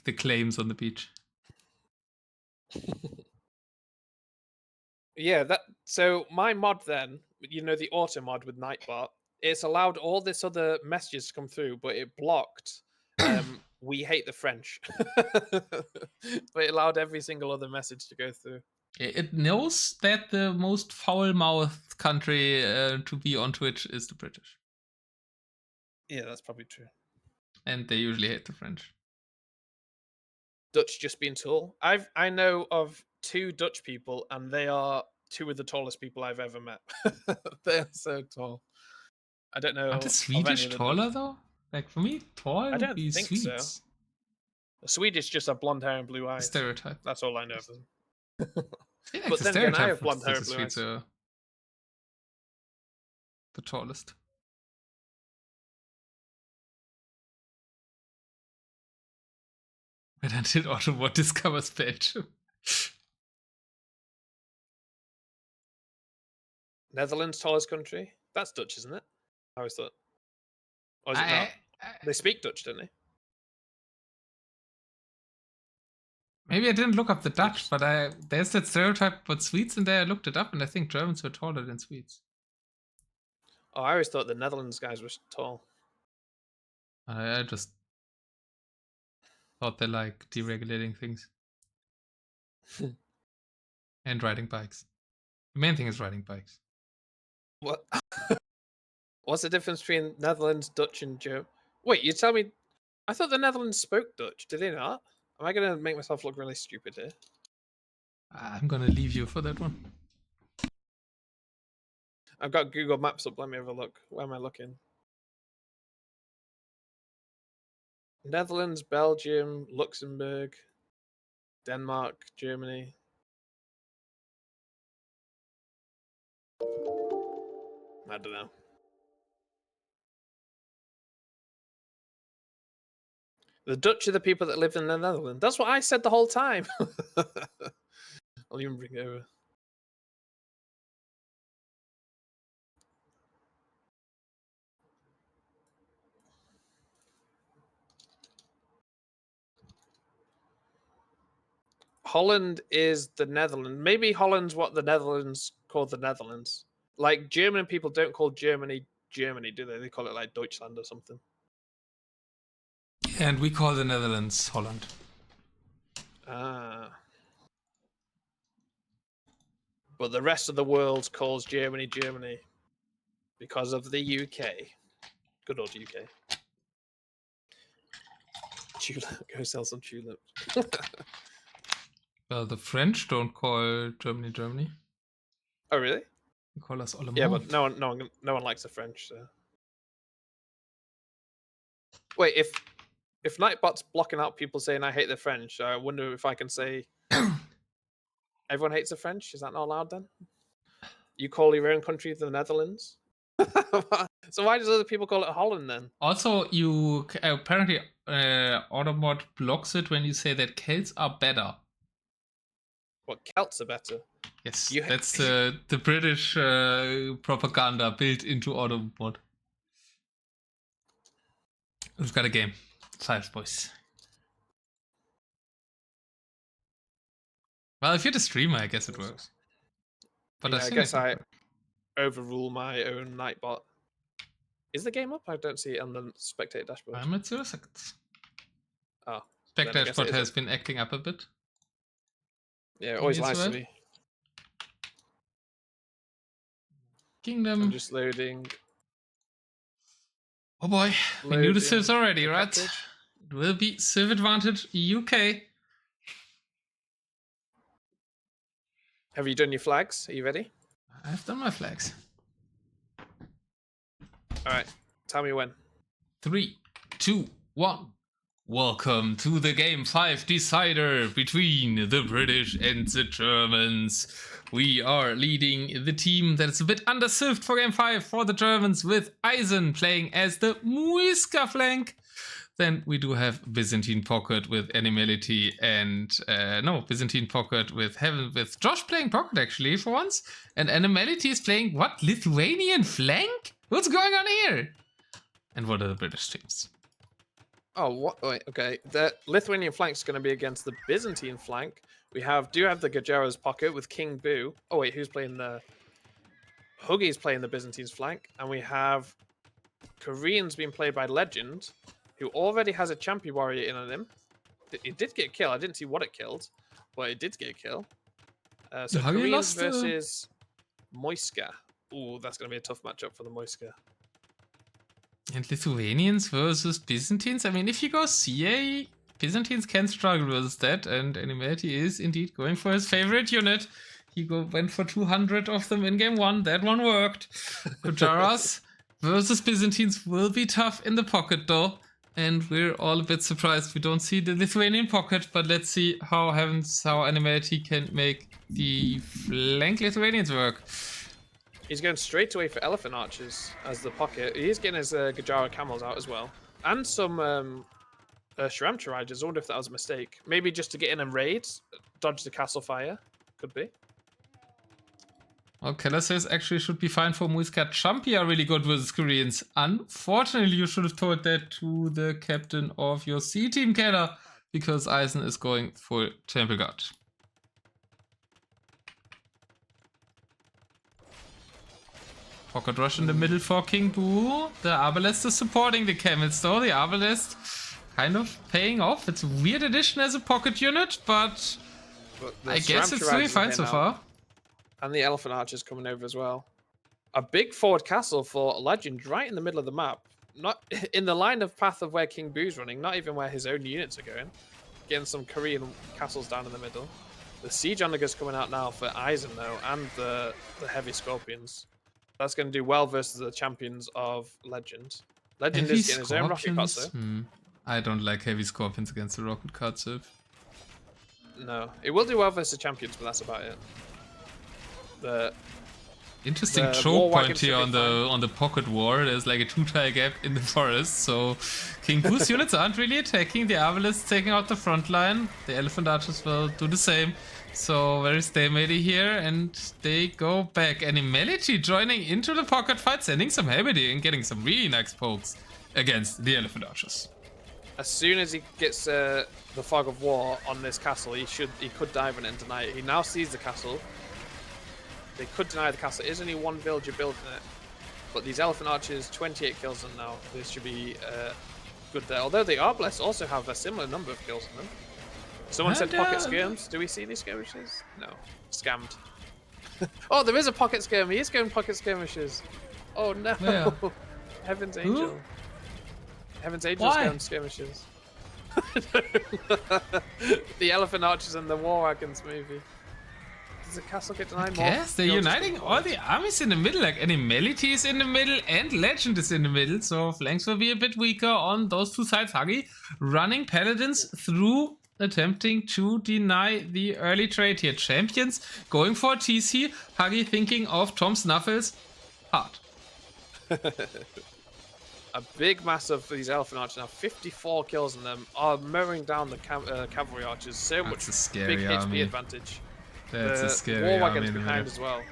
the claims on the beach. Yeah, so my mod then, the Otter mod with Nightbot, it's allowed all this other messages to come through, but it blocked we hate the French. But it allowed every single other message to go through. It knows that the most foul-mouthed country to be on Twitch is the British. Yeah, that's probably true. And they usually hate the French. Dutch just being tall. I know of 2 Dutch people, and they are 2 of the tallest people I've ever met. They are so tall. I don't know. Aren't the Swedish taller though? Like for me, tall. I don't think so. The Swedish just have blonde hair and blue eyes. Stereotype. That's all I know of them. But then again, I have blonde hair and blue eyes. The tallest. But until Otter discovers Belgium. Netherlands, tallest country? That's Dutch, isn't it? I always thought. Or is it not? They speak Dutch, don't they? Maybe I didn't look up the Dutch, Just- but there's that stereotype about Swedes in there. I looked it up, and I think Germans were taller than Swedes. Oh, I always thought the Netherlands guys were tall. I just thought they like deregulating things and riding bikes. The main thing is riding bikes. What? What's the difference between Netherlands, Dutch, and German? Wait, you tell me. I thought the Netherlands spoke Dutch. Did they not? Am I gonna make myself look really stupid here? I'm gonna leave you for that one. I've got Google Maps up. Let me have a look. Where am I looking? Netherlands, Belgium, Luxembourg, Denmark, Germany. I don't know. The Dutch are the people that live in the Netherlands. That's what I said the whole time. I'll even bring it over. Holland is the Netherlands. Maybe Holland's what the Netherlands call the Netherlands. Like German people don't call Germany Germany, do they? They call it like Deutschland or something. And we call the Netherlands Holland. Ah. But the rest of the world calls Germany Germany because of the UK. Good old UK. Tulip. Go sell some tulips. Well, the French don't call Germany Germany. Oh really? They call us Allemand. Yeah, but no one likes the French. So. Wait, if Nightbot's blocking out people saying I hate the French, I wonder if I can say everyone hates the French. Is that not allowed then? You call your own country the Netherlands? So why does other people call it Holland then? Also, you apparently Automod blocks it when you say that Celts are better. What, Celts are better? Yes, You- that's the British propaganda built into Automod. We've got a game. 5 boys. Well, if you're the streamer, I guess it works. But Yeah, I I think guess it I work. overrule my own Nightbot. Is the game up? I don't see it on the spectator dashboard. I'm at 0 seconds. Oh, Spec then I guess it dashboard is has up. been acting up a bit. Yeah, it always Maybe it's lies to red. me. Kingdom. I'm just loading. Oh boy, we knew the Loading civs already, the right? package. It will be civ advantage UK. Have you done your flags? Are you ready? I've done my flags. All right. Tell me when. 3, 2, 1. Welcome to the Game 5 decider between the British and the Germans. We are leading the team that is a bit underserved for Game 5 for the Germans, with Eisen playing as the Muisca flank. Then we do have Byzantine Pocket with Animality and Byzantine Pocket with Josh playing Pocket actually for once, and Animality is playing what, Lithuanian flank? What's going on here? And what are the British teams? Oh, what? Wait, okay. The Lithuanian flank is going to be against the Byzantine flank. We do have the Gajera's Pocket with King Boo. Oh wait, who's playing the? Huggie's playing the Byzantine's flank, and we have Koreans being played by Legend, who already has a Champion Warrior in on him. It did get a kill. I didn't see what it killed, but it did get a kill. So Huggie Koreans lost, versus Moiska. Ooh, that's going to be a tough matchup for the Moiska. And Lithuanians versus Byzantines? I mean, if you go CA, Byzantines can struggle with that, and Animality is indeed going for his favorite unit. He went for 200 of them in game 1. That one worked. Gujaras versus Byzantines will be tough in the pocket, though. And we're all a bit surprised we don't see the Lithuanian pocket, but let's see how Animality can make the flank Lithuanians work. He's going straight away for Elephant Archers as the pocket. He's getting his Gajara Camels out as well. And some Sharamcha Riders. I wonder if that was a mistake. Maybe just to get in and raid, dodge the castle fire. Could be. Well, Keller says actually should be fine for Muisca. Chumpy are really good versus Koreans. Unfortunately, you should have told that to the captain of your C team, Keller, because Eisen is going for Temple Guard. Pocket Rush in the middle for King Boo. The Arbalest is supporting the Camels though. The Arbalest kind of paying off. It's a weird addition as a pocket unit, but I guess it's doing fine so far. And the Elephant Archer's coming over as well. A big forward castle for Legend right in the middle of the map. Not in the line of path of where King Boo's running, not even where his own units are going. Getting some Korean castles down in the middle. The Siege Onagga's coming out now for Eisen though, and the Heavy Scorpions. That's going to do well versus the champions of Legend. Legend Heavy is getting his own rocket cart serve. I don't like Heavy Scorpions against the rocket cart serve. No, it will do well versus the champions, but that's about it. Interesting choke point here on the pocket war. There's like a 2-tile gap in the forest, so King Boo's units aren't really attacking. The Arbalest taking out the front line. The Elephant Archers will do the same. So very stalemate here, and they go back. Animality joining into the pocket fight, sending some heavy and getting some really nice pokes against the Elephant Archers. As soon as he gets the Fog of War on this castle, he could dive in it and deny it. He now sees the castle. They could deny the castle. It is only one villager building it. But these Elephant Archers, 28 kills on now. This should be good there. Although the Arbalest also have a similar number of kills on them. Someone said pocket skirms. Do we see these skirmishes? No. Scammed. Oh, there is a pocket skirm. He is going pocket skirmishes. Oh no. Where? Heaven's Angel. Who? Heaven's Angel's Why? going skirmishes. The Elephant Archers and the War Wagons movie. Does the castle get denied more? Yes, they're uniting all the armies in the middle. Like Animality is in the middle and Legend is in the middle. So flanks will be a bit weaker on those two sides. Huggie running Paladins through, attempting to deny the early trade here. Champions going for TC. Huggie thinking of Tom Snuffles. Hard. A big mass of these Elephant Archers now, 54 kills on them, are mowing down the Cavalry Archers. So That's much a scary big HP army. advantage. That's a scary War army Wagons in the behind middle. as well.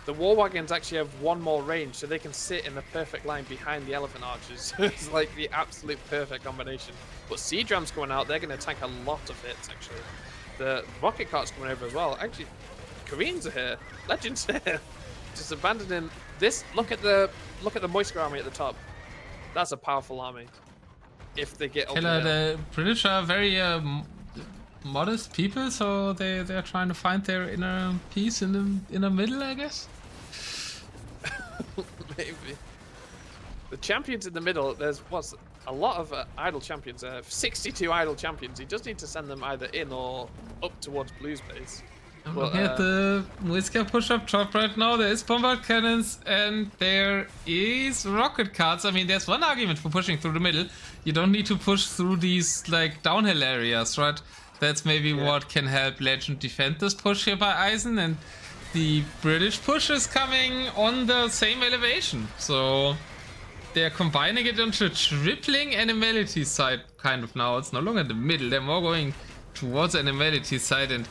The War Wagons actually have one more range, so they can sit in the perfect line behind the Elephant Archers. It's like the absolute perfect combination. But Siege Rams coming out, they're going to tank a lot of hits, actually. The Rocket Cart's coming over as well. Actually, Koreans are here. Legends here. Just abandoning this. Look at the Moisture army at the top. That's a powerful army. If they get Killer, the British are very modest people, so they're trying to find their inner peace in the middle, I guess. Maybe. The champions in the middle, there's a lot of idle champions. 62 idle champions. You just need to send them either in or up towards Blue's base. I'm looking at the Muisca push up top right now. There is bombard cannons and there is rocket carts. I mean, there's one argument for pushing through the middle. You don't need to push through these like downhill areas, right? That's maybe what can help Legend defend this push here by Eisen, and the British push is coming on the same elevation. So they're combining it into tripling Animality side kind of now. It's no longer the middle. They're more going towards Animality side, and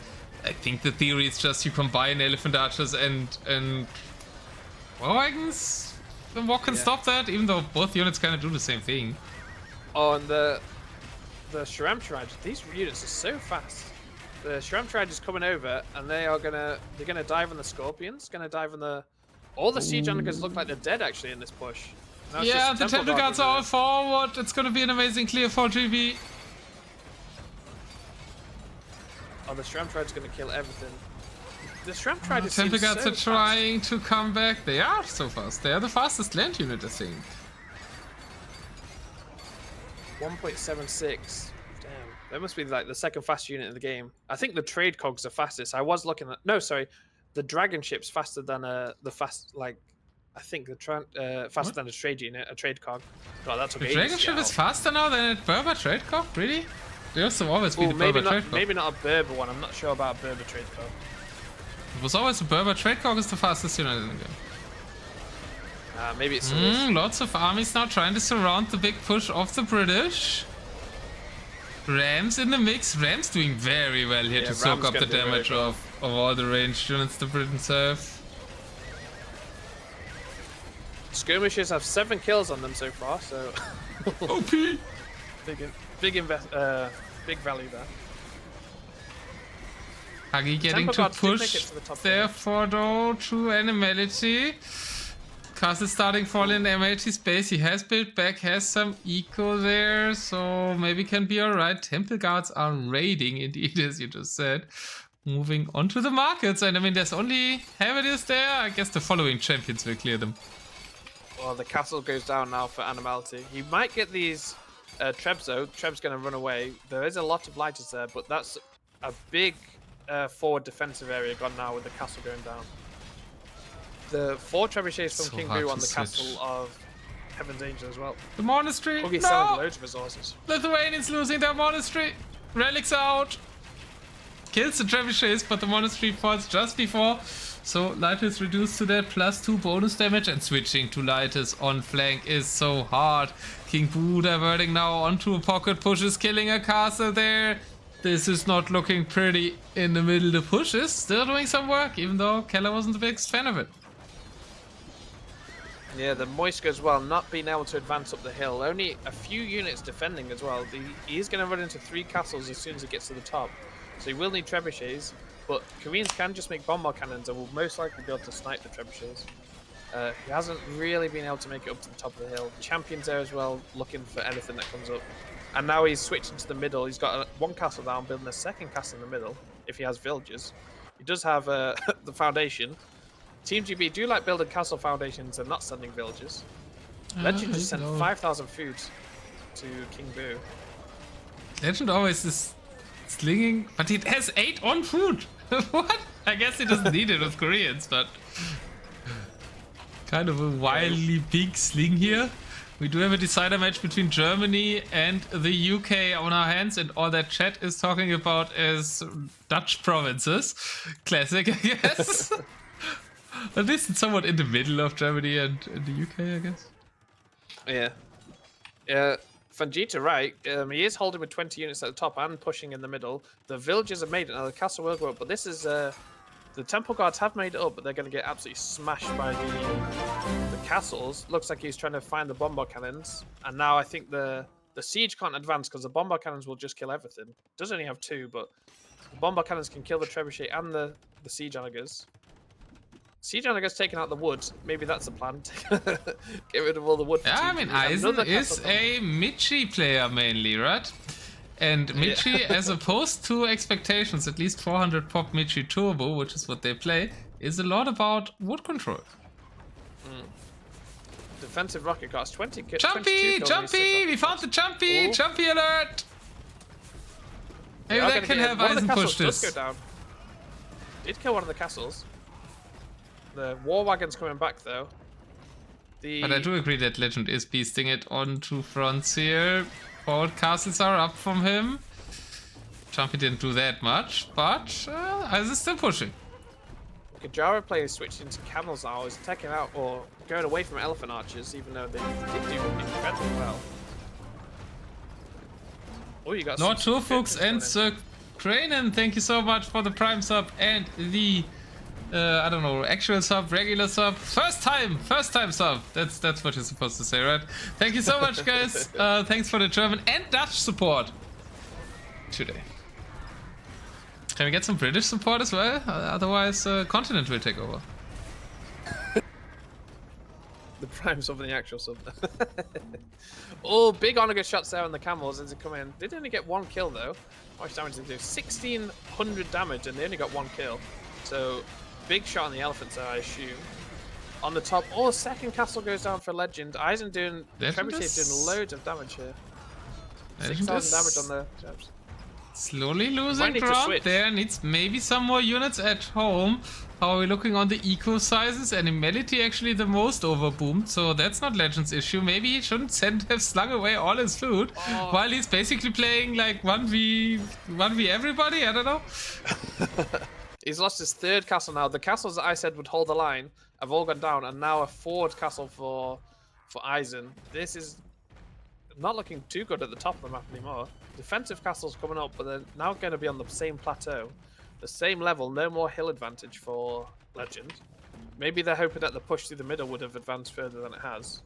I think the theory is just you combine Elephant Archers and War Wagons. And what can stop that? Even though both units kind of do the same thing. Oh, and the Shram-Charge, these units are so fast. The Shram-Charge is coming over, and they're gonna dive on the Scorpions. Gonna dive on the. All the Siege Onaggas look like they're dead actually in this push. Yeah, the Temple Guards are all forward. It's gonna be an amazing clear for GB. Oh, the Shram-Charge is gonna kill everything. The Shram-Charge is Temple Guards so are trying to come back. They are so fast. They are the fastest land unit, I think. 1.76. Damn. That must be like the second fastest unit in the game. I think the trade cogs are fastest. I was looking at. No, sorry. The dragon ship's faster than the fast. Like, I think the faster than a trade unit, a trade cog. God, that took The ages dragon to ship get is out. faster now than a Berber trade cog? Really? They also always be the maybe Berber trade not. cog. Maybe not a Berber one. I'm not sure about a Berber trade cog. It was always a Berber trade cog is the fastest unit in the game. Maybe it's. Lots of armies now trying to surround the big push of the British. Rams in the mix. Rams doing very well here Yeah, to soak Rams up the gonna do damage very well. of all the ranged units the Britons have. Skirmishers have 7 kills on them so far, so OP! big value there. Huggie getting Temple to Guards did make it push to the top therefore though to Animality. Castle starting fall in Animality space. He has built back, has some eco there, so maybe can be alright. Temple Guards are raiding indeed, as you just said. Moving on to the markets, and I mean there's only Heaviest there. I guess the following champions will clear them. Well, the castle goes down now for Animality. He might get these Trebs though. Treb's going to run away. There is a lot of lighters there, but that's a big forward defensive area gone now with the castle going down. The 4 trebuchets from So King hard Boo to on the switch. castle of Heaven's Angel as well. The monastery. Huggie's selling No! loads of resources. Lithuanians losing their monastery. Relics out. Kills the trebuchets, but the monastery falls just before. So Lighters reduced to that +2 bonus damage, and switching to Lighters on flank is so hard. King Boo diverting now onto a pocket pushes, killing a castle there. This is not looking pretty in the middle. The push is still doing some work, even though Keller wasn't the biggest fan of it. Yeah, the Moiska as well, not being able to advance up the hill. Only a few units defending as well. He is going to run into 3 castles as soon as he gets to the top. So he will need trebuchets, but Koreans can just make bombard cannons and will most likely be able to snipe the trebuchets. He hasn't really been able to make it up to the top of the hill. Champions there as well, looking for anything that comes up. And now he's switching to the middle. He's got 1 castle down, building a 2nd castle in the middle, if he has villages. He does have the foundation. Team GB do like building castle foundations and not sending villages. Legend just sent 5,000 food to King Boo. Legend always is slinging, but it has 8 on food. What? I guess he doesn't need it with Koreans, but kind of a wildly big sling here. We do have a decider match between Germany and the UK on our hands, and all that chat is talking about is Dutch provinces. Classic, I guess. At least it's somewhat in the middle of Germany and the UK, I guess. Yeah. Fangita, right. He is holding with 20 units at the top and pushing in the middle. The villagers have made it. Now the castle will go up, but this is... the Temple Guards have made it up, but they're going to get absolutely smashed by the castles. Looks like he's trying to find the bombard cannons. And now I think the siege can't advance because the bombard cannons will just kill everything. Does only have 2, but the bombard cannons can kill the trebuchet and the siege onagers. Siege onagers taking out the wood. Maybe that's the plan. Get rid of all the wood. Yeah, I mean, Eisen is a Michi player mainly, right? And Michi, as opposed to expectations, at least 400 pop Michi Turbo, which is what they play, is a lot about wood control. Defensive rocket cars, 20 kills. Jumpy! Jumpy! We found the Jumpy! Ooh. Jumpy alert! Maybe They are that gonna can get- have one of the Eisen castles push does this. go down. Did kill one of the castles. The war wagon's coming back though. But I do agree that Legend is beasting it onto fronts here. Both castles are up from him. Jumpy didn't do that much, but Eisen's still pushing. Gajara players switching to camels now, is taking out or going away from elephant archers, even though they did do incredibly well. Oh, you got Lord some Turfux and fitness Sir Cranen, thank you so much for the Prime sub and the I don't know, actual sub, regular sub, first time sub. That's what you're supposed to say, right? Thank you so much, guys. Thanks for the German and Dutch support today. Can we get some British support as well? Otherwise, continent will take over. The prime sub and the actual sub. Oh, big onager shots there on the camels as they come in. They did only get 1 kill though. How much damage did they do? 1,600 damage and they only got 1 kill. So, big shot on the elephants there, I assume. On the top, oh, 2nd castle goes down for Legend. Eisen doing, Trebuchet's doing loads of damage here. 6,000 damage on the jabs. Slowly Might losing need to ground switch. there, needs maybe some more units at home. How are we looking on the eco sizes? Animality actually the most overboomed, so that's not Legend's issue. Maybe he shouldn't have slung away all his food while he's basically playing like 1v everybody, I don't know. He's lost his 3rd castle now. The castles that I said would hold the line have all gone down, and now a 4th castle for Eisen. This is not looking too good at the top of the map anymore. Defensive castles coming up, but they're now going to be on the same plateau, the same level. No more hill advantage for Legend. Maybe they're hoping that the push through the middle would have advanced further than it has.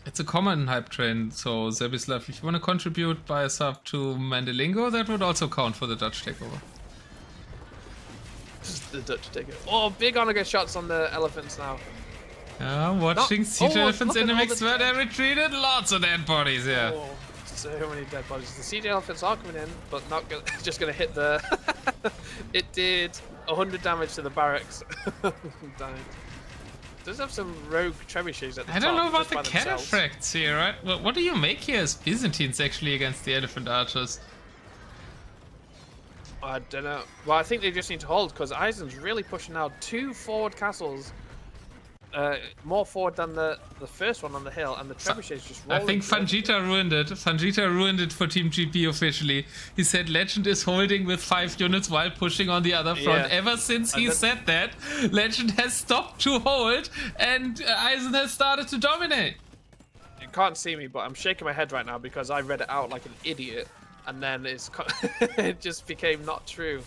It's a common hype train, so Zebislav, if you want to contribute by a sub to Mandelingo, that would also count for the Dutch takeover. The Dutch take it. Oh, big honor shots on the elephants now. Watching siege elephants look in the at all mix the where they retreated. Lots of dead bodies, yeah. Oh, so many dead bodies. The siege elephants are coming in, but not gonna, just going to hit the... It did 100 damage to the barracks. Died. Does have some rogue trebuchets at the top. I don't know about just the by themselves. cataphracts here, right? What do you make here as Byzantines actually against the elephant archers? I don't know. Well, I think they just need to hold because Eisen's really pushing out 2 forward castles. More forward than the first one on the hill, and the trebuchets just rolling. I think Fangita ruined it. Fangita ruined it for Team GP officially. He said Legend is holding with 5 units while pushing on the other front. Yeah. Ever since he said that, Legend has stopped to hold, and Eisen has started to dominate. You can't see me, but I'm shaking my head right now because I read it out like an idiot, and then it just became not true.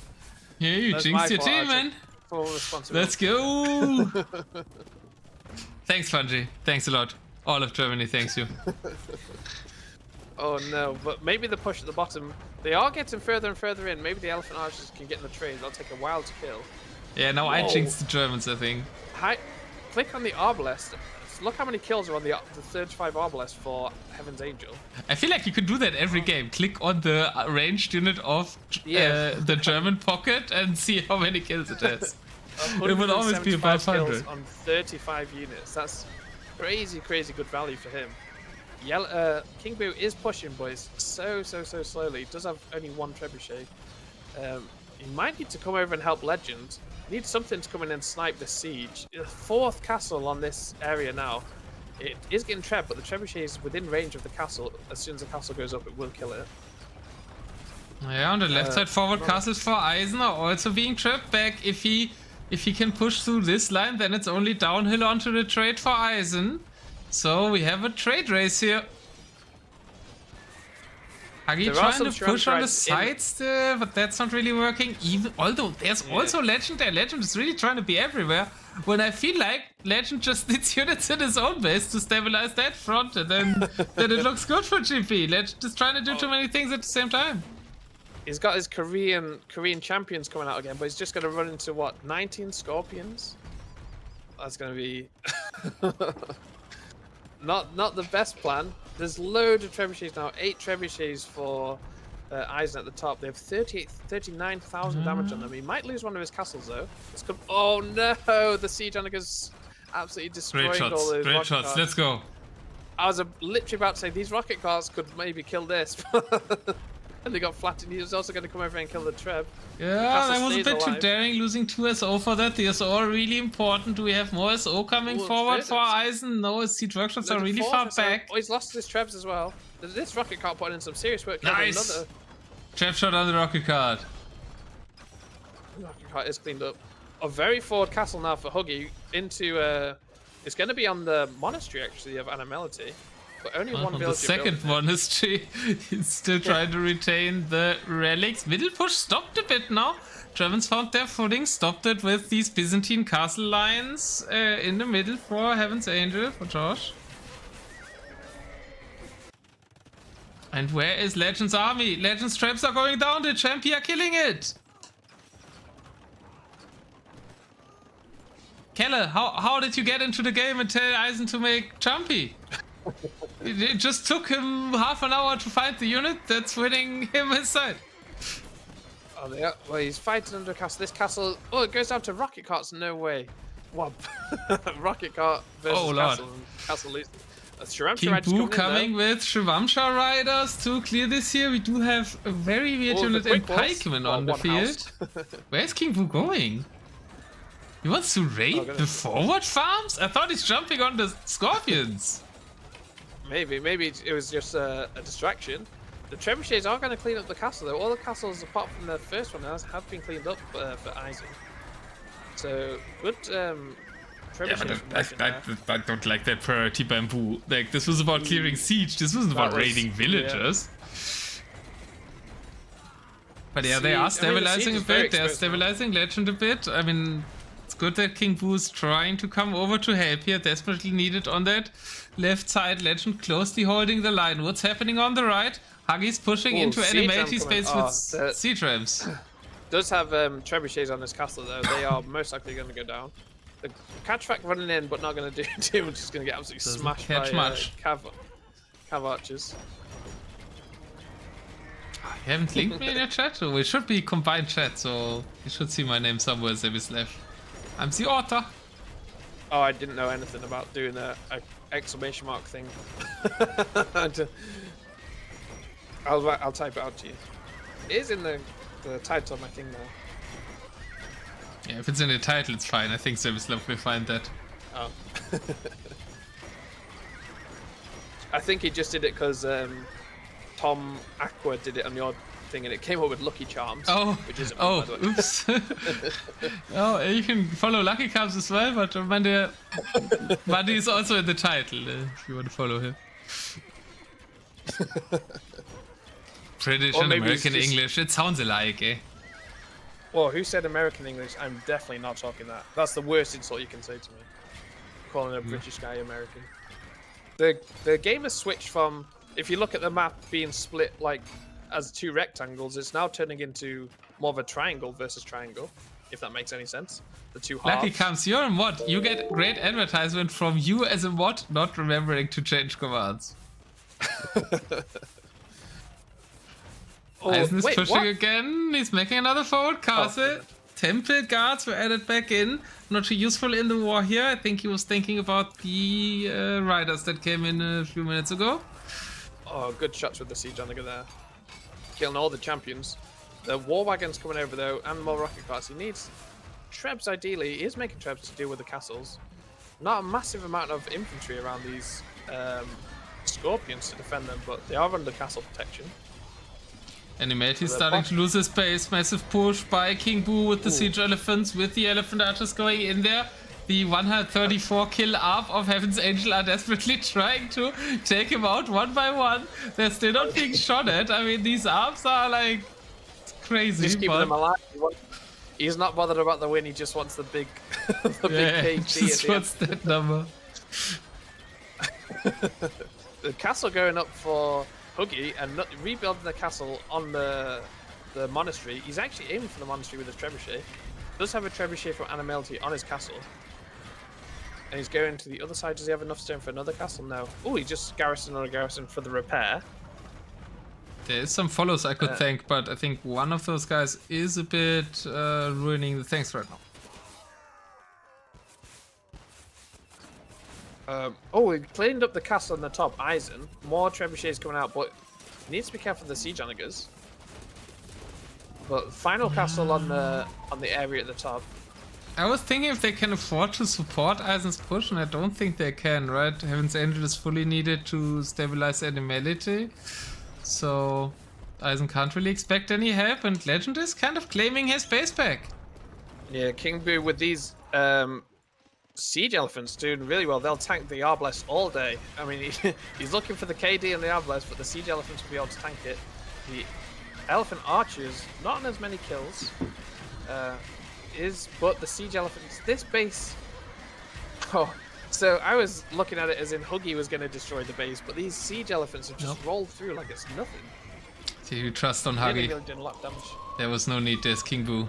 Yeah, you That's jinxed my your fault, team, man. Full responsibility. Let's go. Thanks, Fungi. Thanks a lot. All of Germany thanks you. Oh no, but maybe the push at the bottom, they are getting further and further in. Maybe the elephant archers can get in the train. They'll take a while to kill. Yeah, now I Whoa. jinxed the Germans, I think. Click on the arbalest. Look how many kills are on the 35 arbalest for Heaven's Angel. I feel like you could do that every game. Click on the ranged unit of the German pocket and see how many kills it has. It would always be above 100. On 35 units. That's crazy, crazy good value for him. King Boo is pushing, boys, so slowly. He does have only 1 trebuchet. He might need to come over and help Legend. He needs something to come in and snipe the siege. The 4th castle on this area now. It is getting trapped, but the trebuchet is within range of the castle. As soon as the castle goes up, it will kill it. Yeah, on the left side, forward castles for Eisen are also being trapped back. If he can push through this line, then it's only downhill onto the trade for Eisen. So we have a trade race here. Huggie trying to push on the sides there, but that's not really working. Although there's also Legend there. Legend is really trying to be everywhere. When I feel like Legend just needs units in his own base to stabilize that front, and then it looks good for GP. Legend is trying to do too many things at the same time. He's got his Korean champions coming out again, but he's just going to run into what, 19 scorpions? That's going to be not the best plan. There's loads of trebuchets now. 8 trebuchets for Eisen at the top. They have 39,000 damage on them. He might lose one of his castles though. Oh no! The siege Anagas absolutely destroying all those Great rocket shots. carts. Let's go. I was literally about to say these rocket carts could maybe kill this. And they got flattened. He was also going to come over and kill the Treb. Yeah, that was a bit too daring, losing 2 SO for that. The SO are really important. Do we have more SO coming forward for Eisen? No, his siege workshops are really far back. Oh, he's lost his Trebs as well. This rocket cart putting in some serious work. Nice! Another Trap shot on the rocket cart. rocket cart is cleaned up. A very forward castle now for Huggie into... it's going to be on the monastery, actually, of Animality. But only one on village. The second monastery, he's still trying to retain the relics. Middle push stopped a bit now. Germans found their footing, stopped it with these Byzantine castle lines in the middle for Heaven's Angel, for Josh. And where is Legend's army? Legend's traps are going down, the champion are killing it! Kelle, how did you get into the game and tell Eisen to make Jumpy? It just took him half an hour to find the unit that's winning him his side. Oh, yeah. Well, he's fighting under a castle. This castle... Oh, it goes down to rocket carts. No way. What? Rocket cart versus castle. Castle loses. King Boo coming with Shivamsha riders to clear this here. We do have a very weird unit in Pikemen on the field. Where's King Boo going? He wants to raid the forward farms? I thought he's jumping on the scorpions. Maybe it was just a distraction. The trebuchets are going to clean up the castle though. All the castles apart from the first one have been cleaned up for Eisen. So good Yeah, trebuchet. but I don't like that priority bamboo. Like, this was about clearing siege. This wasn't about raiding villagers. But yeah, they are stabilizing a bit. They're stabilizing Legend a bit. I mean, it's good that King Boo is trying to come over to help here. Desperately needed on that left side. Legend closely holding the line. What's happening on the right? Huggie's pushing into Animality space with siege rams. Does have trebuchets on this castle though. They are most likely going to go down. The catchback running in, but not going to do too much. Just going to get absolutely smashed by cav archers. You haven't linked me in your chat? Oh, it should be combined chat, so you should see my name somewhere, Zebislav. I'm the Otter. Oh, I didn't know anything about doing a exclamation mark thing. I'll type it out to you. It is in the title of my thing now. Yeah, if it's in the title, it's fine. I think Zebislav will find that. Oh. I think he just did it because Tom Aqua did it on your thing, and it came up with Lucky Charms. Oh, which is oops. Oh, you can follow Lucky Charms as well, but Mandy is also in the title if you want to follow him. British and American English, it sounds alike, eh? Well, who said American English? I'm definitely not talking that. That's the worst insult you can say to me. Calling a British guy American. The game has switched from, if you look at the map being split like as two rectangles, it's now turning into more of a triangle versus triangle, if that makes any sense. The two halves. Lucky Comes, you're a mod. You get great advertisement from you as a mod, not remembering to change commands. Eisen is pushing again. He's making another forward castle. Oh. Temple guards were added back in. Not too useful in the war here. I think he was thinking about the riders that came in a few minutes ago. Oh, good shots with the siege onagger there. Killing all the champions. The war wagon's coming over though, and more rocket carts. He needs trebs ideally. He is making trebs to deal with the castles. Not a massive amount of infantry around these scorpions to defend them, but they are under castle protection. Animality starting to lose his base. Massive push by King Boo with the siege elephants, with the elephant archers going in there. The 134 kill ARP of Heaven's Angel are desperately trying to take him out one by one. They're still not being shot at. I mean, these ARPs are like crazy. Just keeping them alive. He's not bothered about the win. He just wants the big, big KG. Just wants that number. The castle going up for Huggie and rebuilding the castle on the monastery. He's actually aiming for the monastery with his trebuchet. Does have a trebuchet from Animality on his castle. And he's going to the other side. Does he have enough stone for another castle? No. Oh, he just garrisoned another garrison for the repair. There is some follows I could thank, but I think one of those guys is a bit ruining the things right now. Oh, he cleaned up the castle on the top, Eisen. More trebuchets coming out, but he needs to be careful of the siege onagers. But final castle on the area at the top. I was thinking if they can afford to support Eisen's push, and I don't think they can, right? Heaven's Angel is fully needed to stabilize Animality. So Eisen can't really expect any help, and Legend is kind of claiming his base back. Yeah, King Boo with these siege elephants doing really well. They'll tank the Arblast all day. I mean, he's looking for the KD and the Arblast, but the siege elephants will be able to tank it. The elephant archers, not on as many kills, but the siege elephants, this base. Oh, so I was looking at it as in Huggie was going to destroy the base, but these siege elephants have just rolled through like it's nothing. So you trust on Huggie? Really did a lot of damage. There was no need. There's King Boo.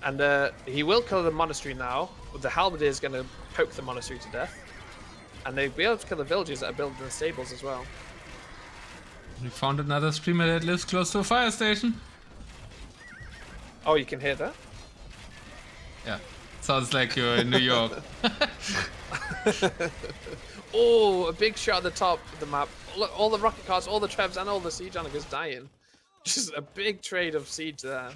And he will kill the monastery now. The halberdier is going to poke the monastery to death. And they'll be able to kill the villagers that are building the stables as well. We found another streamer that lives close to a fire station. Oh, you can hear that? Yeah. Sounds like you're in New York. Oh, a big shot at the top of the map. Look, all the rocket cars, all the trebs, and all the siege onagers dying. Just a big trade of siege there.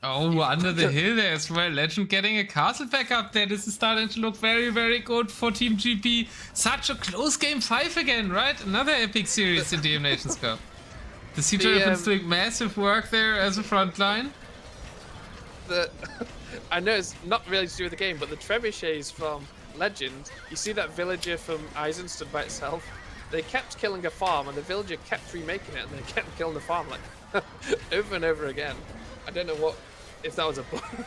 Oh, under the hill there as well. Legend getting a castle back up there. This is starting to look very, very good for Team GP. Such a close game 5 again, right? Another epic series in DM Nations Cup. The siege elephants doing massive work there as a front line. I know it's not really to do with the game, but the trebuchets from Legend, you see that villager from Eisen stood by itself? They kept killing a farm, and the villager kept remaking it, and they kept killing the farm like over and over again. I don't know if that was a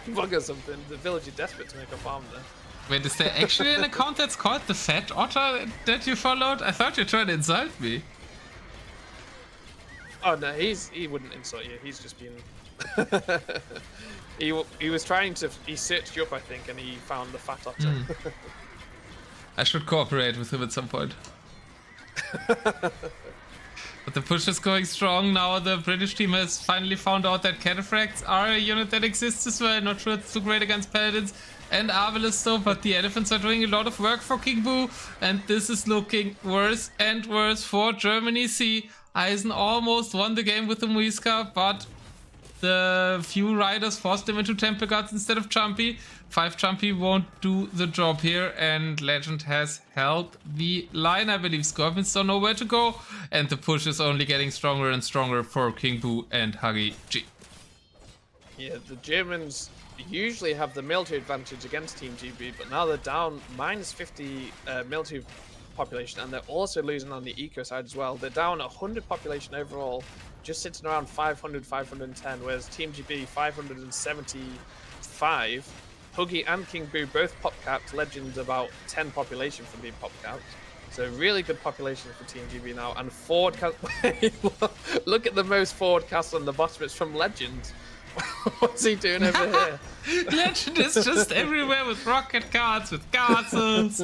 bug or something. The villager desperate to make a farm there. Wait, is there actually an account that's called the Fat Otter that you followed? I thought you were trying to insult me. Oh no, he wouldn't insult you. He's just been. he was trying to. He searched you up, I think, and he found the Fat Otter. I should cooperate with him at some point. But the push is going strong now. The British team has finally found out that cataphracts are a unit that exists as well. Not sure it's too great against paladins and Arbalest though, but the elephants are doing a lot of work for King Boo, and this is looking worse and worse for Germany. See, Eisen almost won the game with the Muisca, but the few riders forced him into Temple Guards instead of Chumpy. 5 Chumpy won't do the job here, and Legend has held the line, I believe. Scorpions don't know where to go, and the push is only getting stronger and stronger for King Boo and Huggie G. Yeah, the Germans usually have the military advantage against Team GB, but now they're down minus 50 military population, and they're also losing on the eco side as well. They're down 100 population overall, just sitting around 500, 510, whereas Team GB 575. Huggie and King Boo both pop capped. Legend about 10 population from being pop capped. So really good population for Team GB now. And forward cast. Look at the most forward cast on the bottom. It's from Legend. What's he doing over here? Legend is just everywhere with rocket cards, with castles.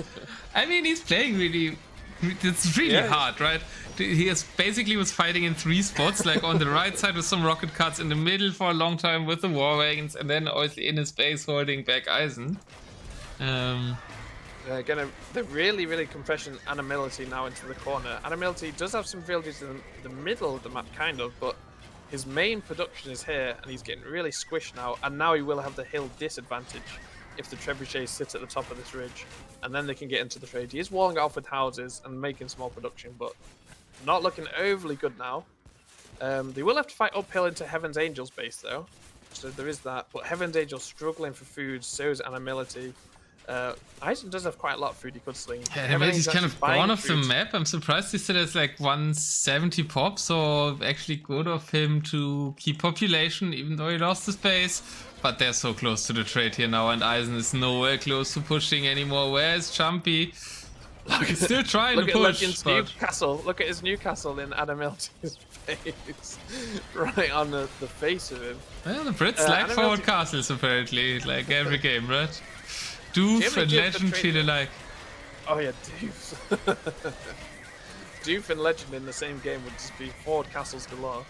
I mean, he's playing really. It's really hard, right? He basically was fighting in 3 spots, like on the right side with some rocket cards, in the middle for a long time with the war wagons, and then obviously in his base holding back Eisen. They're really compressing Animality now into the corner. Animality does have some villages in the middle of the map, kind of, but his main production is here, and he's getting really squished now, and now he will have the hill disadvantage if the trebuchets sit at the top of this ridge, and then they can get into the trade. He is walling off with houses and making small production, but not looking overly good now. They will have to fight uphill into Heaven's Angel's base though, so there is that. But Heaven's Angel's struggling for food, so is Animality. Eisen does have quite a lot of food he could sling. Yeah, Animality's kind of gone off the map. I'm surprised he still has like 170 pop, so actually good of him to keep population, even though he lost his base. But they're so close to the trade here now, and Eisen is nowhere close to pushing anymore. Where's Chumpy? He's still trying to push. Look at Legend's new castle. Look at his new castle in Animality's face. Right on the face of him. Well, the Brits like forward castles apparently, like every game, right? DOOF and Legend feel alike. Oh yeah, DOOF. DOOF and Legend in the same game would just be forward castles galore.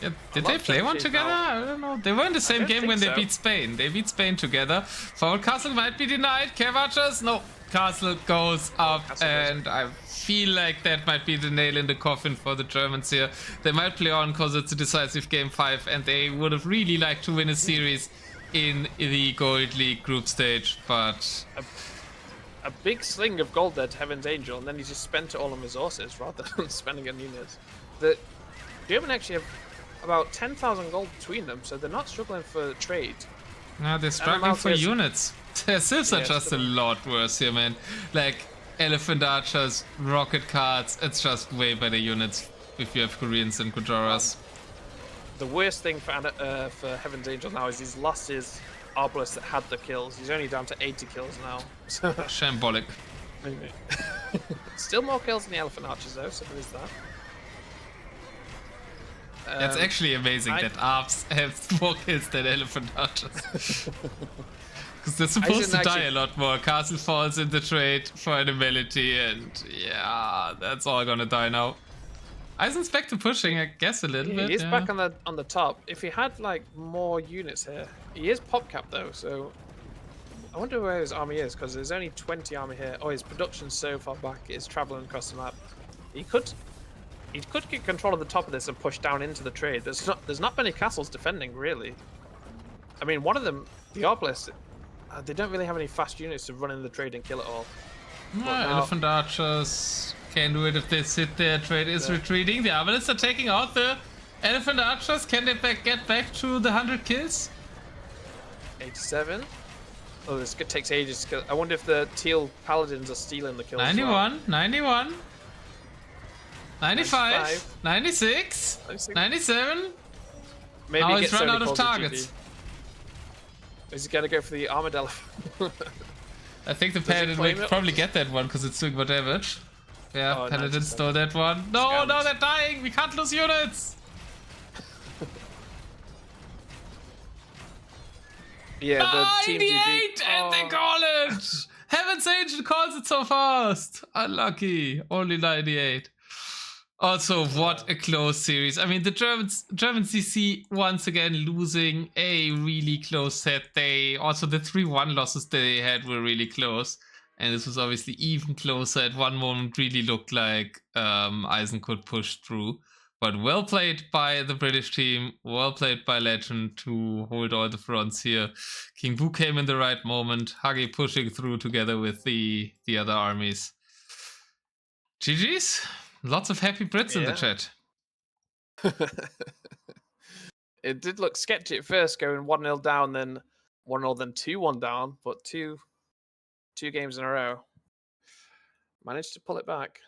Yeah, did they play one together? I don't know. They were in the same game when they beat Spain. They beat Spain together. Forward castle might be denied. Cave archers? No. Castle goes up, and I feel like that might be the nail in the coffin for the Germans here. They might play on because it's a decisive game 5, and they would have really liked to win a series in the Gold League group stage, but a big sling of gold there to Heaven's Angel, and then he just spent it all on resources rather than spending on units. The German actually have about 10,000 gold between them, so they're not struggling for trade. No, they're struggling for units. Their civs are just a lot worse here, man. Like elephant archers, rocket cards, it's just way better units if you have Koreans and Gujaras. The worst thing for Heaven's Angel now is he's lost his Arbalest that had the kills. He's only down to 80 kills now. Shambolic. Still more kills than the elephant archers though, so there is that. It's actually amazing that ARPs have more kills than elephant archers. Because they're supposed to die a lot more. Castle falls in the trade for Animality, and yeah, that's all gonna die now. Eisen's back to pushing, I guess, a little bit. He is back on the top. If he had like more units here, he is pop cap though, so I wonder where his army is, because there's only 20 army here. Oh, his production's so far back, it's traveling across the map. He could get control of the top of this and push down into the trade. There's not many castles defending really. I mean, one of them, the Arbalest, they don't really have any fast units to run in the trade and kill it all. Elephant archers can do it if they sit there. Trade is retreating. The Arbalists are taking out the elephant archers. Can they get back to the 100 kills? 87. Oh, this takes ages. I wonder if the teal paladins are stealing the kills. 91, 91, 95, 95. 96, 96. 97. Maybe Now he he's gets run so out many of calls targets. Is he gonna go for the armadillo? I think the Does he paladin claim will it? probably get that one because it's doing more damage. Yeah, Oh, paladin 97. stole that one. No, Scams. no, they're dying. We can't lose units. Yeah, the team 98, GB. and they call it. Heaven's Agent calls it so fast. Unlucky. Only 98. Also, what a close series. I mean, the German CC once again losing a really close set. Also the 3-1 losses they had were really close. And this was obviously even closer. At one moment really looked like Eisen could push through. But well played by the British team. Well played by Legend to hold all the fronts here. King Boo came in the right moment. Huggie pushing through together with the other armies. GG's. Lots of happy Brits in the chat. It did look sketchy at first, going 1-0 down, then 1-0, then 2-1 down, but two games in a row. Managed to pull it back.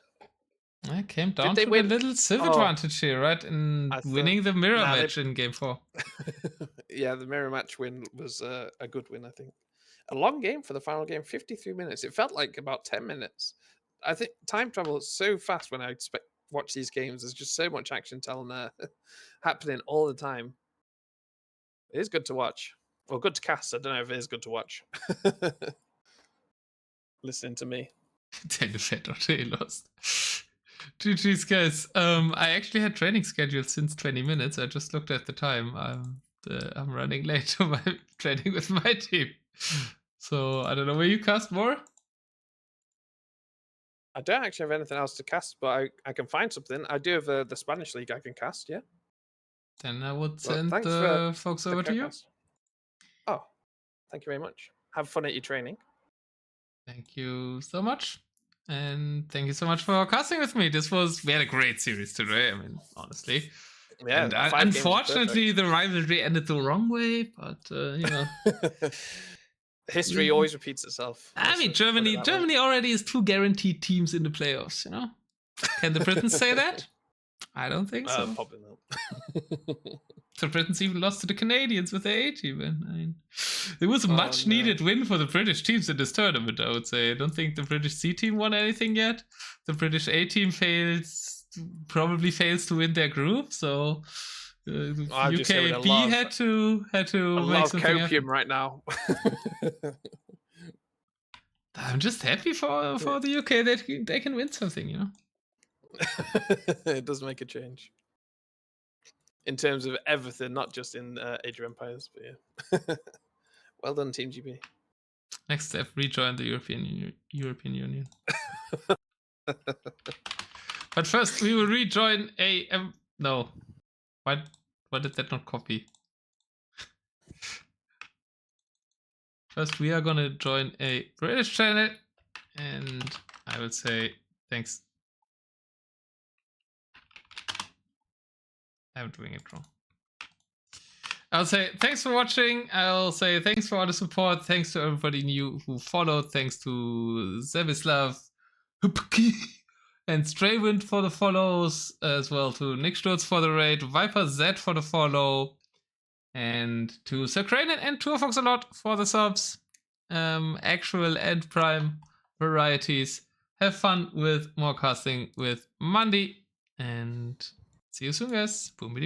It came down they to win? the little Civ advantage here, right? In winning the mirror match in game 4. Yeah, the mirror match win was a good win, I think. A long game for the final game, 53 minutes. It felt like about 10 minutes. I think time travel is so fast when I watch these games. There's just so much action telling happening all the time. It is good to watch. Well, good to cast. I don't know if it is good to watch. Listening to me. Deine Fett or lost. GG's, guys. I actually had training scheduled since 20 minutes. I just looked at the time. I'm running late to my training with my team. So I don't know. Will you cast more? I don't actually have anything else to cast, but I can find something. I do have the Spanish League I can cast, yeah. Then I would Well, send thanks the for folks the over to you. co-cast. Oh, thank you very much. Have fun at your training. Thank you so much. And thank you so much for casting with me. We had a great series today, I mean, honestly. Yeah, and 5 games is unfortunately, perfect. the rivalry ended the wrong way, but, you know. History always repeats itself. I mean, Germany already has 2 guaranteed teams in the playoffs, you know? Can the Britons say that? I don't think so. Probably not. The Britons even lost to the Canadians with their A-team win. I mean, it was a much-needed win for the British teams in this tournament, I would say. I don't think the British C-team won anything yet. The British A-team probably fails to win their group, so UKB had to a make lot of something copium happen. right now. I'm just happy for the UK that they can win something, you know? It does make a change. In terms of everything, not just in Age of Empires, but yeah. Well done, Team GB. Next step, rejoin the European Union. But first, we will rejoin no. Why did that not copy? First, we are gonna join a British channel, and I will say thanks. I'm doing it wrong. I'll say thanks for watching. I'll say thanks for all the support. Thanks to everybody new who followed. Thanks to Zevislav and Straywind for the follows, as well to Nick Sturz for the raid, Viper Z for the follow, and to Sir Cranen and Tourfox a lot for the subs. Actual and prime varieties. Have fun with more casting with Monday, and see you soon, guys. Boom.